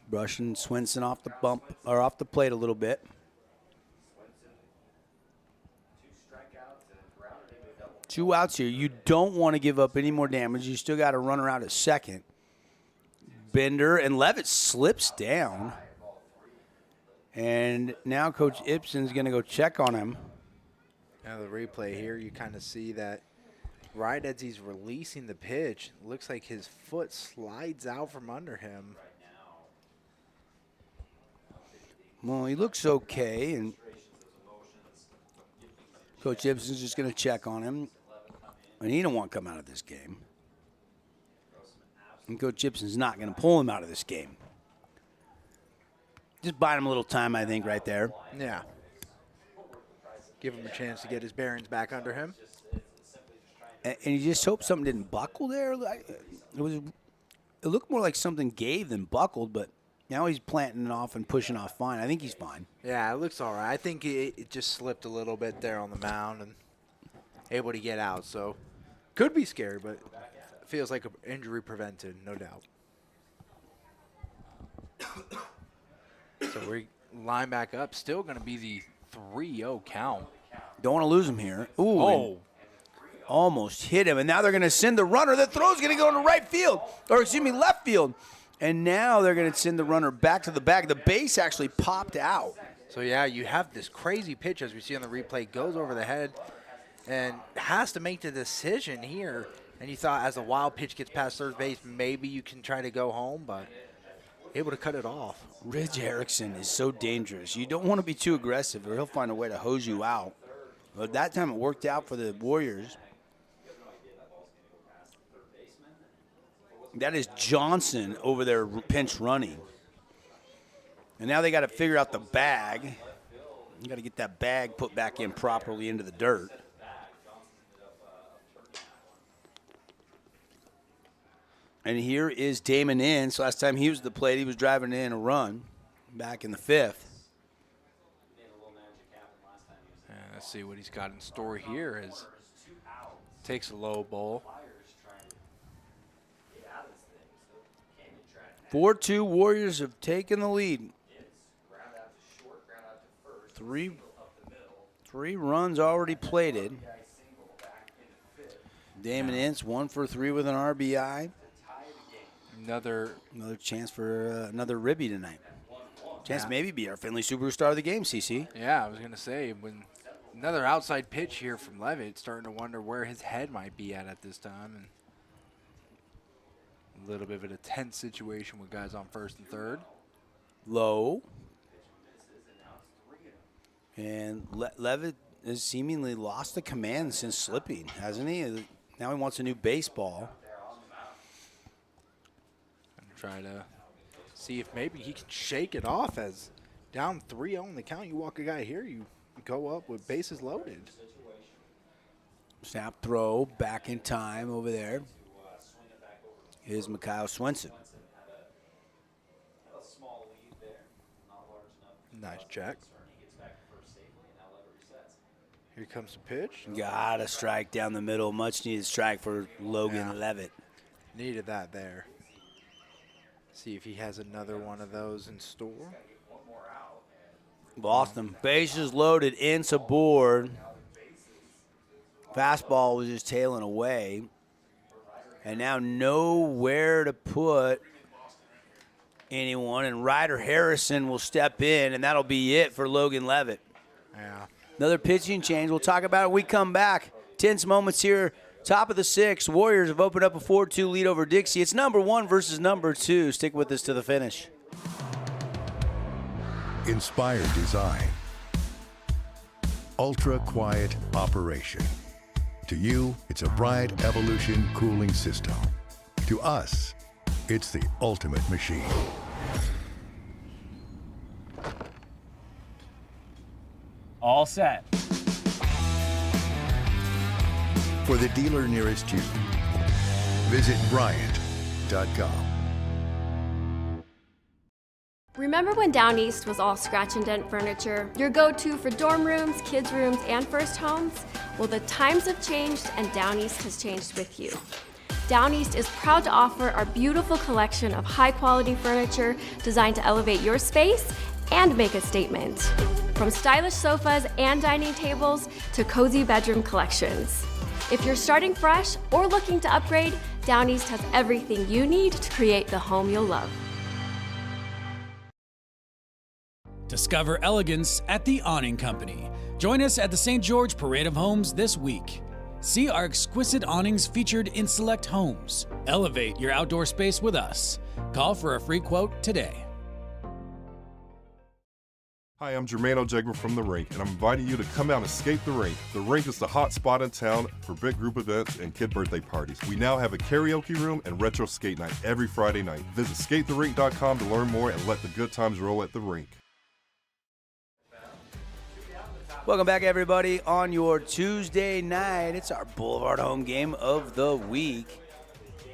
Brushing Swinson off the bump or off the plate a little bit. 2 outs here. You don't want to give up any more damage. You still got a runner out at second. Bender and Levitt slips down. And now Coach Ibsen's going to go check on him. Now the replay here, you kind of see that right as he's releasing the pitch, looks like his foot slides out from under him. Well, he looks okay, and Coach Ibsen's just going to check on him. And he don't want to come out of this game. And Coach Ibsen's not going to pull him out of this game. Just buying him a little time, I think, right there. Yeah. Give him a chance to get his bearings back under him. And you just hope something didn't buckle there. It looked more like something gave than buckled, but now he's planting it off and pushing off fine. I think he's fine. Yeah, it looks all right. I think it just slipped a little bit there on the mound and able to get out. So could be scary, but feels like an injury prevented, no doubt. So we line back up. Still going to be the 3-0 count. Don't want to lose him here. Ooh. Oh. Almost hit him. And now they're going to send the runner. The throw's going to go into right field. Or, excuse me, left field. And now they're going to send the runner back to the bag. The base actually popped out. So, yeah, you have this crazy pitch, as we see on the replay, goes over the head and has to make the decision here. And you thought as a wild pitch gets past third base, maybe you can try to go home, but able to cut it off. Ridge Erickson is so dangerous. You don't want to be too aggressive or he'll find a way to hose you out. But that time it worked out for the Warriors. That is Johnson over there pinch running. And now they got to figure out the bag. You got to get that bag put back in properly into the dirt. And here is Damon Ince. Last time he was at the plate, he was driving in a run back in the 5th. Let's see what he's got in store here. As takes a low ball. 4-2 Warriors have taken the lead. Three runs already plated. Damon Ince 1 for 3 with an RBI. Another chance for another ribby tonight. Chance to maybe be our Finley Superstar of the game, CC. Yeah, I was going to say, when another outside pitch here from Levitt, starting to wonder where his head might be at this time. And a little bit of a tense situation with guys on first and third. Low. And Levitt has seemingly lost the command since slipping, hasn't he? Now he wants a new baseball. Try to see if maybe he can shake it off as down 3-0 in the count. You walk a guy here, you go up with bases loaded. Snap throw back in time over there. Here's Mikhail Swenson. Nice check. Here comes the pitch. Got a strike down the middle. Much needed strike for Logan Levitt. Needed that there. See if he has another one of those in store. Boston, bases loaded, Ince aboard. Fastball was just tailing away. And now nowhere to put anyone. And Ryder Harrison will step in, and that'll be it for Logan Levitt. Yeah. Another pitching change. We'll talk about it when we come back. Tense moments here. Top of the 6th, Warriors have opened up a 4-2 lead over Dixie. It's number 1 versus number 2. Stick with us to the finish. Inspired design. Ultra quiet operation. To you, it's a Bride Evolution cooling system. To us, it's the ultimate machine. All set. For the dealer nearest you, visit Bryant.com. Remember when Down East was all scratch and dent furniture? Your go-to for dorm rooms, kids' rooms, and first homes? Well, the times have changed and Down East has changed with you. Down East is proud to offer our beautiful collection of high-quality furniture designed to elevate your space and make a statement. From stylish sofas and dining tables to cozy bedroom collections. If you're starting fresh or looking to upgrade, Down East has everything you need to create the home you'll love. Discover elegance at the Awning Company. Join us at the St. George Parade of Homes this week. See our exquisite awnings featured in select homes. Elevate your outdoor space with us. Call for a free quote today. Hi, I'm Jermaine O'Jegma from The Rink, and I'm inviting you to come out and skate The Rink. The Rink is the hot spot in town for big group events and kid birthday parties. We now have a karaoke room and retro skate night every Friday night. Visit skatetherink.com to learn more and let the good times roll at The Rink. Welcome back, everybody, on your Tuesday night. It's our Boulevard home game of the week.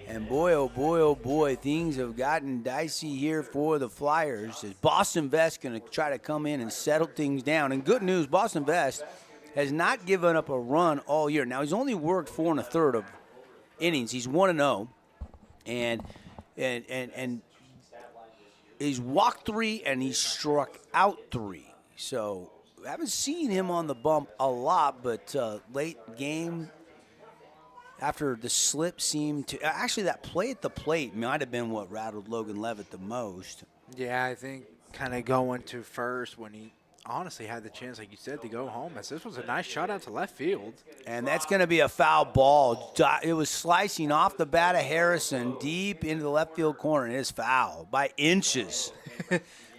And boy, oh boy, things have gotten dicey here for the Flyers. Is Boston Vest going to try to come in and settle things down? And good news, Boston Vest has not given up a run all year. Now, he's only worked 4 1/3 of innings. He's 1-0. And he's walked 3 and he's struck out 3. So I haven't seen him on the bump a lot, but late game, after the slip seemed to – actually, that play at the plate might have been what rattled Logan Levitt the most. Yeah, I think kind of going to first when he honestly had the chance, like you said, to go home, as this was a nice shot out to left field. And that's going to be a foul ball. It was slicing off the bat of Harrison deep into the left field corner, and it's foul by inches.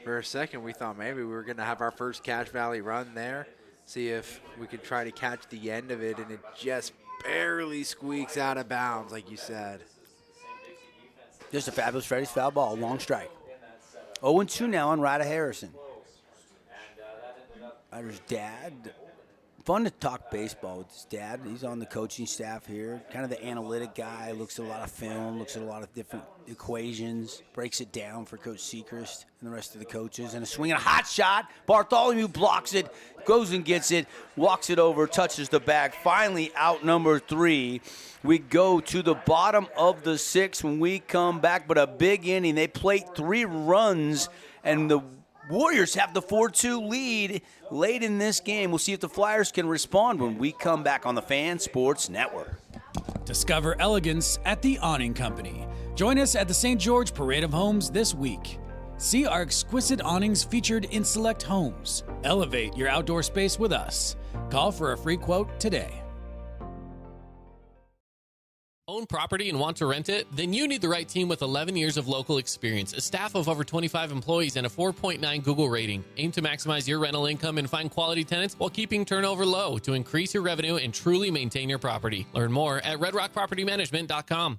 For a second, we thought maybe we were going to have our first Cache Valley run there, see if we could try to catch the end of it, and it just barely squeaks out of bounds, like you said. Just a fabulous Freddy's foul ball, long strike. 0-2 now on Ryder Harrison. Ryder's dad. Fun to talk baseball with his dad. He's on the coaching staff here. Kind of the analytic guy. Looks at a lot of film, looks at a lot of different equations, breaks it down for Coach Sechrist and the rest of the coaches. And a swing and a hot shot. Bartholomew blocks it, goes and gets it, walks it over, touches the bag. Finally, out number 3. We go to the bottom of the 6th when we come back, but a big inning. They plate 3 runs, and the Warriors have the 4-2 lead late in this game. We'll see if the Flyers can respond when we come back on the Fan Sports Network. Discover elegance at the Awning Company. Join us at the St. George Parade of Homes this week. See our exquisite awnings featured in select homes. Elevate your outdoor space with us. Call for a free quote today. Own property and want to rent it? Then you need the right team with 11 years of local experience, a staff of over 25 employees, and a 4.9 Google rating. Aim to maximize your rental income and find quality tenants while keeping turnover low to increase your revenue and truly maintain your property. Learn more at redrockpropertymanagement.com.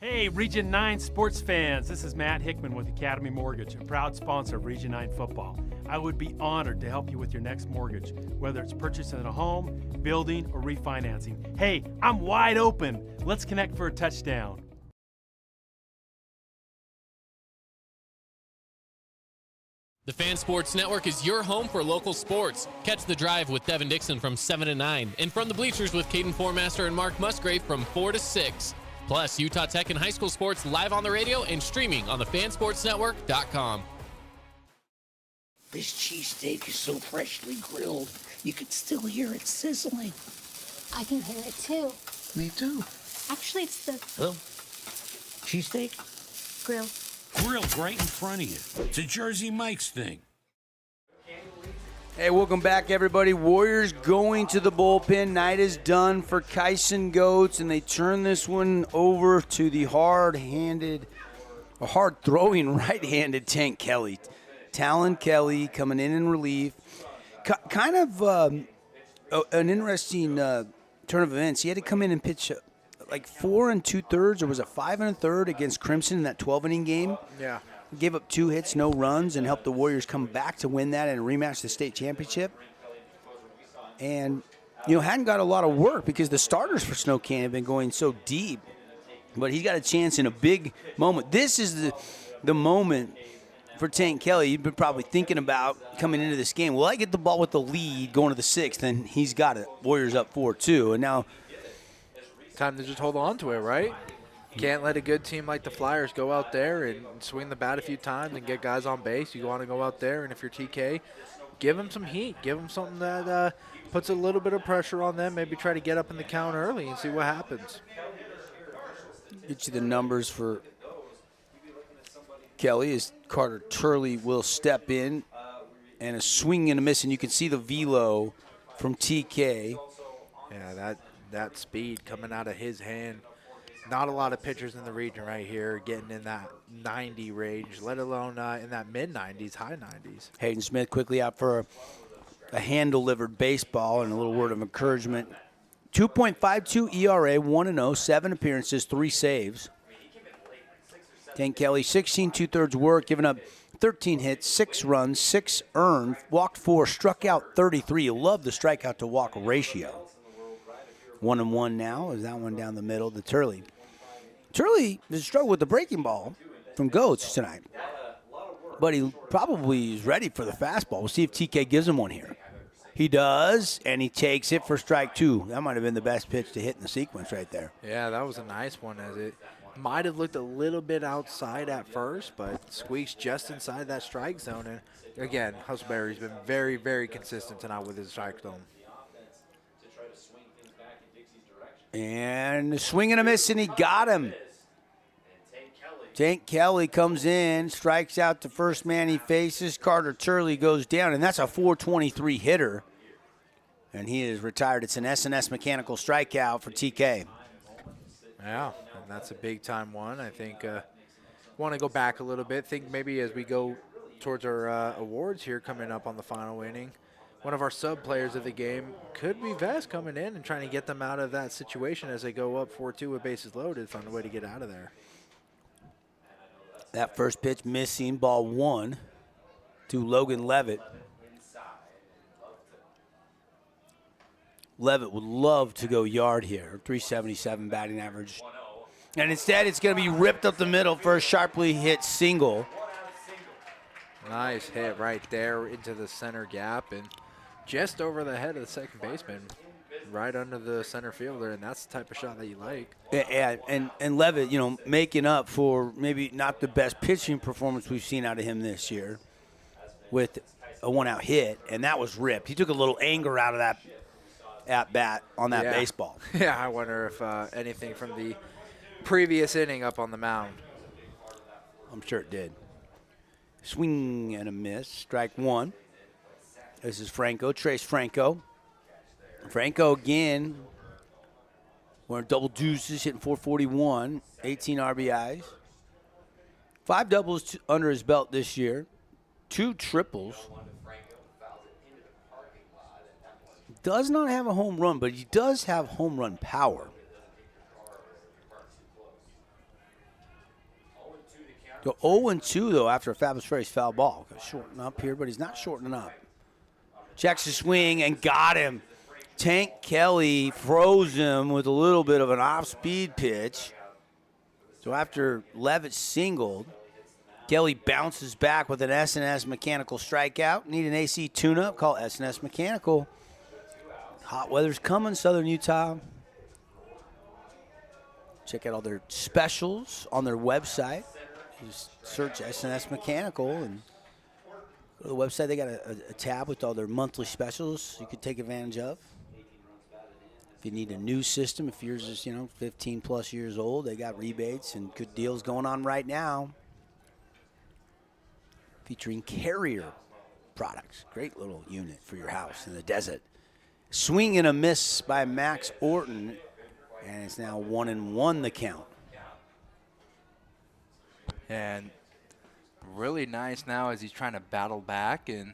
Hey, Region 9 sports fans. This is Matt Hickman with Academy Mortgage, a proud sponsor of Region 9 football. I would be honored to help you with your next mortgage, whether it's purchasing a home, building, or refinancing. Hey, I'm wide open. Let's connect for a touchdown. The Fan Sports Network is your home for local sports. Catch The Drive with Devin Dixon from 7 to 9, and From the Bleachers with Caden Formaster and Mark Musgrave from 4 to 6. Plus, Utah Tech and high school sports live on the radio and streaming on the fansportsnetwork.com. This cheesesteak is so freshly grilled, you can still hear it sizzling. I can hear it too. Me too. Actually, it's the Oh, cheesesteak? grill. Grilled right in front of you. It's a Jersey Mike's thing. Hey, welcome back, everybody. Warriors going to the bullpen. Night is done for Kyson Goats, and they turn this one over to the hard-throwing right-handed Tank Kelly. Talon Kelly coming in relief. Kind of an interesting turn of events. He had to come in and pitch like 4 2/3, or was it 5 1/3 against Crimson in that 12-inning game? Yeah. Gave up 2 hits, no runs, and helped the Warriors come back to win that and rematch the state championship. And, hadn't got a lot of work because the starters for Snow Canyon have been going so deep. But he's got a chance in a big moment. This is the moment for Tank Kelly you've been probably thinking about coming into this game. Will I get the ball with the lead going to the 6th? And he's got it. Warriors up 4-2. And now time to just hold on to it, right? Can't let a good team like the Flyers go out there and swing the bat a few times and get guys on base. You want to go out there, and if you're TK, give them some heat. Give them something that puts a little bit of pressure on them. Maybe try to get up in the count early and see what happens. get you the numbers for Kelly as Carter Turley will step in. And a swing and a miss, and you can see the velo from TK. Yeah, that speed coming out of his hand. Not a lot of pitchers in the region right here getting in that 90 range, let alone in that mid-90s, high 90s. Hayden Smith quickly out for a hand-delivered baseball and a little word of encouragement. 2.52 ERA, 1-0, 7 appearances, 3 saves. Tank Kelly, 16 2/3 work, giving up 13 hits, 6 runs, 6 earned, walked 4, struck out 33. You love the strikeout to walk ratio. 1-1 now is that one down the middle to Turley. Turley has struggled with the breaking ball from Goats tonight, but he probably is ready for the fastball. We'll see if TK gives him one here. He does, and he takes it for strike 2. That might have been the best pitch to hit in the sequence right there. Yeah, that was a nice one, as it might have looked a little bit outside at first, but squeaks just inside that strike zone. And again, Husselberry's been very, very consistent tonight with his strike zone. And a swing and a miss, and he got him. Tank Kelly comes in, strikes out the first man he faces. Carter Turley goes down, and that's a 423 hitter. And he is retired. It's an S&S mechanical strikeout for TK. Yeah, and that's a big-time one. I think want to go back a little bit. Think maybe as we go towards our awards here coming up on the final inning, one of our sub-players of the game could be Vest coming in and trying to get them out of that situation as they go up 4-2 with bases loaded. Find a way to get out of there. That first pitch missing, ball 1 to Logan Levitt. Levitt would love to go yard here, 377 batting average. And instead, it's going to be ripped up the middle for a sharply hit single. Nice hit right there into the center gap and just over the head of the second baseman, right under the center fielder, and that's the type of shot that you like. Yeah, and Levitt, you know, making up for maybe not the best pitching performance we've seen out of him this year with a one-out hit, and that was ripped. He took a little anger out of that at-bat on that baseball. Yeah, I wonder if anything from the previous inning up on the mound. I'm sure it did. Swing and a miss. Strike 1. This is Franco, Trace Franco. Franco again, wearing double deuces, hitting 441, 18 RBIs. 5 doubles under his belt this year, 2 triples. Does not have a home run, but he does have home run power. Go 0-2, though, after a Fabulous Freddy's foul ball. Shorten up here, but he's not shortening up. Checks the swing and got him. Tank Kelly froze him with a little bit of an off-speed pitch. So after Levitt singled, Kelly bounces back with an S&S mechanical strikeout. Need an AC tune-up? Call S&S Mechanical. Hot weather's coming, Southern Utah. Check out all their specials on their website. Just search S&S Mechanical and go to the website. They got a tab with all their monthly specials you could take advantage of. If you need a new system, if yours is, 15 plus years old, they got rebates and good deals going on right now. Featuring Carrier products. Great little unit for your house in the desert. Swing and a miss by Max Orton, and it's now 1-1 the count. And really nice now as he's trying to battle back and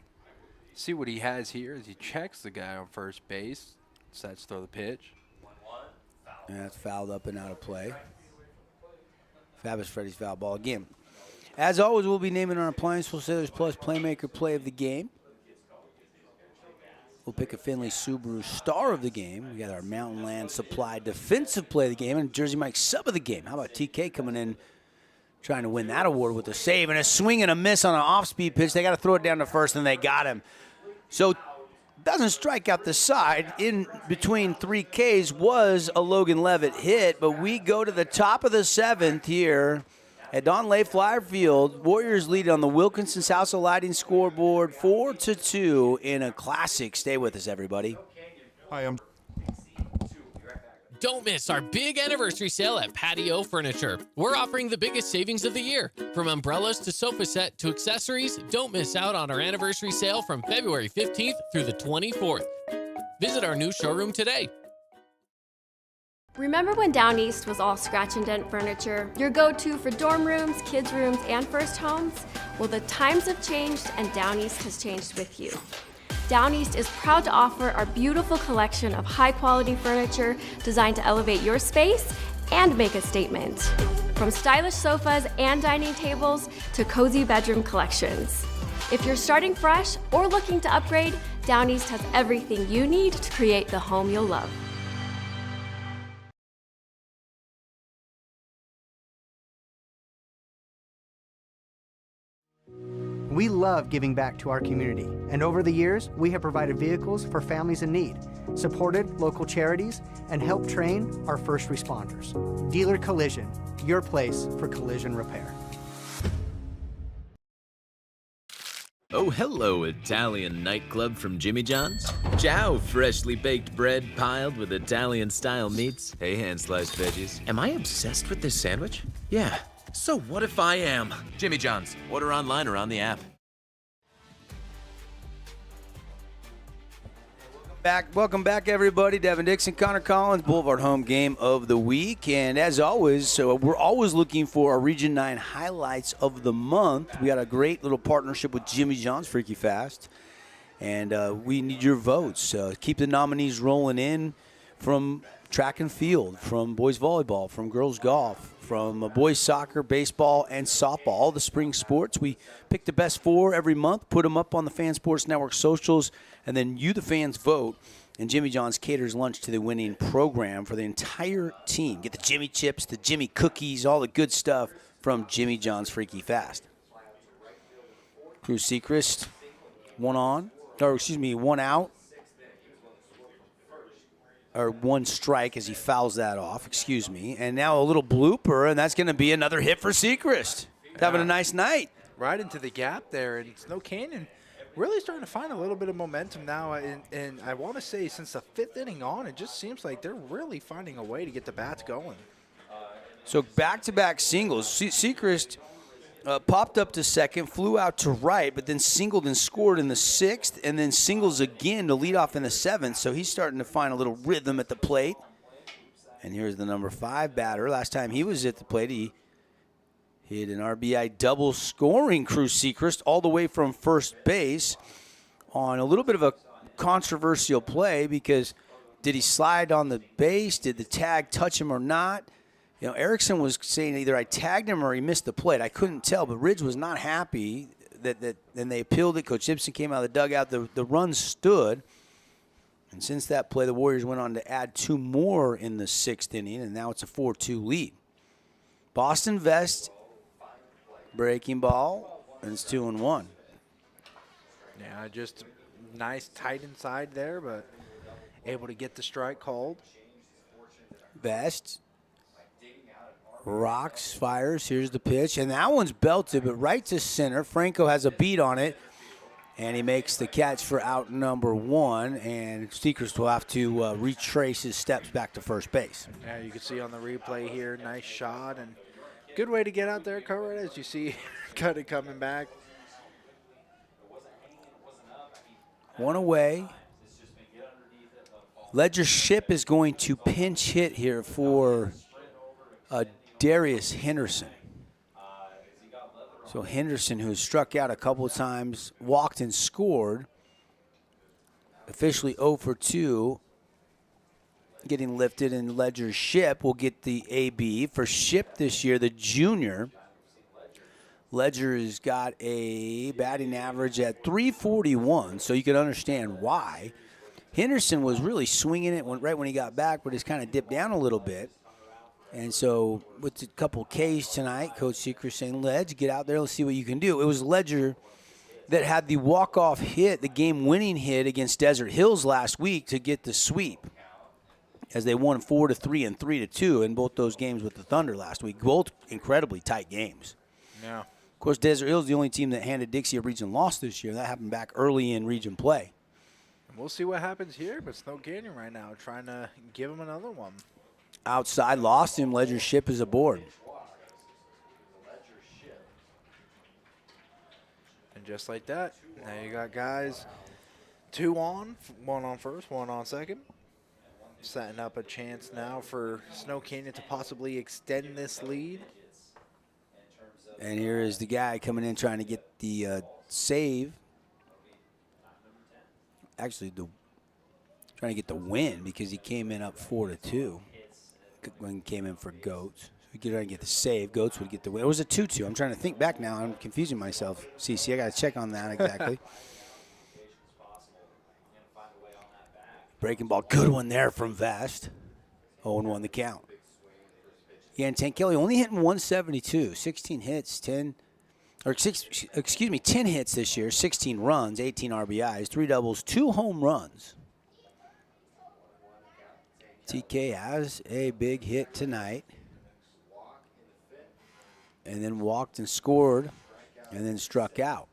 see what he has here as he checks the guy on first base. Decides to throw the pitch. And that's fouled up and out of play. Fabulous Freddy's foul ball again. As always, we'll be naming our Appliance Wholesalers Plus Playmaker Play of the Game. We'll pick a Finley Subaru Star of the Game. We got our Mountain Land Supply Defensive Play of the Game and Jersey Mike Sub of the Game. How about TK coming in trying to win that award with a save and a swing and a miss on an off-speed pitch. They got to throw it down to first, and they got him. So doesn't strike out the side. In between 3 Ks was a Logan Levitt hit, but we go to the top of the 7th here at Don Lay Flyer Field. Warriors lead on the Wilkinson's House of Lighting scoreboard 4-2 in a classic. Stay with us, everybody. Hi, I'm Don't miss our big anniversary sale at Patio Furniture. We're offering the biggest savings of the year. From umbrellas to sofa set to accessories, don't miss out on our anniversary sale from February 15th through the 24th. Visit our new showroom today. Remember when Down East was all scratch and dent furniture? Your go-to for dorm rooms, kids' rooms, and first homes? Well, the times have changed and Down East has changed with you. Down East is proud to offer our beautiful collection of high-quality furniture designed to elevate your space and make a statement. From stylish sofas and dining tables to cozy bedroom collections. If you're starting fresh or looking to upgrade, Down East has everything you need to create the home you'll love. We love giving back to our community, and over the years, we have provided vehicles for families in need, supported local charities, and helped train our first responders. Dealer Collision, your place for collision repair. Oh, hello, Italian nightclub from Jimmy John's. Ciao, freshly baked bread piled with Italian-style meats. Hey, hand-sliced veggies. Am I obsessed with this sandwich? Yeah. So what if I am? Jimmy John's. Order online or on the app. Welcome back, everybody. Devin Dixon, Connor Collins, Boulevard Home Game of the Week. And as always, so we're always looking for our Region 9 highlights of the month. We got a great little partnership with Jimmy John's Freaky Fast. And we need your votes. Keep the nominees rolling in from track and field, from boys volleyball, from girls golf, from boys soccer, baseball, and softball, all the spring sports. We pick the best 4 every month, put them up on the Fan Sports Network socials, and then you, the fans, vote. And Jimmy John's caters lunch to the winning program for the entire team. Get the Jimmy chips, the Jimmy cookies, all the good stuff from Jimmy John's Freaky Fast. Cruz Sechrist, one out. Or one strike as he fouls that off, excuse me. And now a little blooper, and that's going to be another hit for Sechrist. Having a nice night. Right into the gap there, and Snow Canyon really starting to find a little bit of momentum now. And I want to say since the 5th inning on, it just seems like they're really finding a way to get the bats going. So back-to-back singles. Sechrist popped up to second, flew out to right, but then singled and scored in the 6th, and then singles again to lead off in the 7th. So he's starting to find a little rhythm at the plate. And here's the number 5 batter. Last time he was at the plate, he hit an RBI double scoring Cruz Sechrist all the way from first base on a little bit of a controversial play because did he slide on the base? Did the tag touch him or not? You know, Erickson was saying either I tagged him or he missed the plate. I couldn't tell, but Ridge was not happy that then they appealed it. Coach Gibson came out of the dugout. The run stood. And since that play, the Warriors went on to add 2 more in the 6th inning, and now it's a 4-2 lead. Boston Vest, breaking ball, and it's 2-1. Yeah, just nice tight inside there, but able to get the strike called. Vest rocks, fires. Here's the pitch, and that one's belted, but right to center. Franco has a beat on it, and he makes the catch for out number 1, and Sechrist will have to retrace his steps back to first base. Yeah, you can see on the replay here, nice shot, and good way to get out there, cover it, as you see Cuddy coming back. 1 away. Ledger Ship is going to pinch hit here for Darius Henderson. So Henderson, who has struck out a couple of times, walked and scored, officially 0 for 2, getting lifted, and Ledger Ship will get the AB. For Ship this year, the junior, Ledger has got a batting average at .341, so you can understand why. Henderson was really swinging it right when he got back, but it's kind of dipped down a little bit. And so with a couple Ks tonight, Coach Sechrist saying, Ledge, get out there, let's see what you can do. It was Ledger that had the walk-off hit, the game-winning hit against Desert Hills last week to get the sweep as they won 4-3 and 3-2 in both those games with the Thunder last week. Both incredibly tight games. Yeah. Of course, Desert Hills is the only team that handed Dixie a region loss this year. That happened back early in region play. We'll see what happens here, but Snow Canyon right now trying to give him another one. Outside, lost him. Ledger Ship is aboard. And just like that, now you got guys 2 on, 1 on first, 1 on second. Setting up a chance now for Snow Canyon to possibly extend this lead. And here is the guy coming in trying to get the save. Actually, trying to get the win because he came in up 4-2 when he came in for Goats. So he could try and get the save. Goats would get the win. It was a 2-2. I'm trying to think back now. I'm confusing myself. CC, I got to check on that exactly. Breaking ball. Good one there from Vest. 0-1 the count. Yeah, and Tankeli only hitting 172. 16 hits, 10 hits this year, 16 runs, 18 RBIs, 3 doubles, 2 home runs. TK has a big hit tonight. And then walked and scored and then struck out.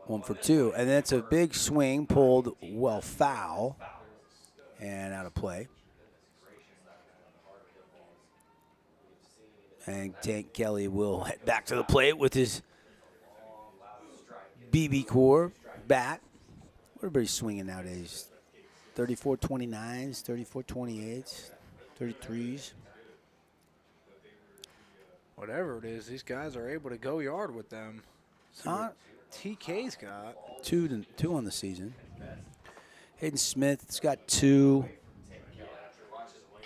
1 for 2. And that's a big swing, pulled well foul and out of play. And Tank Kelly will head back to the plate with his BB Core bat. What everybody's swinging nowadays? 34-29s, 34-28s, 33s. Whatever it is, these guys are able to go yard with them. So TK's got 2 on the season. Hayden Smith's got 2.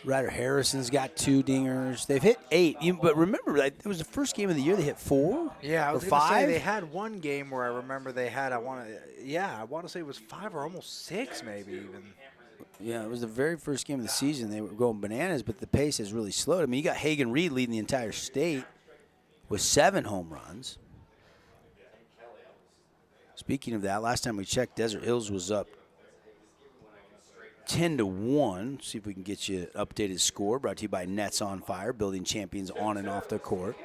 Ryder Harrison's got 2 dingers. They've hit 8. But remember, it was the first game of the year they hit 4. Yeah, I was or going to 5. say they had one game where I remember they had, I want to say it was 5 or almost 6 maybe even. Yeah, it was the very first game of the season. They were going bananas, but the pace has really slowed. I mean, you got Hagan Reed leading the entire state with 7 home runs. Speaking of that, last time we checked, Desert Hills was up 10-1. See if we can get you an updated score. Brought to you by Nets on Fire, building champions on and off the court.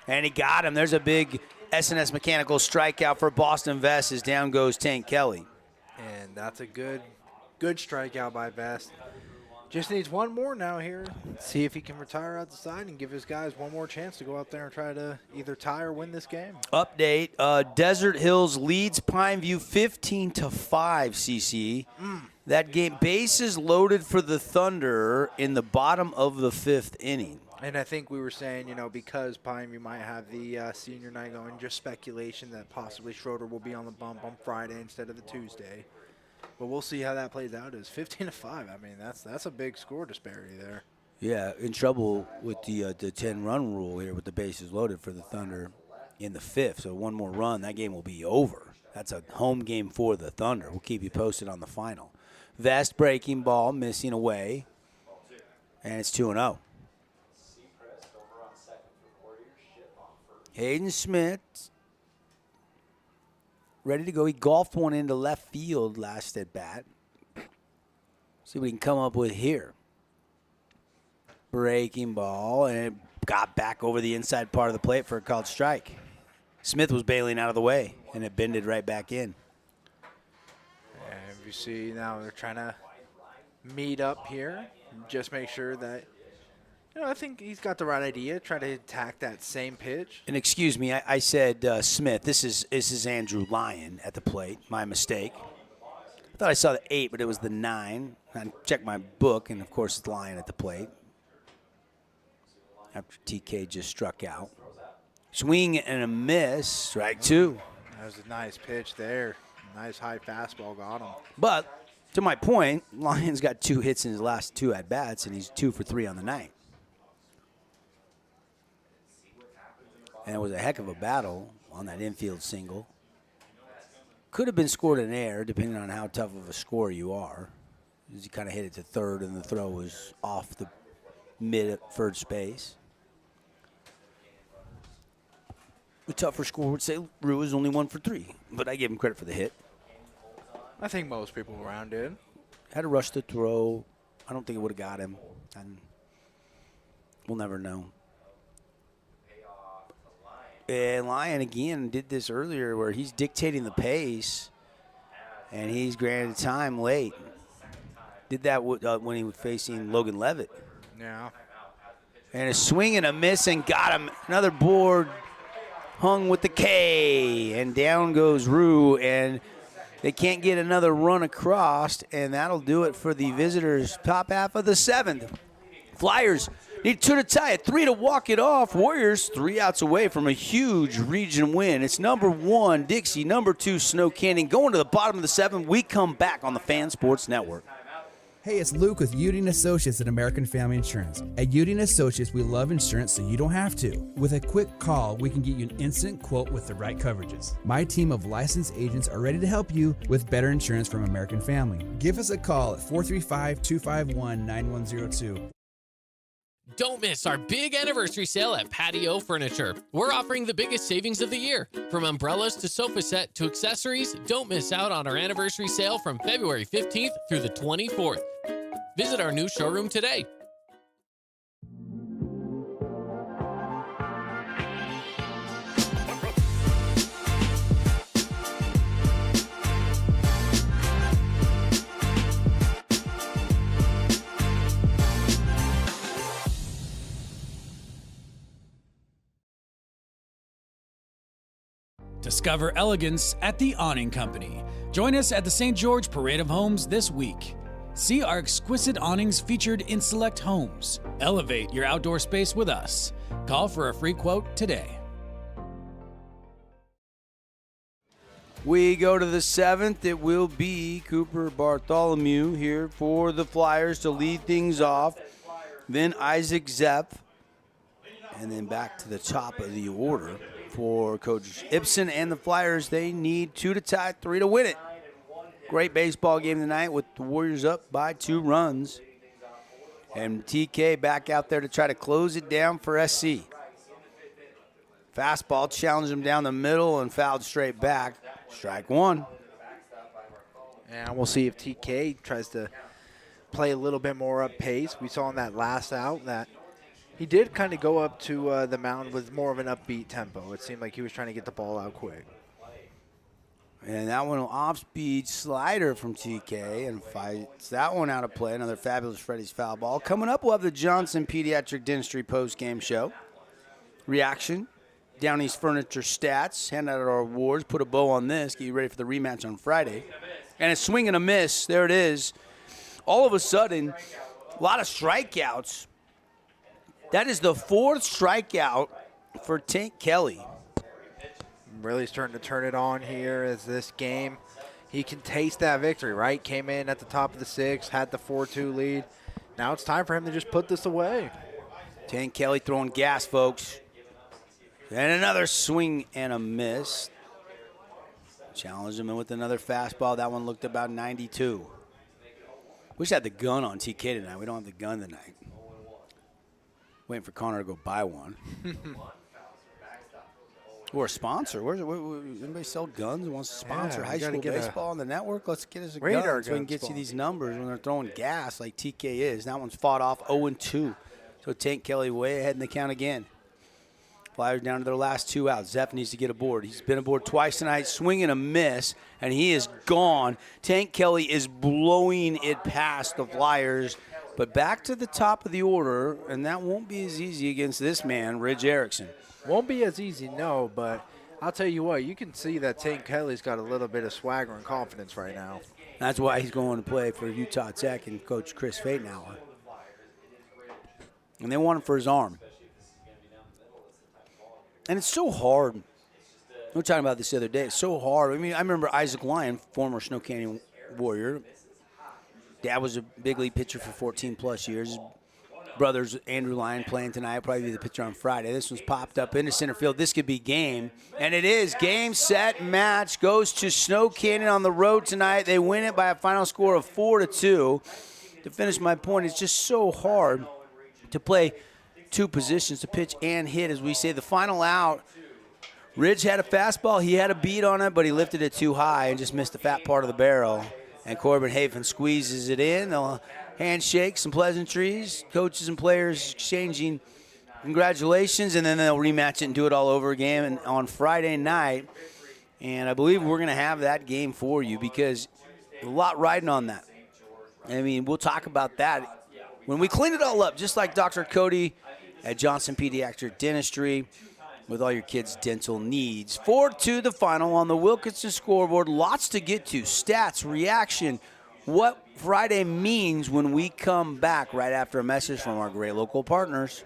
And he got him. There's a big S&S Mechanical strikeout for Boston Vest as down goes Tank Kelly. And that's a good strikeout by Vest. Just needs one more now here. See if he can retire out the side and give his guys one more chance to go out there and try to either tie or win this game. Update, Desert Hills leads Pineview 15-5, CC. That game, bases loaded for the Thunder in the bottom of the 5th inning. And I think we were saying, because Pineview might have the senior night going, just speculation that possibly Schroeder will be on the bump on Friday instead of the Tuesday. But we'll see how that plays out. It's 15-5. I mean, that's a big score disparity there. Yeah, in trouble with the 10-run rule here with the bases loaded for the Thunder in the 5th. So one more run, that game will be over. That's a home game for the Thunder. We'll keep you posted on the final. Vest breaking ball, missing away, and it's 2-0. Hayden Smith ready to go. He golfed one into left field last at bat. See what he can come up with here. Breaking ball, and it got back over the inside part of the plate for a called strike. Smith was bailing out of the way, and it bended right back in. And you see now they're trying to meet up here. Just make sure that, I think he's got the right idea. Try to attack that same pitch. And excuse me, I said Smith. This is Andrew Lyon at the plate. My mistake. I thought I saw the 8, but it was the 9. I checked my book, and of course it's Lyon at the plate. After TK just struck out. Swing and a miss, strike 2. That was a nice pitch there. Nice high fastball got him. But to my point, Lyon's got 2 hits in his last 2 at-bats, and he's 2 for 3 on the night. And it was a heck of a battle on that infield single. Could have been scored in air, depending on how tough of a scorer you are. As he kind of hit it to third, and the throw was off the mid-third space. A tougher scorer would say Rue is only 1 for 3, but I gave him credit for the hit. I think most people around did. Had to rush the throw. I don't think it would have got him. And we'll never know. And Lyon, again, did this earlier where he's dictating the pace, and he's granted time late. Did that when he was facing Logan Levitt. Yeah. And a swing and a miss, and got him. Another board hung with the K, and down goes Rue, and they can't get another run across, and that'll do it for the visitors' top half of the 7th. Flyers need 2 to tie it, 3 to walk it off. Warriors 3 outs away from a huge region win. It's number 1, Dixie, number 2, Snow Canyon. Going to the bottom of the 7th. We come back on the Fan Sports Network. Hey, it's Luke with Udine Associates at American Family Insurance. At Udine Associates, we love insurance so you don't have to. With a quick call, we can get you an instant quote with the right coverages. My team of licensed agents are ready to help you with better insurance from American Family. Give us a call at 435-251-9102. Don't miss our big anniversary sale at Patio Furniture. We're offering the biggest savings of the year. From umbrellas to sofa set to accessories, don't miss out on our anniversary sale from February 15th through the 24th. Visit our new showroom today. Discover elegance at the Awning Company. Join us at the St. George Parade of Homes this week. See our exquisite awnings featured in select homes. Elevate your outdoor space with us. Call for a free quote today. We go to the 7th. It will be Cooper Bartholomew here for the Flyers to lead things off. Then Isaac Zepp. And then back to the top of the order for Coach Ibsen and the Flyers. They need 2 to tie, 3 to win it. Great baseball game tonight with the Warriors up by 2 runs. And TK back out there to try to close it down for SC. Fastball challenged him down the middle and fouled straight back. Strike 1. And we'll see if TK tries to play a little bit more up pace. We saw in that last out that he did kind of go up to the mound with more of an upbeat tempo. It seemed like he was trying to get the ball out quick. And that one, off-speed slider from TK, and fights that one out of play. Another fabulous Freddy's foul ball. Coming up, we'll have the Johnson Pediatric Dentistry post-game show. Reaction, Down East Furniture stats, hand out our awards, put a bow on this, get you ready for the rematch on Friday. And a swing and a miss, there it is. All of a sudden, a lot of strikeouts. That is the 4th strikeout for Tank Kelly. Really starting to turn it on here as this game. He can taste that victory, right? Came in at the top of the 6th, had the 4-2 lead. Now it's time for him to just put this away. Tank Kelly throwing gas, folks. And another swing and a miss. Challenged him with another fastball. That one looked about 92. Wish I had the gun on TK tonight. We don't have the gun tonight. Waiting for Connor to go buy one. Or a sponsor. Anybody sell guns and wants to sponsor high school baseball on the network? Let's get us a gun so we can get you these numbers when they're throwing gas like TK is. That one's fought off 0-2. So Tank Kelly way ahead in the count again. Flyers down to their last 2 outs. Zepp needs to get aboard. He's been aboard twice tonight, swing and a miss, and he is gone. Tank Kelly is blowing it past the Flyers. But back to the top of the order, and that won't be as easy against this man, Ridge Erickson. Won't be as easy, no, but I'll tell you what, you can see that Tank Kelly's got a little bit of swagger and confidence right now. That's why he's going to play for Utah Tech and Coach Chris Fatenauer. And they want him for his arm. And it's so hard. We were talking about this the other day. It's so hard. I mean, I remember Isaac Lyon, former Snow Canyon Warrior. Dad was a big league pitcher for 14-plus years. His brother's Andrew Lyon playing tonight. Probably be the pitcher on Friday. This one's popped up into center field. This could be game. And it is. Game, set, match. Goes to Snow Canyon on the road tonight. They win it by a final score of 4-2. To finish my point, it's just so hard to play 2 positions, to pitch and hit. As we say, the final out, Ridge had a fastball. He had a beat on it, but he lifted it too high and just missed the fat part of the barrel. And Corbin Hafen squeezes it in. They'll handshake, some pleasantries, coaches and players exchanging congratulations, and then they'll rematch it and do it all over again on Friday night. And I believe we're going to have that game for you because a lot riding on that. I mean, we'll talk about that when we clean it all up, just like Dr. Cody at Johnson Pediatric Dentistry with all your kids' dental needs. 4-2 the final on the Wilkinson scoreboard. Lots to get to. Stats, reaction, what Friday means when we come back right after a message from our great local partners.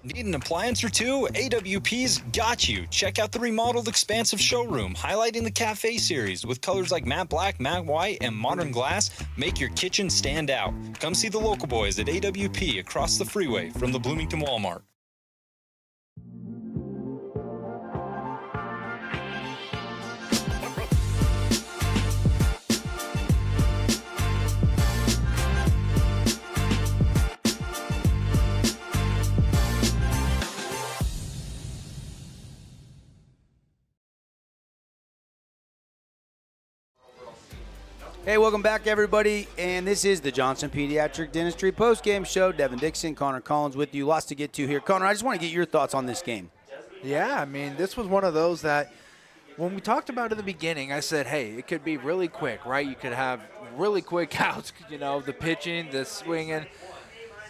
Need an appliance or two? AWP's got you. Check out the remodeled expansive showroom, highlighting the cafe series with colors like matte black, matte white, and modern glass. Make your kitchen stand out. Come see the local boys at AWP across the freeway from the Bloomington Walmart. Hey, welcome back, everybody, and this is the Johnson Pediatric Dentistry postgame show. Devin Dixon, Connor Collins with you. Lots to get to here. Connor, I just want to get your thoughts on this game. Yeah, I mean, this was one of those that when we talked about it in the beginning, I said, hey, it could be really quick, right? You could have really quick outs, you know, the pitching, the swinging.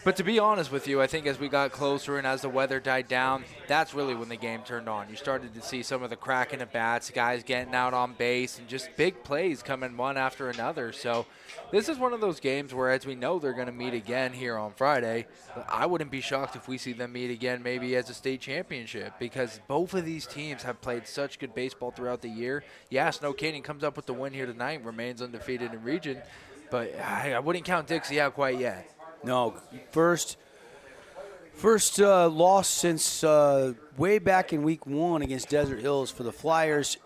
But to be honest with you, I think as we got closer and as the weather died down, that's really when the game turned on. You started to see some of the cracking at bats, guys getting out on base, and just big plays coming one after another. So this is one of those games where, as we know, they're going to meet again here on Friday. I wouldn't be shocked if we see them meet again maybe as a state championship, because both of these teams have played such good baseball throughout the year. Yeah, Snow Canyon comes up with the win here tonight, remains undefeated in region, but I wouldn't count Dixie out quite yet. No, first loss since way back in week 1 against Desert Hills for the Flyers.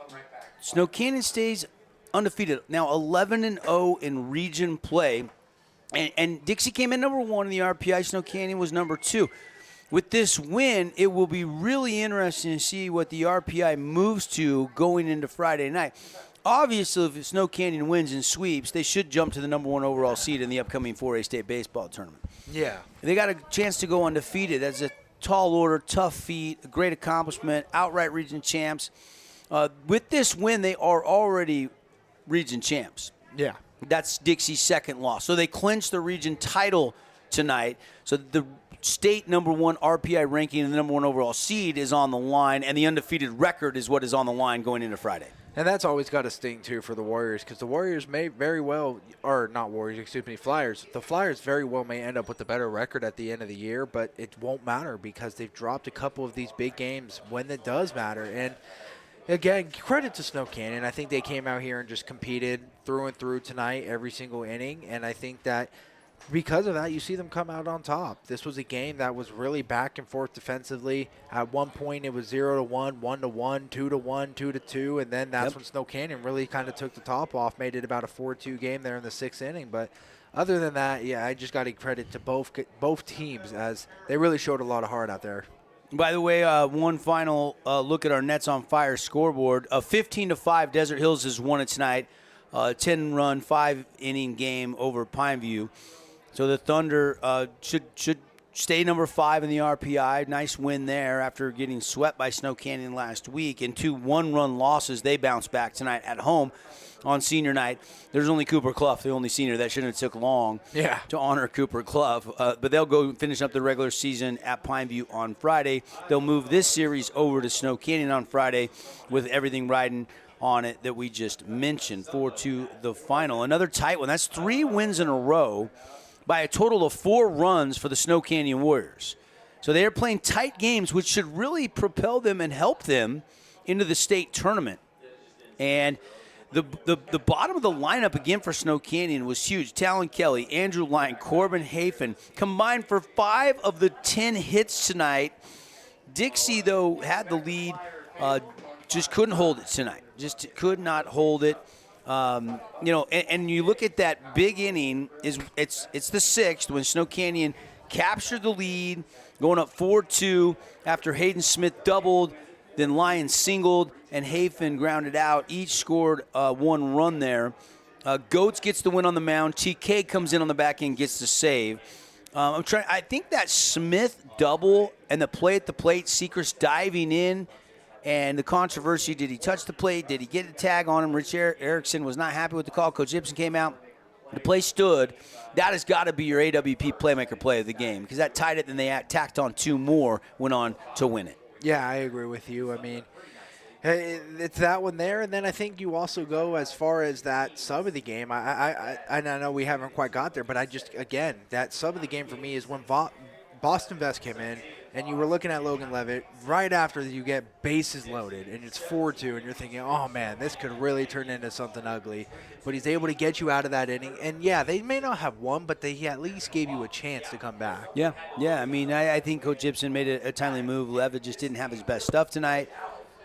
Snow Canyon stays undefeated. Now 11-0 in region play. And Dixie came in number 1 in the RPI. Snow Canyon was number 2. With this win, it will be really interesting to see what the RPI moves to going into Friday night. Obviously, if Snow Canyon wins and sweeps, they should jump to the number 1 overall seed in the upcoming 4A state baseball tournament. Yeah. They got a chance to go undefeated. That's a tall order, tough feat, a great accomplishment, outright region champs. With this win, they are already region champs. Yeah. That's Dixie's second loss. So they clinched the region title tonight. So the state number 1 RPI ranking and the number 1 overall seed is on the line, and the undefeated record is what is on the line going into Friday. And that's always got to sting, too, for the Warriors, because the Warriors may very well, or not Warriors, excuse me, Flyers. The Flyers very well may end up with a better record at the end of the year, but it won't matter because they've dropped a couple of these big games when it does matter. And, again, credit to Snow Canyon. I think they came out here and just competed through and through tonight, every single inning, and I think that because of that, you see them come out on top. This was a game that was really back and forth defensively. At one point, it was 0-1, 1-1, 2-1, 2-2, and then that's when Snow Canyon really kind of took the top off, made it about a 4-2 game there in the 6th inning. But other than that, yeah, I just got to credit to both teams as they really showed a lot of heart out there. By the way, one final look at our Nets on Fire scoreboard. 15-5, Desert Hills has won it tonight. 10-run, 5-inning game over Pineview. So the Thunder should stay number 5 in the RPI. Nice win there after getting swept by Snow Canyon last week. And 2 one-run losses, they bounce back tonight at home on senior night. There's only Cooper Clough, the only senior. That shouldn't have took long to honor Cooper Clough. But they'll go finish up the regular season at Pineview on Friday. They'll move this series over to Snow Canyon on Friday with everything riding on it that we just mentioned. 4-2 the final. Another tight one. That's 3 wins in a row by a total of 4 runs for the Snow Canyon Warriors. So they are playing tight games, which should really propel them and help them into the state tournament. And the bottom of the lineup again for Snow Canyon was huge. Talon Kelly, Andrew Lyon, Corbin Hafen combined for 5 of the 10 hits tonight. Dixie, though, had the lead, just couldn't hold it tonight. Just could not hold it. And you look at that big inning, it's the 6th when Snow Canyon captured the lead, going up 4-2 after Hayden Smith doubled, then Lyon singled, and Hafen grounded out. Each scored 1 run there. Goats gets the win on the mound. TK comes in on the back end, gets the save. I think that Smith double and the play at the plate, Sechrist diving in, and the controversy, did he touch the plate? Did he get a tag on him? Rich Erickson was not happy with the call. Coach Gibson came out. The play stood. That has got to be your AWP playmaker play of the game because that tied it, then they tacked on 2 more, went on to win it. Yeah, I agree with you. I mean, it's that one there, and then I think you also go as far as that sub of the game. I know we haven't quite got there, but again, that sub of the game for me is when Boston Vest came in, and you were looking at Logan Levitt right after you get bases loaded, and it's 4-2, and you're thinking, oh, man, this could really turn into something ugly. But he's able to get you out of that inning. And, yeah, they may not have won, but he at least gave you a chance to come back. Yeah. I mean, I think Coach Gibson made a timely move. Levitt just didn't have his best stuff tonight.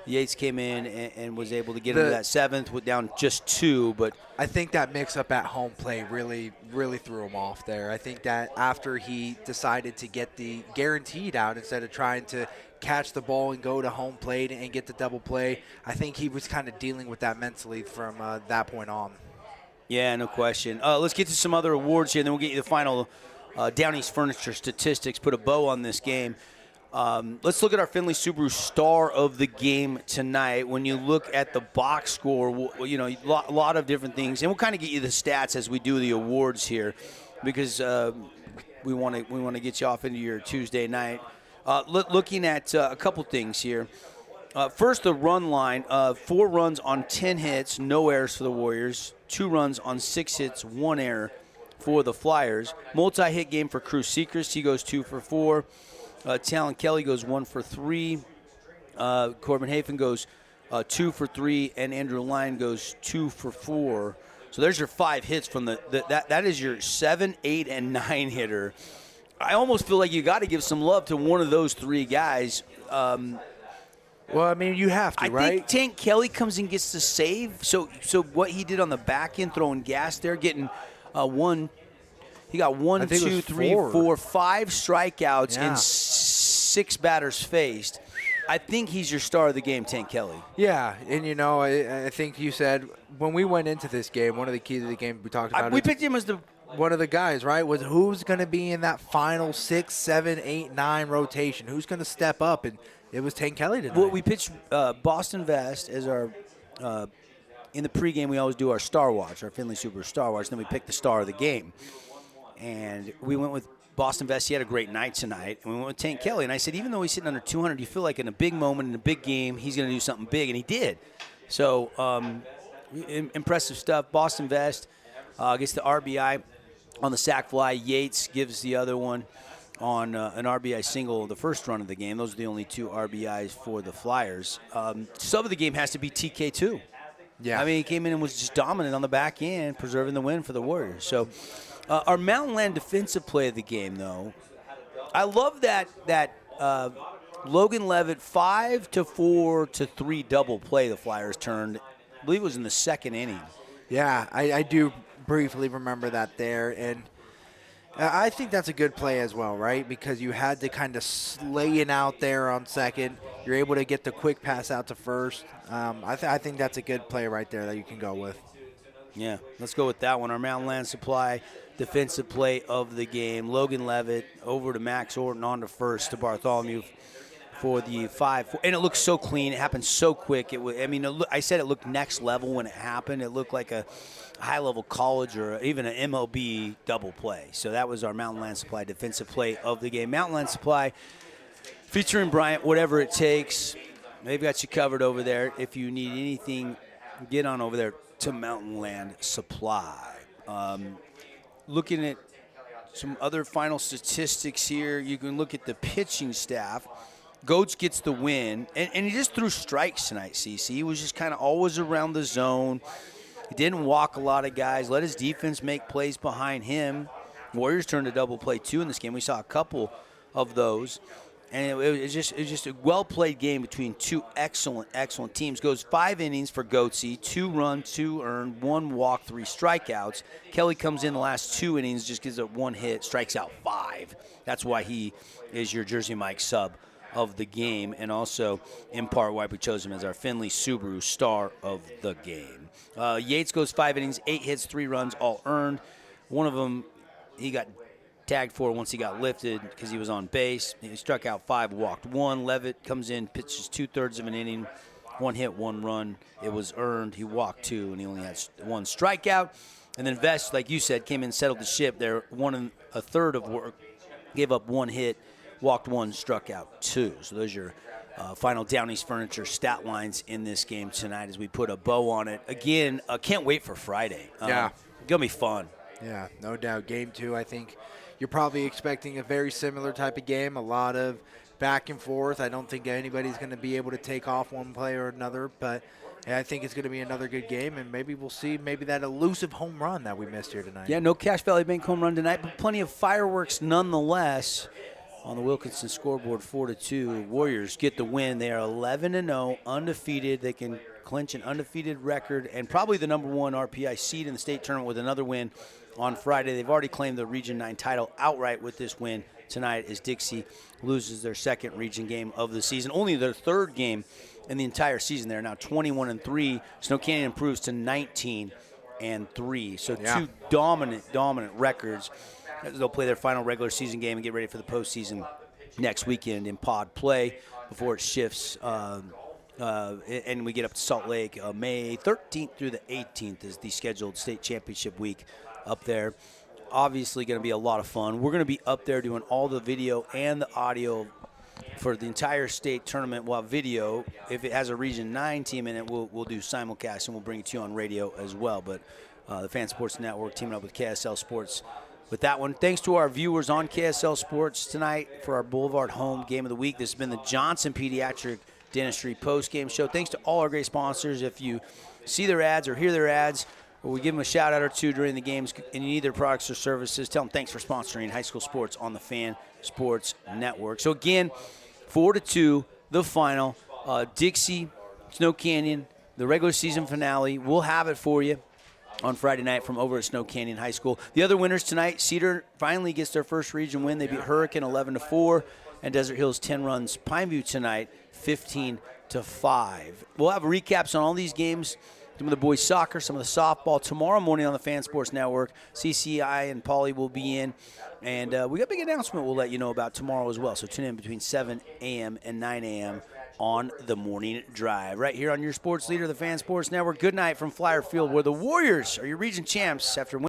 Yates came in and was able to get into that 7th with down just 2. But I think that mix-up at home play really, really threw him off there. I think that after he decided to get the guaranteed out instead of trying to catch the ball and go to home plate and get the double play, I think he was kind of dealing with that mentally from that point on. Yeah, no question. Let's get to some other awards here, and then we'll get you the final Down East Furniture statistics, put a bow on this game. Let's look at our Findlay Subaru star of the game tonight. When you look at the box score, a lot of different things. And we'll kind of get you the stats as we do the awards here because we want to get you off into your Tuesday night. Looking at a couple things here. First, the run line. 4 runs on 10 hits, no errors for the Warriors. 2 runs on 6 hits, 1 error for the Flyers. Multi-hit game for Cruz Seacrest. He goes 2 for 4. Talon Kelly goes 1 for 3. Corbin Hafen goes 2 for 3, and Andrew Lyon goes 2 for 4. So there's your 5 hits from that is your 7, 8, and 9 hitter. I almost feel like you got to give some love to one of those 3 guys. Well, I mean, you have to, right? I think Tank Kelly comes and gets the save. So what he did on the back end, throwing gas there, getting one. He got 1, 2, 3, 4, 5 strikeouts and 6 batters faced. I think he's your star of the game, Tank Kelly. Yeah, and I think you said when we went into this game, one of the keys of the game we talked about. We picked him as one of the guys, right? Was who's going to be in that final 6, 7, 8, 9 rotation? Who's going to step up? And it was Tank Kelly tonight. Well, we pitched Boston Vest as our in the pregame. We always do our Star Watch, our Finley Super Star Watch. Then we pick the star of the game, and we went with Boston Vest. He had a great night tonight, and we went with Tank Kelly. And I said, even though he's sitting under 200, you feel like in a big moment, in a big game, he's going to do something big, and he did. So impressive stuff. Boston Vest gets the RBI on the sac fly. Yates gives the other one on an RBI single the first run of the game. Those are the only 2 RBIs for the Flyers. Sub of the game has to be TK2. Yeah. I mean, he came in and was just dominant on the back end, preserving the win for the Warriors. So our Mountain Land defensive play of the game, though, I love that Logan Levitt 5-4-3 double play the Flyers turned. I believe it was in the 2nd inning. Yeah, I do briefly remember that there, and I think that's a good play as well, right? Because you had to kind of slay it out there on second. You're able to get the quick pass out to first. I think that's a good play right there that you can go with. Yeah, let's go with that one. Our Mountain Land Supply defensive play of the game. Logan Levitt over to Max Orton on to first to Bartholomew for the 5-4. And it looks so clean. It happened so quick. I said it looked next level when it happened. It looked like a high-level college or even an MLB double play. So that was our Mountain Land Supply defensive play of the game. Mountain Land Supply featuring Bryant, whatever it takes. They've got you covered over there. If you need anything, get on over there to Mountain Land Supply. Looking at some other final statistics here, you can look at the pitching staff. Goats gets the win, and he just threw strikes tonight, CC. He was just kind of always around the zone. He didn't walk a lot of guys. Let his defense make plays behind him. Warriors turned to double play 2 in this game. We saw a couple of those. And it was just a well-played game between 2 excellent teams. Goes 5 innings for Goatsy, 2 runs, 2 earned, 1 walk, 3 strikeouts. Kelly comes in the last 2 innings, just gives up 1 hit, strikes out 5. That's why he is your Jersey Mike sub of the game, and also in part why we chose him as our Finley Subaru star of the game. Yates goes 5 innings, 8 hits, 3 runs, all earned. One of them he got tagged for once he got lifted because he was on base. He struck out 5, walked 1. Levitt comes in, pitches 2/3 of an inning, 1 hit, 1 run. It was earned. He walked 2, and he only had 1 strikeout. And then Vest, like you said, came in, settled the ship there. 1 1/3 of work, gave up 1 hit, walked 1, struck out 2. So those are your final Downey's Furniture stat lines in this game tonight as we put a bow on it. Again, can't wait for Friday. Yeah. Gonna be fun. Yeah, no doubt. Game 2, I think you're probably expecting a very similar type of game, a lot of back and forth. I don't think anybody's going to be able to take off one play or another, but I think it's going to be another good game, and maybe we'll see that elusive home run that we missed here tonight. Yeah, no Cache Valley Bank home run tonight, but plenty of fireworks nonetheless on the Wilkinson scoreboard. 4-2. Warriors get the win. They are 11-0, undefeated. They can clinch an undefeated record and probably the number 1 RPI seed in the state tournament with another win on Friday. They've already claimed the Region 9 title outright with this win tonight as Dixie loses their 2nd region game of the season. Only their 3rd game in the entire season. They're now 21-3. Snow Canyon improves to 19-3. So 2 dominant records. They'll play their final regular season game and get ready for the postseason next weekend in pod play before it shifts. And we get up to Salt Lake. May 13th through the 18th is the scheduled state championship week up there. obviously going to be a lot of fun. We're going to be up there doing all the video and the audio for the entire state tournament. While video, if it has a Region 9 team in it, we'll do simulcast and we'll bring it to you on radio as well. But the Fan Sports Network teaming up with KSL Sports with that one. Thanks to our viewers on KSL Sports tonight for our Boulevard Home Game of the Week. This has been the Johnson Pediatric Dentistry Postgame Show. Thanks to all our great sponsors. If you see their ads or hear their ads, or we give them a shout out or two during the games and you need their products or services, tell them thanks for sponsoring high school sports on the Fan Sports Network. So again, 4-2, the final. Dixie, Snow Canyon, the regular season finale. We'll have it for you on Friday night from over at Snow Canyon High School. The other winners tonight, Cedar finally gets their first region win. They beat Hurricane 11-4, and Desert Hills 10 runs Pineview tonight 15-5. We'll have recaps on all these games. Some of the boys soccer, some of the softball tomorrow morning on the Fan Sports Network. CCI and Pauly will be in. And we got a big announcement we'll let you know about tomorrow as well. So tune in between 7 a.m. and 9 a.m. on the morning drive. Right here on your sports leader, the Fan Sports Network. Good night from Flyer Field, where the Warriors are your region champs after winning